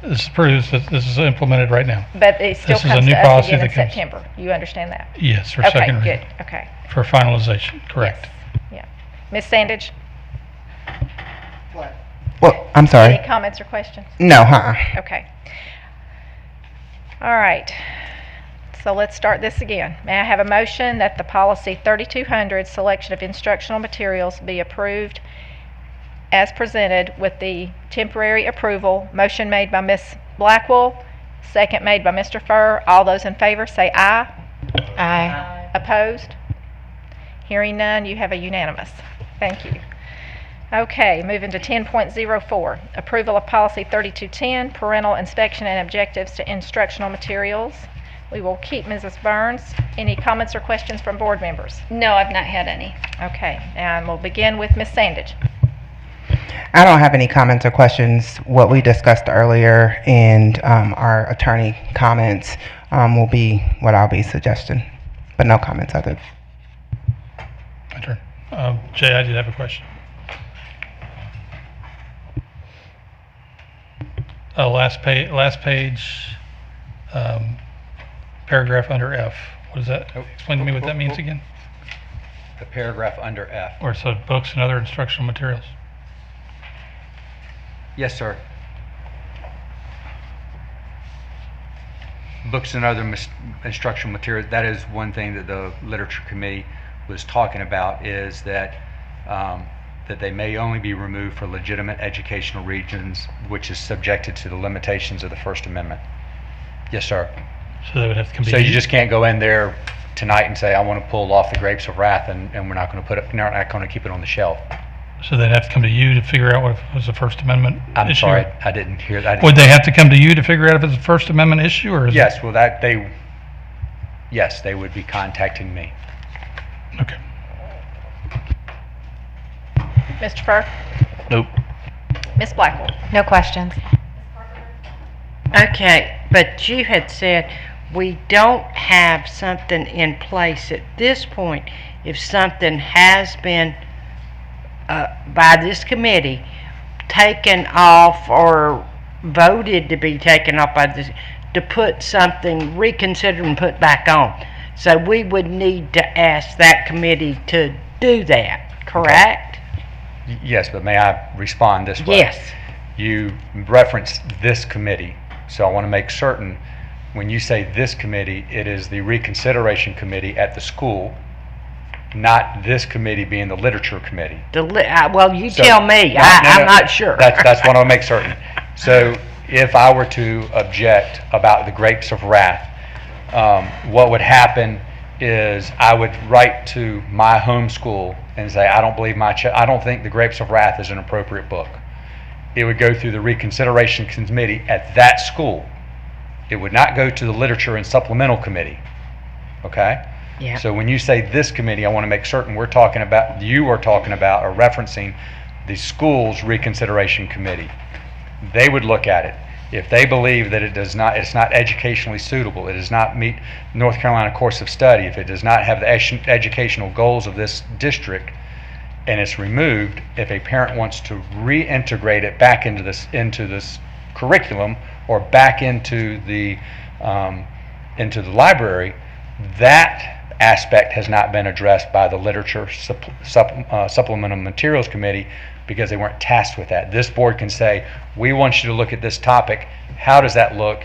this is approved, this is implemented right now. But it still This is a comes new to us policy again in that comes. September. You understand that? Yes, for Okay, second read. good, okay. For finalization, correct. Yeah. Ms. Sandage, Well, I'm sorry. any comments or questions? No, Okay. All right. So let's start this again. May I have a motion that the policy 3200, selection of instructional materials, be approved as presented with the temporary approval? Motion made by Ms. Blackwell, second made by Mr. Furr. All those in favor say aye. Aye. Opposed? Hearing none, you have a unanimous. Thank you. Okay, moving to 10.04, approval of policy 3210, parental inspection and objectives to instructional materials. We will keep Mrs. Burns. Any comments or questions from board members? No, I've not had any. Okay, and we'll begin with Ms. Sandage. I don't have any comments or questions. What we discussed earlier and our attorney comments will be what I'll be suggesting, but no comments other. My turn. Jay, I did have a question. Last page, paragraph under F. What is that? Explain to me what that means again. The paragraph under F. Where it says books and other instructional materials. Yes, sir. Books and other instructional materials, that is one thing that the literature committee was talking about, is that that they may only be removed for legitimate educational reasons, which is subjected to the limitations of the First Amendment. Yes, sir. So they would have to come So you just can't go in there tonight and say, I want to pull off the grapes of wrath, and we're not going to we're not going to keep it on the shelf. So they'd have to come to you to figure out what was a First Amendment I'm issue? sorry, I didn't hear that. Would they have to come to you to figure out if it's a First Amendment issue, or is Yes, well, yes, they would be contacting me. Okay. Mr. Furr? Nope. Ms. Blackwell? No questions. Okay, but you had said we don't have something in place at this point. If something has been by this committee taken off or voted to be taken off by this, to put something reconsidered and put back on. So we would need to ask that committee to do that, correct? Yes, but may I respond this way? Yes. You referenced this committee, so I want to make certain when you say this committee, it is the Reconsideration Committee at the school, not this committee being the Literature Committee. Well, you So- tell me. I'm not sure. That's what I want to make certain. So if I were to object about the grapes of wrath, what would happen is I would write to my home school and say, I don't believe I don't think the Grapes of Wrath is an appropriate book. It would go through the Reconsideration Committee at that school. It would not go to the Literature and Supplemental Committee. Okay? Yeah. So when you say this committee, I want to make certain you are talking about or referencing the school's Reconsideration Committee. They would look at it. If they believe that it's not educationally suitable, it does not meet North Carolina course of study, if it does not have the educational goals of this district, and it's removed, if a parent wants to reintegrate it back into this curriculum or back into the library, that aspect has not been addressed by the Literature Supplemental Materials Committee because they weren't tasked with that. This board can say, we want you to look at this topic. How does that look?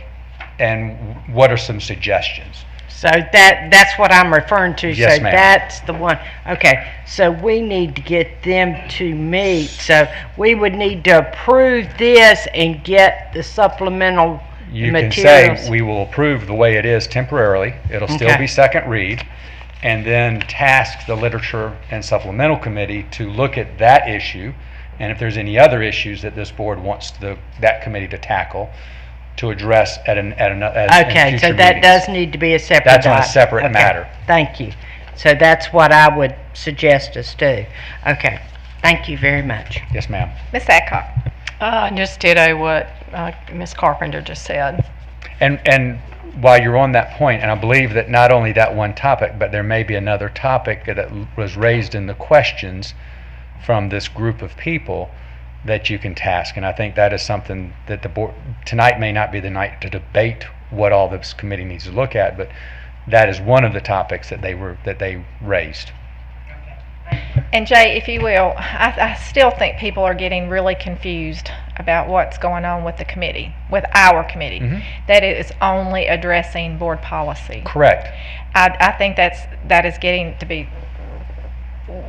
And what are some suggestions? So that's what I'm referring to. Yes, so ma'am. That's the one. Okay. So we need to get them to meet. So we would need to approve this and get the supplemental You materials. can say we will approve the way it is temporarily. It'll still Okay. be second read, and then task the Literature and Supplemental Committee to look at that issue, and if there's any other issues that this board wants that committee to tackle, to address in Okay, future so that meetings. does need to be a separate. That's on a item. separate Okay, matter. Thank you. So that's what I would suggest us do. Okay. Thank you very much. Yes, ma'am. Ms. Adcock. Just ditto what Ms. Carpenter just said. And while you're on that point, and I believe that not only that one topic, but there may be another topic that was raised in the questions from this group of people that you can task. And I think that is something that the board, tonight may not be the night to debate what all this committee needs to look at, but that is one of the topics that they raised. And Jay, if you will, I still think people are getting really confused about what's going on with the committee, with our committee, that it is only addressing board policy. Correct. I think that is getting to be,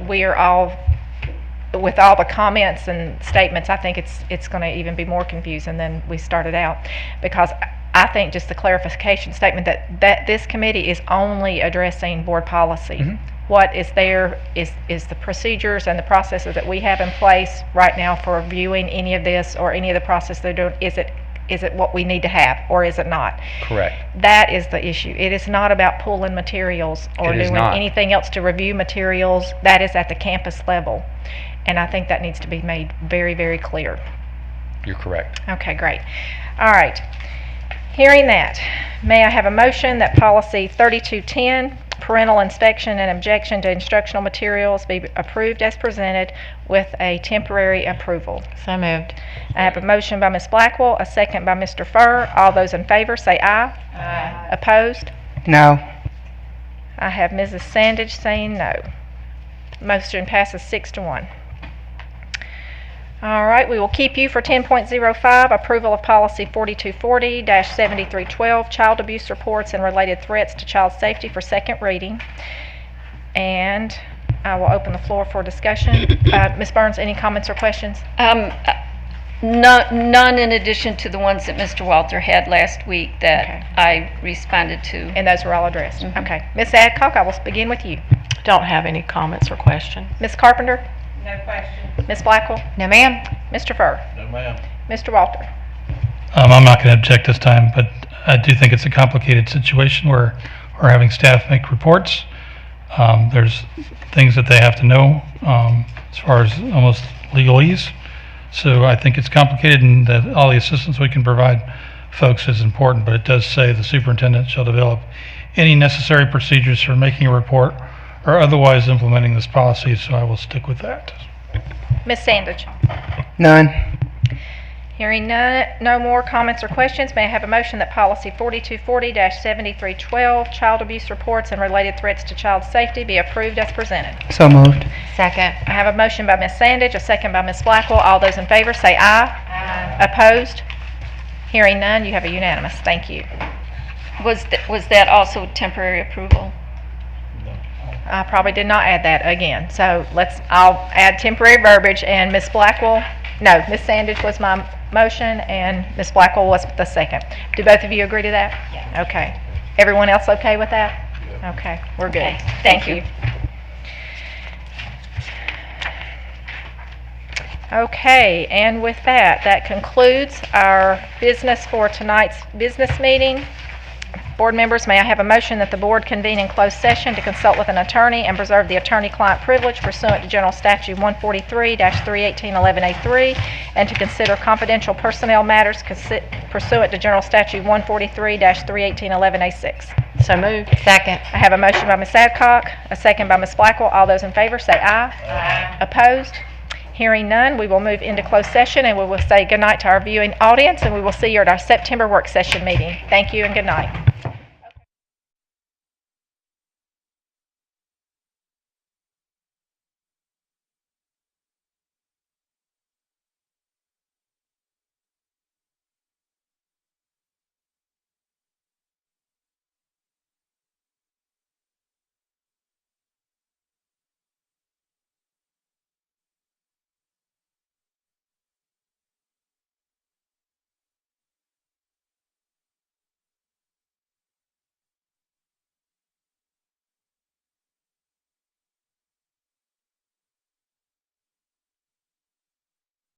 we are all, with all the comments and statements, I think it's going to even be more confusing than we started out, because I think just the clarification statement that this committee is only addressing board policy. What is there is the procedures and the processes that we have in place right now for reviewing any of this or any of the process they're doing. Is it what we need to have, or is it not? Correct. That is the issue. It is not about pulling materials or It is doing not. anything else to review materials. That is at the campus level. And I think that needs to be made very, very clear. You're correct. Okay, great. All right. Hearing that, may I have a motion that policy 3210, parental inspection and objection to instructional materials, be approved as presented with a temporary approval? So moved. I have a motion by Ms. Blackwell, a second by Mr. Furr. All those in favor say aye. Aye. Opposed? No. I have Mrs. Sandage saying no. Motion passes 6-1. All right, we will keep you for 10.05, approval of policy 4240-7312, child abuse reports and related threats to child safety for second reading. And I will open the floor for discussion. Ms. Burns, any comments or questions? None in addition to the ones that Mr. Walter had last week that I responded to. And those were all addressed. Okay. Ms. Adcock, I will begin with you. Don't have any comments or questions. Ms. Carpenter? No question. Ms. Blackwell? No, ma'am. Mr. Furr? No, ma'am. Mr. Walter? I'm not going to object this time, but I do think it's a complicated situation where we're having staff make reports. There's things that they have to know as far as almost legalese. So I think it's complicated, and that all the assistance we can provide folks is important, but it does say the superintendent shall develop any necessary procedures for making a report or otherwise implementing this policy, so I will stick with that. Ms. Sandage? None. Hearing none, no more comments or questions, may I have a motion that policy 4240-7312, child abuse reports and related threats to child safety, be approved as presented? So moved. Second. I have a motion by Ms. Sandage, a second by Ms. Blackwell. All those in favor say aye. Aye. Opposed? Hearing none, you have a unanimous. Thank you. Was that also temporary approval? I probably did not add that again. So I'll add temporary verbiage, and Ms. Blackwell, no, Ms. Sandage was my motion and Ms. Blackwell was the second. Do both of you agree to that? Yes. Okay. Everyone else okay with that? Okay, we're good. Okay. Thank you. Okay, and with that concludes our business for tonight's business meeting. Board members, may I have a motion that the board convene in closed session to consult with an attorney and preserve the attorney-client privilege pursuant to General Statute 143-31811A3, and to consider confidential personnel matters pursuant to General Statute 143-31811A6. So moved. Second. I have a motion by Ms. Adcock, a second by Ms. Blackwell. All those in favor say aye. Aye. Opposed? Hearing none, we will move into closed session, and we will say goodnight to our viewing audience, and we will see you at our September work session meeting. Thank you and good night.